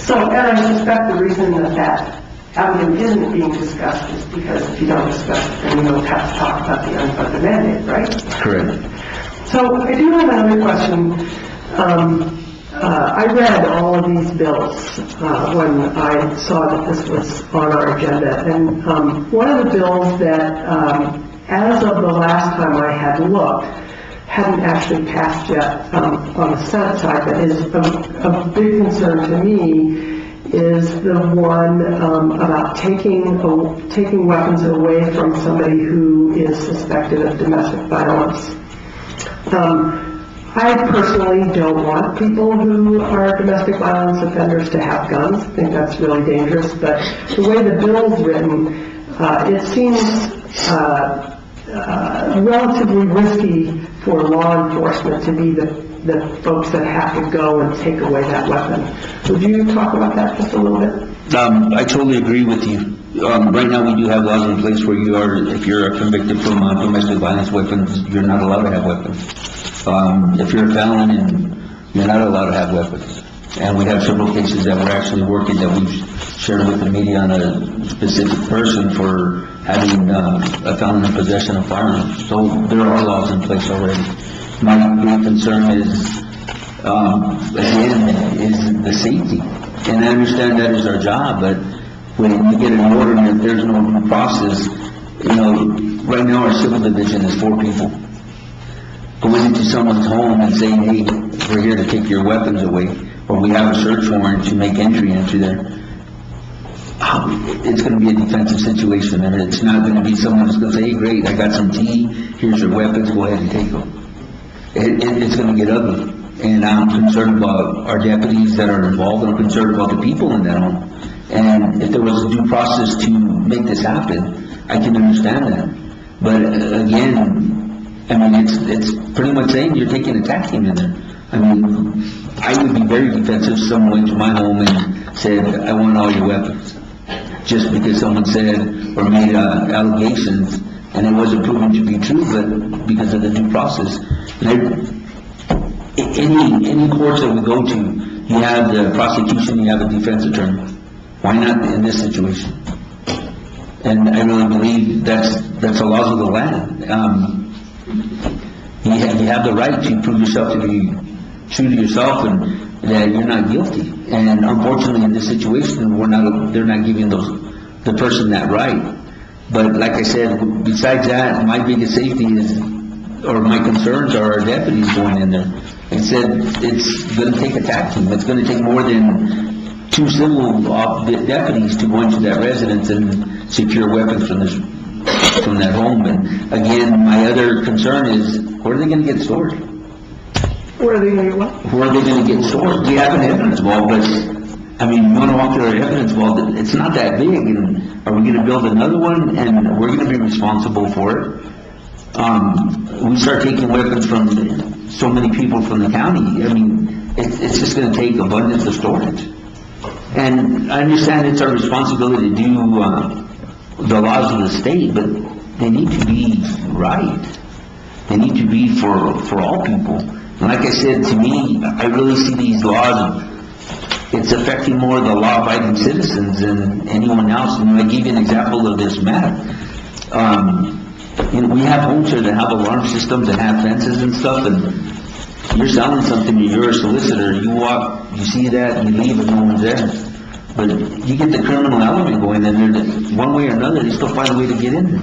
So, and I suspect the reason that avenue isn't being discussed is because if you don't discuss it, then you don't have to talk about the unfunded mandate, right? Correct. So I do have another question. I read all of these bills when I saw that this was on our agenda, and one of the bills that, as of the last time I had looked, hadn't actually passed yet on the Senate side, but is a big concern to me, is the one about taking weapons away from somebody who is suspected of domestic violence. I personally don't want people who are domestic violence offenders to have guns. I think that's really dangerous, but the way the bill's written, it seems relatively risky for law enforcement to be the folks that have to go and take away that weapon. Would you talk about that just a little bit? I totally agree with you. Right now, we do have laws in place where if you're convicted from domestic violence weapons, you're not allowed to have weapons. If you're a felon, you're not allowed to have weapons. And we have several cases that we're actually working that we've shared with the media on a specific person for having a felon in possession of firearms. So there are laws in place already. My main concern is, again, is the safety. And I understand that is our job, but when you get an order and if there's no due process, you know, right now our civil division is 4 people. Going into someone's home and saying, hey, we're here to take your weapons away, or we have a search warrant to make entry into there, it's going to be a defensive situation, and it's not going to be someone who's going to say, hey, great, I got some tea, here's your weapons, go ahead and take them. It's going to get ugly, and I'm concerned about our deputies that are involved, and I'm concerned about the people in that home. And if there was a due process to make this happen, I can understand that. But again, I mean, it's pretty much saying you're taking a attack team in there. I mean, I would be very defensive if someone went to my home and said, I want all your weapons. Just because someone said or made allegations and it wasn't proven to be true, but because of the due process. Any courts that we go to, you have the prosecution, you have a defense attorney. Why not in this situation? And I really believe that's the laws of the land. You have the right to prove yourself to be true to yourself and that you're not guilty. And unfortunately, in this situation, they're not giving the person that right. But like I said, besides that, my biggest safety or my concerns are our deputies going in there. I said it's going to take a attack team. It's going to take more than 2 civil deputies to go into that residence and secure weapons from that home. And again, my other concern is, where are they going to get stored? Where are they going to get what? Where are they going to get stored? We have an evidence vault, but I mean, you want to walk through our evidence vault, it's not that big, and are we going to build another one, and we're going to be responsible for it? We start taking weapons from so many people from the county, I mean, it's just going to take abundance of storage. And I understand it's our responsibility to do the laws of the state, but they need to be right. They need to be for all people. And like I said, to me, I really see these laws, it's affecting more the law-abiding citizens than anyone else. And I gave you an example of this map. We have homes here that have alarm systems and have fences and stuff, and you're selling something, you're a solicitor, you walk, you see that, you leave and no one's there. But you get the criminal element going in there, one way or another, they still find a way to get in there.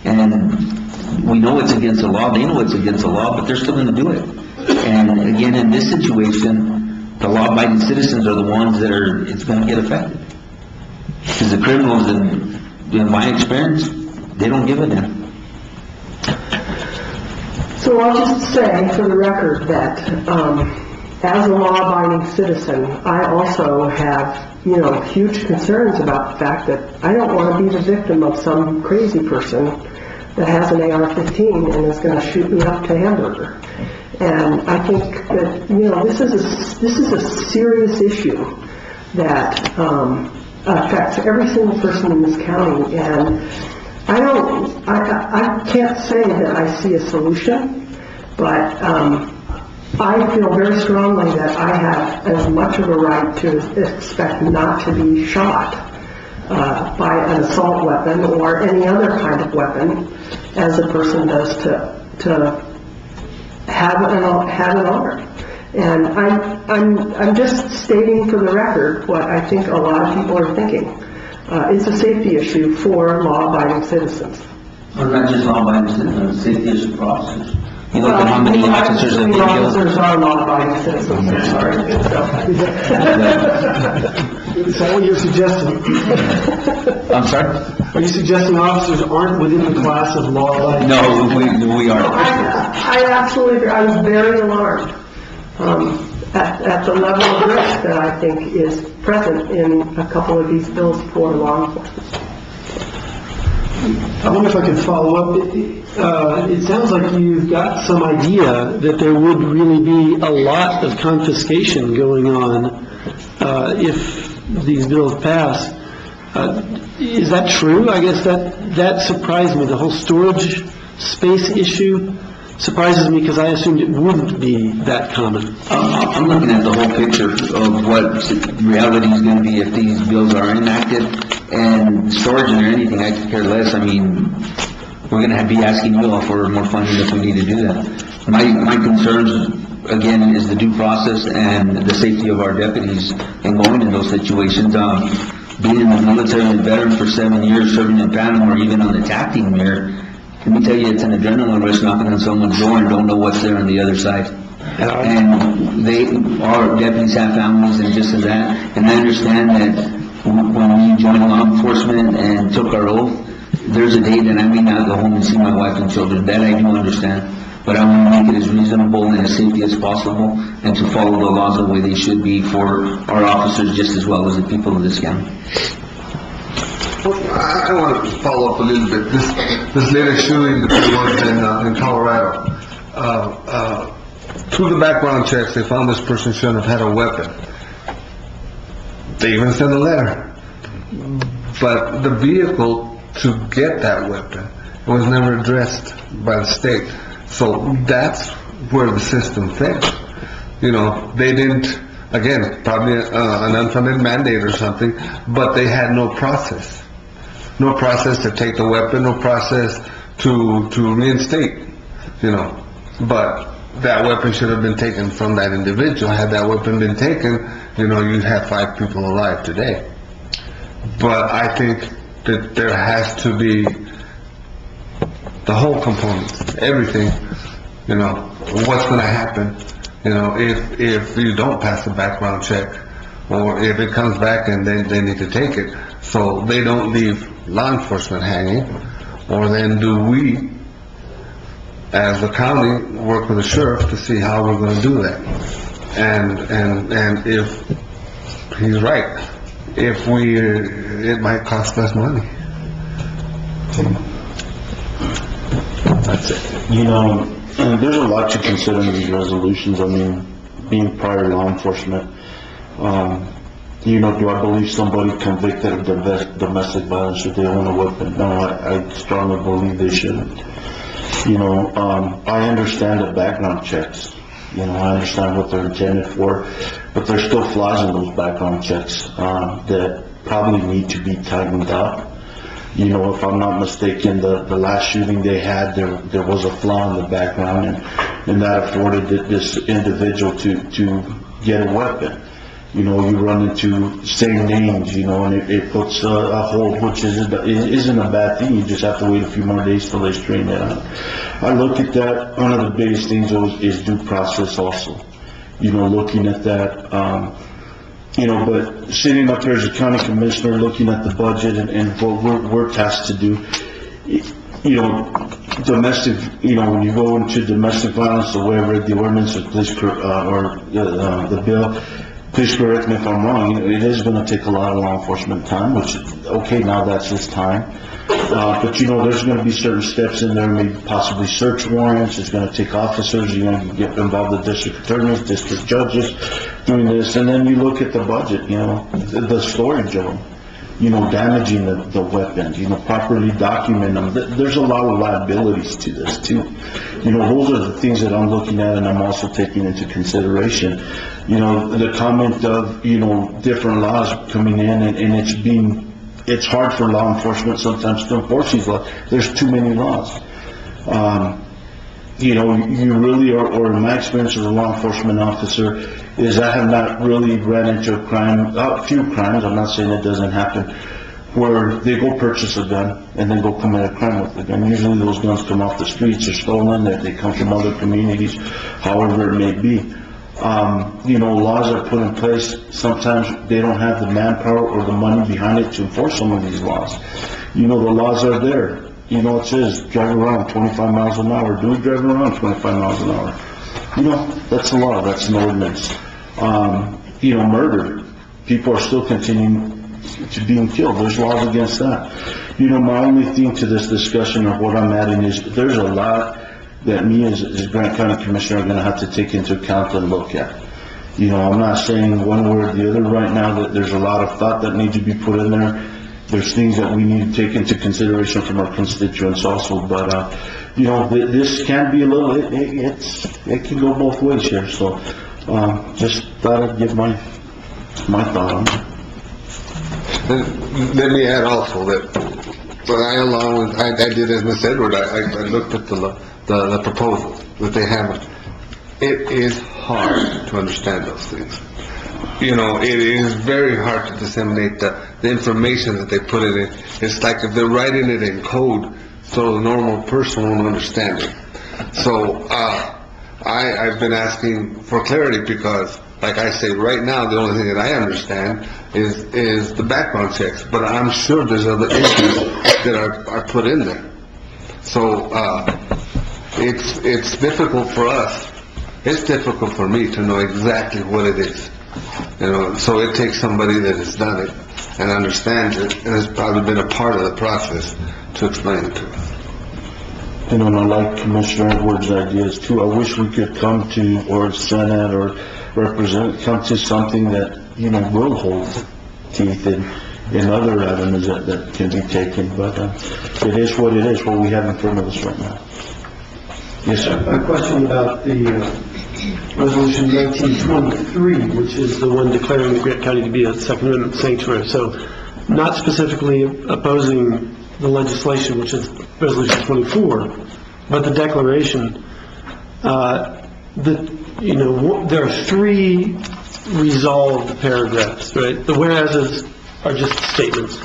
And we know it's against the law, they know it's against the law, but they're still going to do it. And again, in this situation, the law-abiding citizens are the ones that it's going to get affected. Because the criminals, in my experience, they don't give a damn. So I'll just say for the record that as a law-abiding citizen, I also have, huge concerns about the fact that I don't want to be the victim of some crazy person that has an AR-15 and is going to shoot me up to hamburger. And I think that, this is a serious issue that affects every single person in this county. And I can't say that I see a solution, but I feel very strongly that I have as much of a right to expect not to be shot by an assault weapon or any other kind of weapon as a person does to have an arm. And I'm just stating for the record what I think a lot of people are thinking. It's a safety issue for law-abiding citizens. Or not just law-abiding citizens, safety issue for officers. You look at how many officers have been killed. Officers are law-abiding citizens, I'm sorry. Is that what you're suggesting? I'm sorry? Are you suggesting officers aren't within the class of law-abiding? No, we aren't. I absolutely agree. I was very alarmed at the level of risk that I think is present in a couple of these bills for law enforcement. I wonder if I could follow up. It sounds like you've got some idea that there would really be a lot of confiscation going on if these bills pass. Is that true? I guess that surprised me. The whole storage space issue surprises me because I assumed it wouldn't be that common. I'm looking at the whole picture of what reality is going to be if these bills are enacted, and storage or anything, I could care less. I mean, we're going to be asking you all for more funding if we need to do that. My concerns, again, is the due process and the safety of our deputies in going in those situations. Being in the military and veteran for 7 years, serving in Panama or even on the TAC team here, let me tell you, it's an adrenaline rush knocking on someone's door and don't know what's there on the other side. And our deputies have families and just as that. And I understand that when we joined law enforcement and took our oath, there's a day that I may not go home and see my wife and children. That I do understand. But I want to make it as reasonable and as safety as possible and to follow the laws the way they should be for our officers just as well as the people of this county. I want to follow up a little bit. This latest shooting that was in Colorado. Through the background checks, they found this person shouldn't have had a weapon. They even sent a letter. But the vehicle to get that weapon was never addressed by the state. So that's where the system failed. They didn't, again, probably an unfunded mandate or something, but they had no process. No process to take the weapon, no process to reinstate, But that weapon should have been taken from that individual. Had that weapon been taken, you'd have 5 people alive today. But I think that there has to be the whole component, everything, what's going to happen, if you don't pass a background check, or if it comes back and they need to take it, so they don't leave law enforcement hanging, or then do we, as the county, work with the sheriff to see how we're going to do that. And if he's right, it might cost us money. That's it. And there's a lot to consider in these resolutions. I mean, being prior law enforcement, You know, do I believe somebody convicted of domestic violence should they own a weapon? No, I strongly believe they shouldn't. You know, I understand the background checks. You know, I understand what they're intended for, but there's still flaws in those background checks that probably need to be tightened up. You know, if I'm not mistaken, the last shooting they had, there was a flaw in the background, and that afforded this individual to get a weapon. You know, you run into same names, you know, and it puts a hold, which isn't a bad thing. You just have to wait a few more days till they straighten it out. I look at that, one of the biggest things is due process also. You know, looking at that, you know, but sitting up here as a county commissioner, looking at the budget and what we're tasked to do, you know, domestic, you know, when you go into domestic violence, the way I read the ordinance or the bill, please correct me if I'm wrong, you know, it is going to take a lot of law enforcement time, which, okay, now that's his time. But, you know, there's going to be certain steps in there, maybe possibly search warrants. It's going to take officers. You're going to get involved with district attorneys, district judges doing this. And then you look at the budget, you know, the storage of them, you know, damaging the weapons, you know, properly document them. There's a lot of liabilities to this, too. You know, those are the things that I'm looking at and I'm also taking into consideration. You know, the comment of, you know, different laws coming in and it's hard for law enforcement sometimes to enforce these laws. There's too many laws. You know, you really are, or in my experience as a law enforcement officer, is I have not really ran into a few crimes, I'm not saying it doesn't happen, where they go purchase a gun and then go commit a crime with the gun. Usually those guns come off the streets or stolen, that they come from other communities, however it may be. You know, laws are put in place. Sometimes they don't have the manpower or the money behind it to enforce some of these laws. You know, the laws are there. You know, it says drive around 25 miles an hour. Do drive around 25 miles an hour. You know, that's a law. That's an ordinance. You know, murder. People are still continuing to being killed. There's laws against that. You know, my only thing to this discussion of what I'm adding is there's a lot that me as Grant County Commissioner are going to have to take into account and look at. You know, I'm not saying one way or the other right now, that there's a lot of thought that needs to be put in there. There's things that we need to take into consideration from our constituents also, but, you know, this can be a little, it can go both ways here, so, just thought I'd give my thought on it. Let me add also that, I did as Ms. Edward, I looked at the proposal that they have. It is hard to understand those things. You know, it is very hard to disseminate the information that they put in it. It's like if they're writing it in code so the normal person won't understand it. So, I've been asking for clarity because, like I say, right now the only thing that I understand is the background checks, but I'm sure there's other issues that are put in there. So, it's difficult for us. It's difficult for me to know exactly what it is. You know, so it takes somebody that has done it and understands it and has probably been a part of the process to explain it to us. You know, and I like Commissioner Edwards' ideas too. I wish we could come to, or Senate or come to something that, you know, will hold teeth in other avenues that can be taken. But it is what it is, what we have in front of us right now. Yes, sir. A question about the Resolution 1923, which is the one declaring Grant County to be a Second Amendment sanctuary. So, not specifically opposing the legislation, which is Resolution 24, but the declaration. You know, there are three resolved paragraphs, right? The whereases are just statements.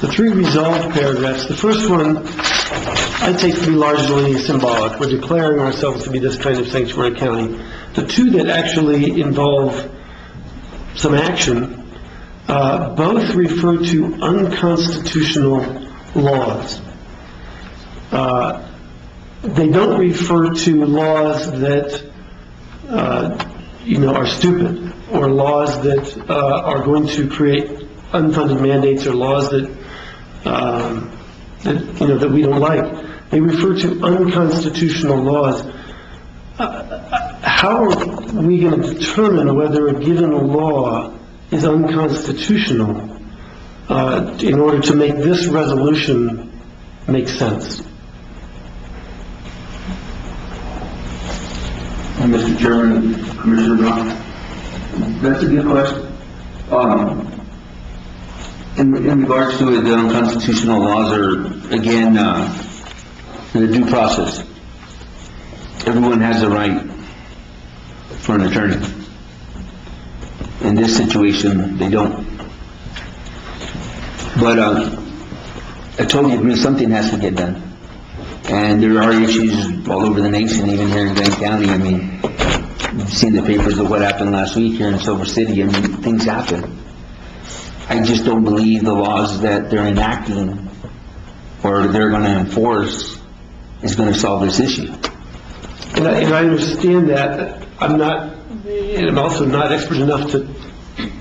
The three resolved paragraphs, the first one I take to be largely symbolic. We're declaring ourselves to be this kind of sanctuary county. The two that actually involve some action, both refer to unconstitutional laws. They don't refer to laws that, you know, are stupid, or laws that are going to create unfunded mandates, or laws that, you know, that we don't like. They refer to unconstitutional laws. How are we going to determine whether a given law is unconstitutional in order to make this resolution make sense? Mr. Chairman, Commissioner Brown, that's a good question. In regards to it, the unconstitutional laws are, again, the due process. Everyone has a right for an attorney. In this situation, they don't. But I totally agree, something has to get done. And there are issues all over the nation, even here in Grand County. I mean, you've seen the papers of what happened last week here in Silver City. I mean, things happen. I just don't believe the laws that they're enacting or they're going to enforce is going to solve this issue. And I understand that. I'm also not expert enough to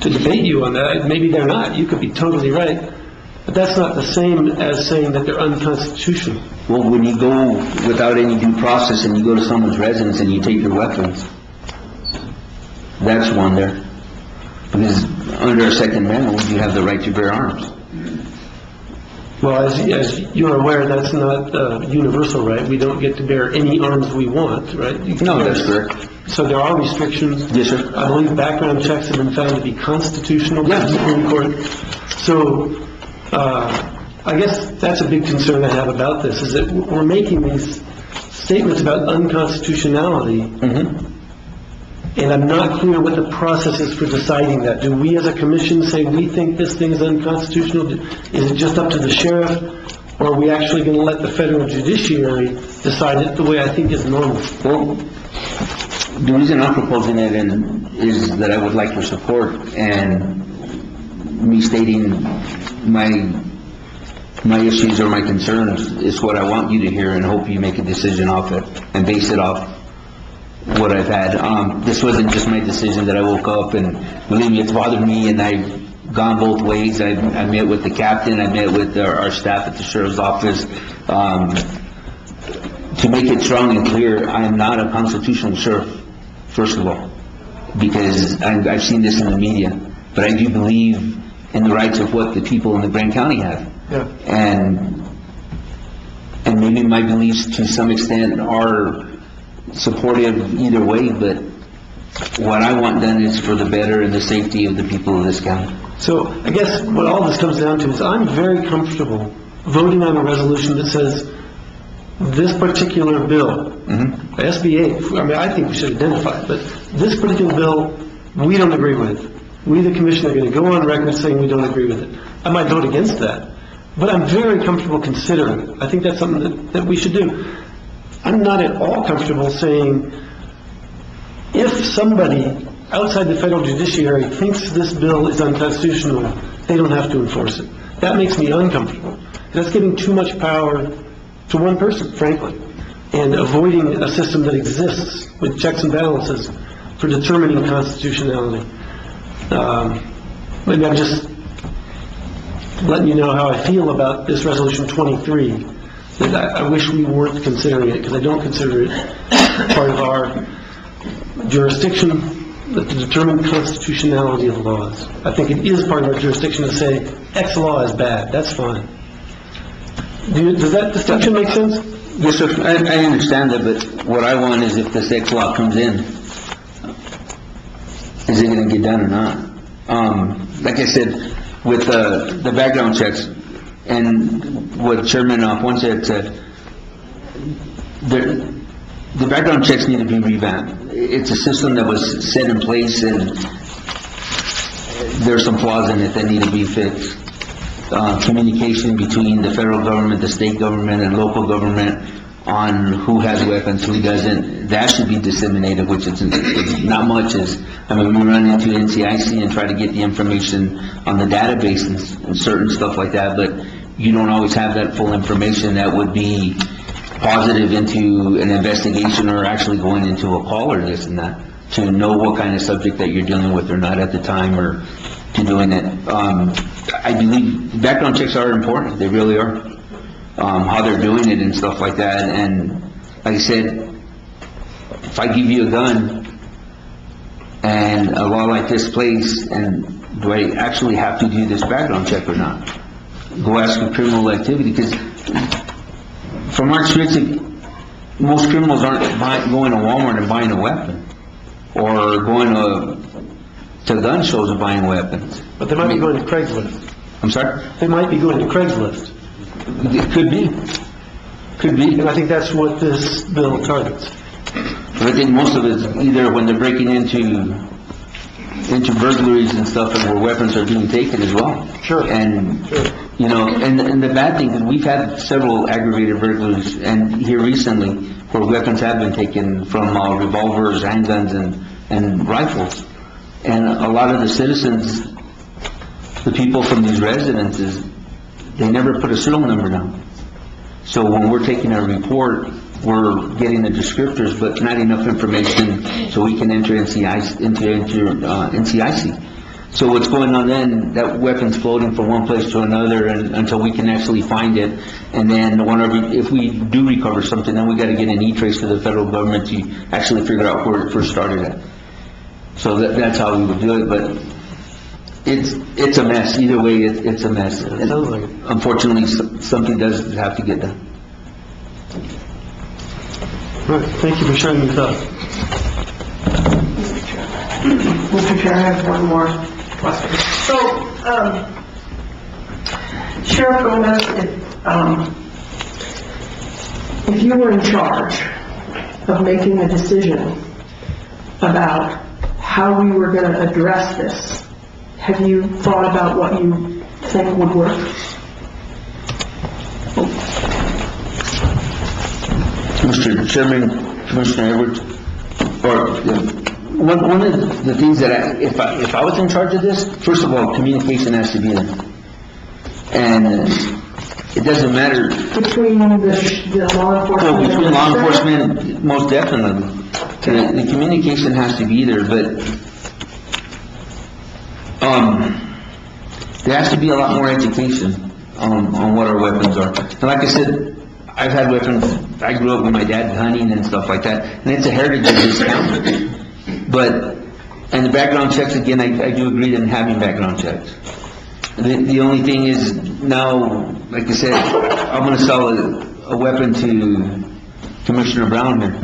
debate you on that. Maybe they're not. You could be totally right. But that's not the same as saying that they're unconstitutional. Well, when you go without any due process and you go to someone's residence and you take their weapons, that's one there. Because under our Second Amendment, you have the right to bear arms. Well, as you're aware, that's not universal, right? We don't get to bear any arms we want, right? No, that's correct. So there are restrictions. Yes, sir. I believe background checks have been found to be constitutional by the Supreme Court. So I guess that's a big concern I have about this, is that we're making these statements about unconstitutionality, and I'm not clear what the process is for deciding that. Do we as a commission say we think this thing is unconstitutional? Is it just up to the sheriff, or are we actually going to let the federal judiciary decide it the way I think is normal? Well, the reason I'm proposing it is that I would like your support, and me stating my issues or my concerns is what I want you to hear, and hope you make a decision off it and base it off what I've had. This wasn't just my decision that I woke up, and believe me, it's bothered me, and I've gone both ways. I met with the captain, I met with our staff at the sheriff's office. To make it strong and clear, I am not a constitutional sheriff, first of all, because I've seen this in the media, but I do believe in the rights of what the people in the Grand County have. Yeah. And maybe my beliefs to some extent are supportive either way, but what I want done is for the better and the safety of the people of this county. So I guess what all this comes down to is I'm very comfortable voting on a resolution that says this particular bill, SB 8, I mean, I think we should identify it, but this particular bill, we don't agree with. We, the commission, are going to go on record saying we don't agree with it. I might vote against that, but I'm very comfortable considering it. I think that's something that we should do. I'm not at all comfortable saying if somebody outside the federal judiciary thinks this bill is unconstitutional, they don't have to enforce it. That makes me uncomfortable. That's giving too much power to one person, frankly, and avoiding a system that exists with checks and balances for determining constitutionality. Maybe I'm just letting you know how I feel about this Resolution 23, that I wish we weren't considering it, because I don't consider it part of our jurisdiction to determine constitutionality of laws. I think it is part of our jurisdiction to say X law is bad. That's fine. Does that distinction make sense? Yes, sir. I understand that, but what I want is if this X law comes in, is it going to get done or not? Like I said, with the background checks, and what Chairman Ponce said, the background checks need to be revamped. It's a system that was set in place, and there's some flaws in it that need to be fixed. Communication between the federal government, the state government, and local government on who has weapons, who doesn't, that should be disseminated, which is not much. We run into NCIC and try to get the information on the databases and certain stuff like that, but you don't always have that full information that would be positive into an investigation or actually going into a call or this and that, to know what kind of subject that you're dealing with or not at the time, or to doing it. I believe background checks are important. They really are. How they're doing it and stuff like that. And like I said, if I give you a gun and a law like this plays, and do I actually have to do this background check or not? Go ask for criminal activity, because from our experience, most criminals aren't going to Walmart and buying a weapon, or going to gun shows and buying weapons. But they might be going to Craigslist. I'm sorry? They might be going to Craigslist. It could be. Could be. And I think that's what this bill targets. But I think most of it is either when they're breaking into burglaries and stuff, and where weapons are being taken as well. Sure. And, you know, and the bad thing is we've had several aggravated burglaries, and here recently, where weapons have been taken from revolvers, handguns, and rifles. And a lot of the citizens, the people from these residences, they never put a serial number down. So when we're taking our report, we're getting the descriptors, but not enough information so we can enter NCIC. So what's going on then, that weapon's floating from one place to another until we can actually find it. And then if we do recover something, then we got to get an E-trace to the federal government to actually figure out where it first started at. So that's how we would do it, but it's a mess. Either way, it's a mess. And unfortunately, something does have to get done. All right, thank you for sharing your thoughts. Mr. Chair, I have one more question. So, Sheriff Gomez, if you were in charge of making a decision about how we were going to address this, have you thought about what you think would work? Mr. Chairman, Commissioner Edwards, one of the things that if I was in charge of this, first of all, communication has to be there. And it doesn't matter. Between the law enforcement? Well, between law enforcement, most definitely. The communication has to be there, but there has to be a lot more education on what our weapons are. And like I said, I've had weapons. I grew up with my dad hunting and stuff like that, and it's a heritage of this county. And the background checks, again, I do agree in having background checks. The only thing is now, like I said, I'm going to sell a weapon to Commissioner Brown here.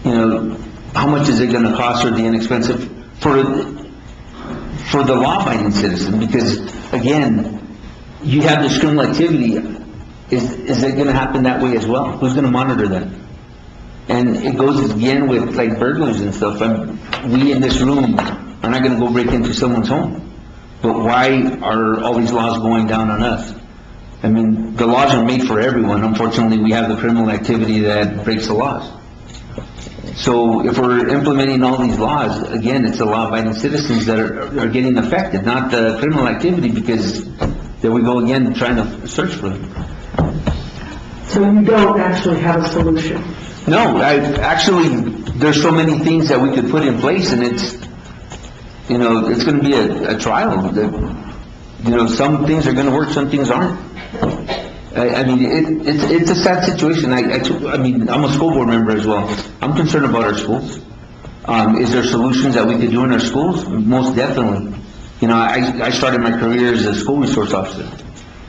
You know, how much is it going to cost her, the inexpensive, for the law-abiding citizen? Because, again, you have this criminal activity. Is it going to happen that way as well? Who's going to monitor that? And it goes again with like burglars and stuff. We in this room are not going to go break into someone's home. But why are all these laws going down on us? I mean, the laws are made for everyone. Unfortunately, we have the criminal activity that breaks the laws. So if we're implementing all these laws, again, it's the law-abiding citizens that are getting affected, not the criminal activity, because there we go again trying to search for them. So you don't actually have a solution? No, there's so many things that we could put in place, and it's going to be a trial. Some things are going to work, some things aren't. I mean, it's a sad situation. I mean, I'm a school board member as well. I'm concerned about our schools. Is there solutions that we could do in our schools? Most definitely. I started my career as a school resource officer.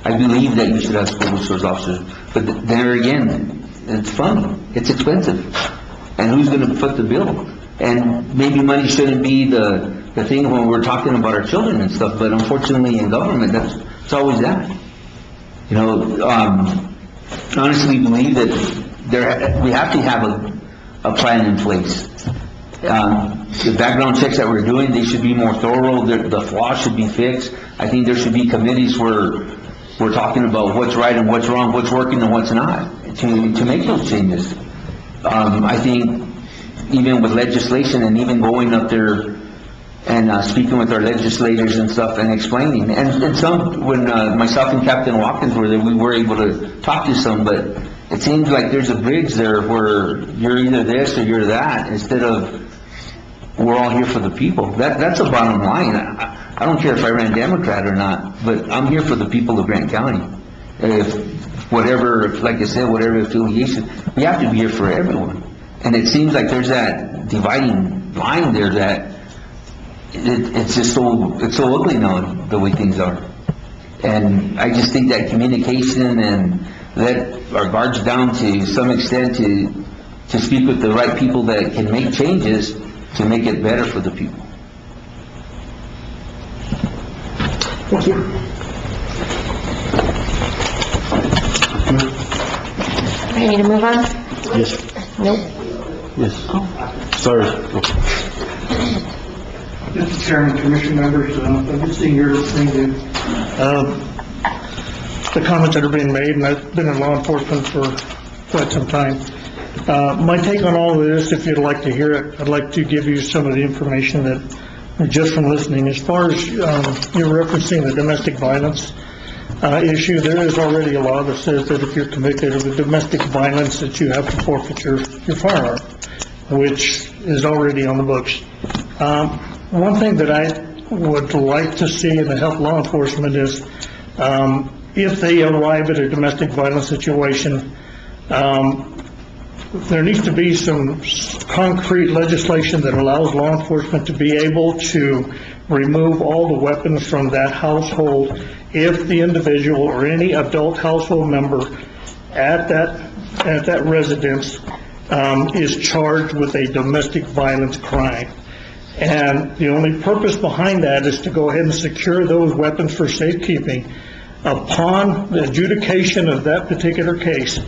I believe that you should have school resource officers. But there again, it's funny. It's expensive. And who's going to foot the bill? And maybe money shouldn't be the thing when we're talking about our children and stuff, but unfortunately in government, it's always that. Honestly believe that we have to have a plan in place. The background checks that we're doing, they should be more thorough. The flaws should be fixed. I think there should be committees where we're talking about what's right and what's wrong, what's working and what's not, to make those changes. I think even with legislation and even going up there and speaking with our legislators and stuff and explaining. And some, when myself and Captain Watkins were there, we were able to talk to some, but it seems like there's a bridge there where you're either this or you're that, instead of we're all here for the people. That's the bottom line. I don't care if I ran Democrat or not, but I'm here for the people of Grant County. Like I said, whatever affiliation, we have to be here for everyone. And it seems like there's that dividing line there that it's just it's so ugly now, the way things are. And I just think that communication and let our guards down to some extent to speak with the right people that can make changes to make it better for the people. Thank you. Ready to move on? Yes. Nope. Yes. Sorry. Mr. Chairman, Commission members, I'm just sitting here listening to the comments that are being made, and I've been in law enforcement for quite some time. My take on all of this, if you'd like to hear it, I'd like to give you some of the information that, just from listening, as far as you're referencing the domestic violence issue, there is already a law that says that if you're convicted of a domestic violence, that you have to forfeit your firearm, which is already on the books. One thing that I would like to see in the help law enforcement is if they arrive at a domestic violence situation, there needs to be some concrete legislation that allows law enforcement to be able to remove all the weapons from that household if the individual or any adult household member at that residence is charged with a domestic violence crime. And the only purpose behind that is to go ahead and secure those weapons for safekeeping. Upon the adjudication of that particular case,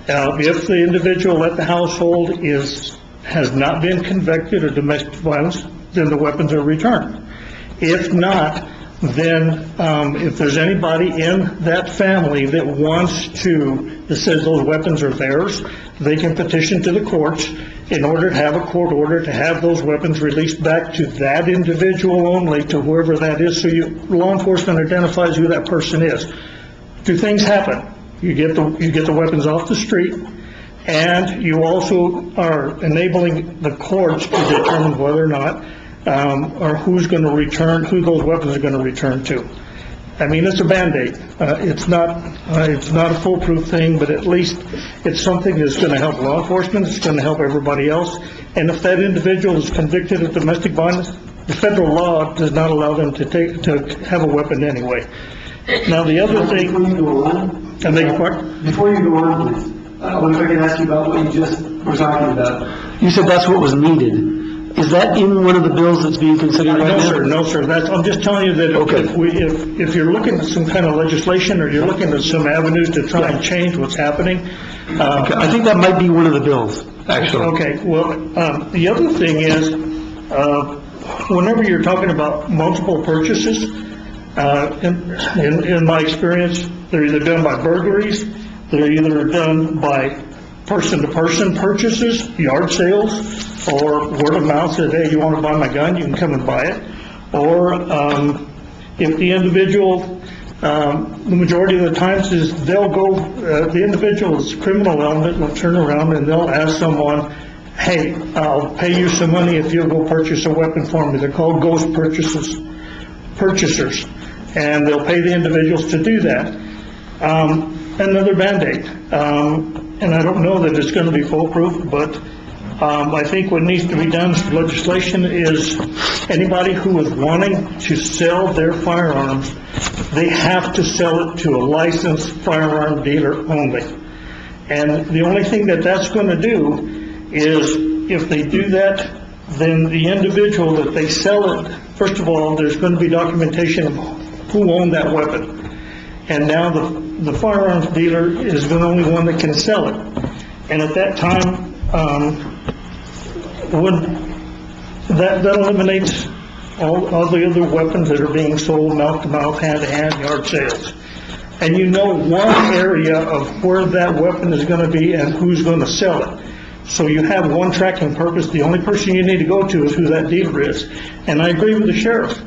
if the individual at the household has not been convicted of domestic violence, then the weapons are returned. If not, then if there's anybody in that family that says those weapons are theirs, they can petition to the courts in order to have a court order to have those weapons released back to that individual only, to whoever that is, so law enforcement identifies who that person is. Two things happen. You get the weapons off the street, and you also are enabling the courts to determine whether or not or who those weapons are going to return to. I mean, it's a Band-Aid. It's not a foolproof thing, but at least it's something that's going to help law enforcement. It's going to help everybody else. And if that individual is convicted of domestic violence, the federal law does not allow them to have a weapon anyway. Now, the other thing... Before you go on... I beg your pardon? Before you go on, please, I wonder if I can ask you about what you just were talking about. You said that's what was needed. Is that in one of the bills that's being considered right now? No, sir. I'm just telling you that if you're looking at some kind of legislation, or you're looking at some avenues to try and change what's happening... I think that might be one of the bills, actually. Okay, well, the other thing is, whenever you're talking about multiple purchases, in my experience, they're either done by burglaries, they're either done by person-to-person purchases, yard sales, or word of mouth says, hey, you want to buy my gun, you can come and buy it. Or if the individual, the majority of the times is they'll go, the individual's criminal element will turn around and they'll ask someone, hey, I'll pay you some money if you'll go purchase a weapon for me. They're called ghost purchasers. And they'll pay the individuals to do that. Another Band-Aid. And I don't know that it's going to be foolproof, but I think what needs to be done for legislation is anybody who is wanting to sell their firearms, they have to sell it to a licensed firearm dealer only. And the only thing that's going to do is, if they do that, then the individual that they sell it, first of all, there's going to be documentation of who owned that weapon. And now the firearms dealer is the only one that can sell it. And at that time, that eliminates all the other weapons that are being sold mouth-to-mouth, hand-to-hand, yard sales. And you know one area of where that weapon is going to be and who's going to sell it. So you have one tracking purpose. The only person you need to go to is who that dealer is. And I agree with the sheriff.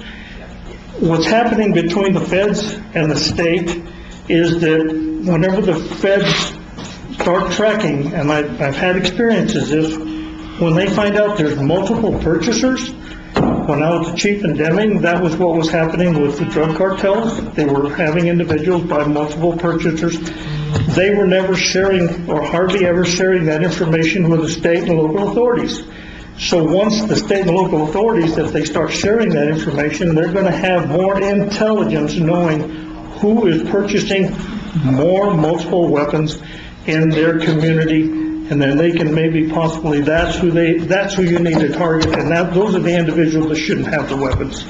What's happening between the feds and the state is that whenever the feds start tracking, and I've had experiences, is when they find out there's multiple purchasers. When I was the chief in Deming, that was what was happening with the drug cartels. They were having individuals buy multiple purchasers. They were never sharing, or hardly ever sharing, that information with the state and local authorities. So once the state and local authorities, if they start sharing that information, they're going to have more intelligence knowing who is purchasing more multiple weapons in their community, and then they can maybe possibly, that's who you need to target, and those are the individuals that shouldn't have the weapons.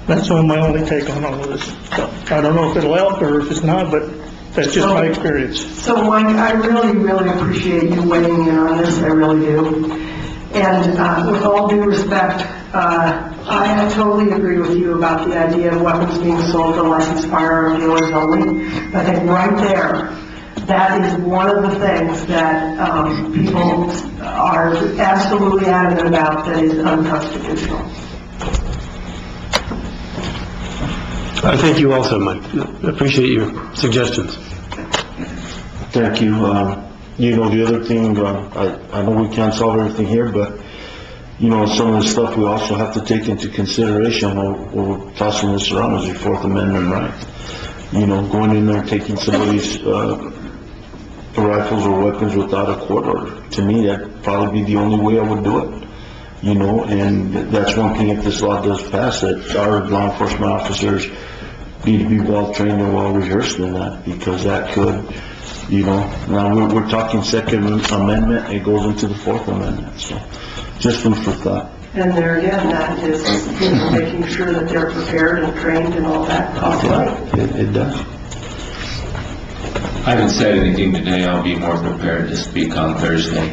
That's my only take on all of this. So, I don't know if it'll help or if it's not, but that's just my experience. So Mike, I really, really appreciate you weighing in on this, I really do. And with all due respect, I totally agree with you about the idea of weapons being sold to licensed firearm dealers only. I think right there, that is one of the things that people are absolutely adamant about that is unconstitutional. I thank you also, Mike. Appreciate your suggestions. Thank you. You know, the other thing, I know we can't solve everything here, but, you know, some of the stuff we also have to take into consideration when we're tossing this around is your Fourth Amendment right. You know, going in there and taking somebody's rifles or weapons without a court order. To me, that'd probably be the only way I would do it. You know, and that's one thing if this law does pass, that our law enforcement officers need to be well trained and well rehearsed in that, because that could, you know, now we're talking Second Amendment, it goes into the Fourth Amendment, so just food for thought. And there again, that is, you know, making sure that they're prepared and trained and all that. It does. I haven't said anything today. I'll be more prepared to speak on Thursday.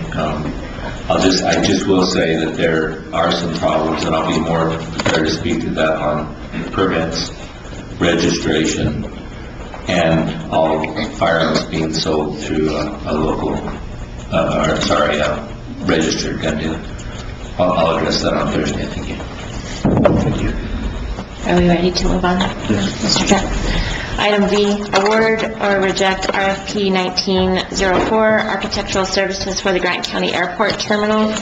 I just will say that there are some problems, and I'll be more prepared to speak to that on permits, registration, and all firearms being sold through a local, registered gun dealer. I'll address that on Thursday. Thank you. Thank you. Are we ready to move on? Yes. Mr. Trent. Item V, award or reject RFP 1904, architectural services for the Grant County Airport Terminal.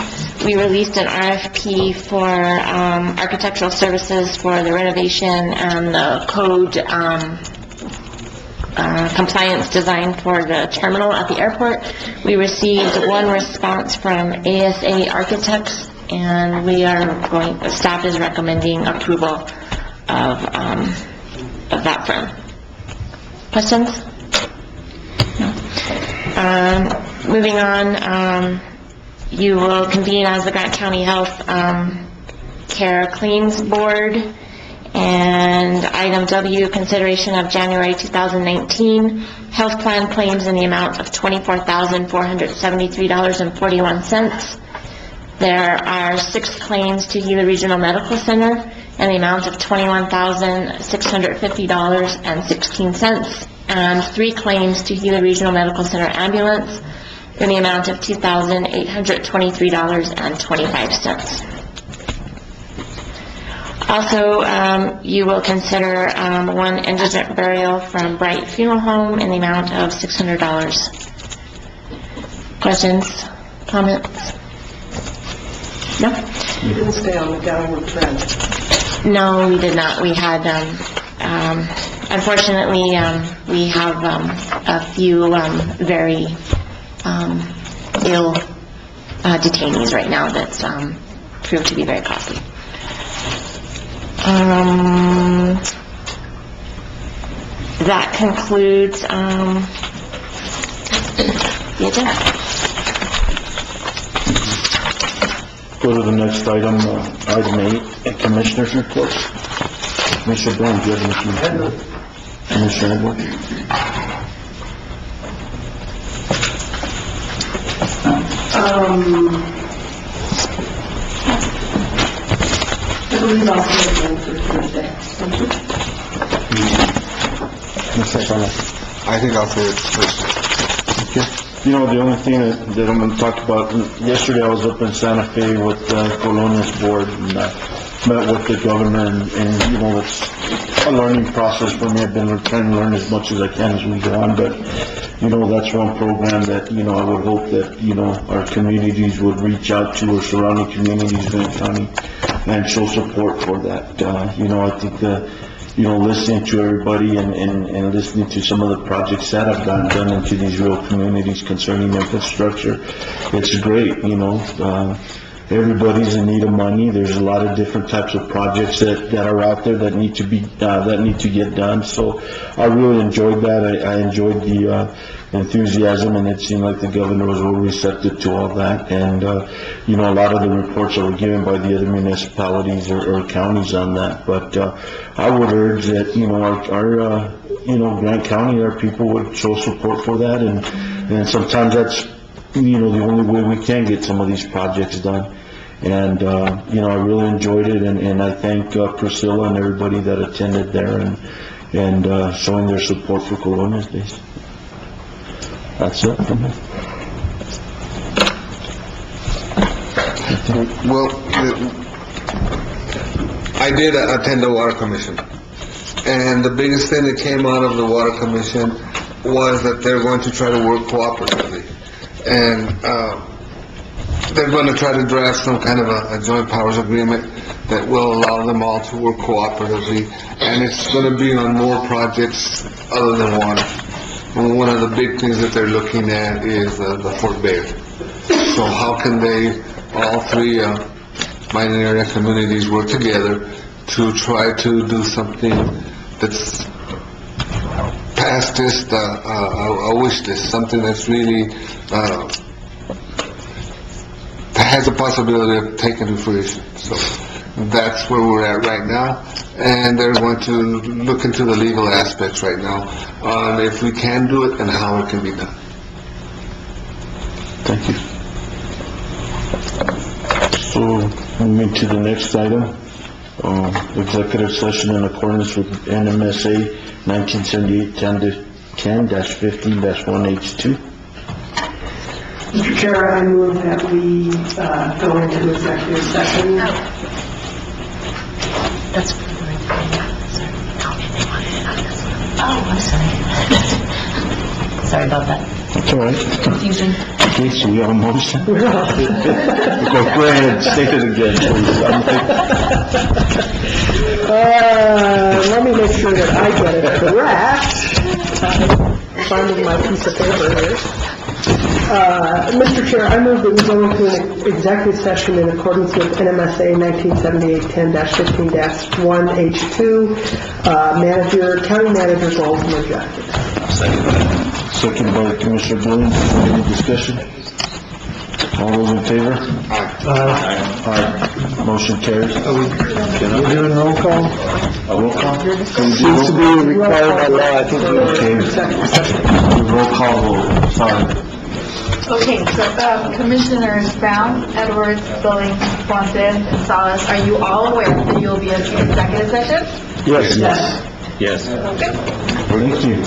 We released an RFP for architectural services for the renovation and the code compliance design for the terminal at the airport. We received one response from ASA Architects, and staff is recommending approval of that firm. Questions? No. Moving on, you will convene as the Grant County Health Care Claims Board. And item W, consideration of January 2019 health plan claims in the amount of $24,473.41. There are 6 claims to Gila Regional Medical Center in the amount of $21,650.16, and 3 claims to Gila Regional Medical Center Ambulance in the amount of $2,823.25. Also, you will consider one indigent burial from Bright Funeral Home in the amount of $600. Questions? Comments? No? You didn't stay on the downward trend. No, we did not. We had, unfortunately, we have a few very ill detainees right now that's proved to be very costly. That concludes the agenda. Go to the next item, item 8, Commissioner's Report. Commissioner Brown, do you have anything? Commissioner Edwards? I believe I'll see it for Thursday. I think I'll say it first. Okay. You know, the only thing that I'm going to talk about, yesterday I was up in Santa Fe with the Colonias Board and met with the governor, and you know, it's a learning process for me. I've been trying to learn as much as I can as we go on, but you know, that's one program that, you know, I would hope that, you know, our communities would reach out to, or surrounding communities in the county, and show support for that. You know, I think you know, listening to everybody and listening to some of the projects that have done into these rural communities concerning infrastructure, it's great, you know. everybody's in need of money. There's a lot of different types of projects that are out there that need to be, that need to get done. So I really enjoyed that. I enjoyed the enthusiasm, and it seemed like the governor was well receptive to all that. And, you know, a lot of the reports that were given by the other municipalities or counties on that. But I would urge that, you know, our you know, Grant County, our people would show support for that. And sometimes that's, you know, the only way we can get some of these projects done. And, you know, I really enjoyed it, and I thank Priscilla and everybody that attended there and showing their support for Colonias Days. That's it for me. Well, I did attend the Water Commission, and the biggest thing that came out of the Water Commission was that they're going to try to work cooperatively, and they're going to try to draft some kind of a joint powers agreement that will allow them all to work cooperatively, and it's going to be on more projects other than water. And one of the big things that they're looking at is the Fort Bend. So how can they, all three mining area communities, work together to try to do something that's past just a wish list, something that's really has a possibility of taking to fruition. So that's where we're at right now, and they're going to look into the legal aspects right now on if we can do it and how it can be done. Thank you. So, moving to the next item, executive session in accordance with NMSA 1978-10-15-1H2. Mr. Chair, I move that we go into executive session. That's oh, I'm sorry. Sorry about that. That's all right. Confusion. Okay, so we have a motion? Go ahead, state it again, please. Let me make sure that I get it correct. Finding my piece of paper here. Mr. Chair, I move that we go into an executive session in accordance with NMSA 1978-10-15-1H2, county manager's goals and objectives. Second by Commissioner Billings. Any discussion? All those in favor? Aye. Motion carries. Are we doing roll call? A roll call? Seems to be required by law, I think. Okay. Roll call vote. Sorry. Okay, so Commissioners Brown, Edwards, Billings, Fuentes, and Salas, are you all aware that you'll be in executive session? Yes. Yes. Okay. Thank you.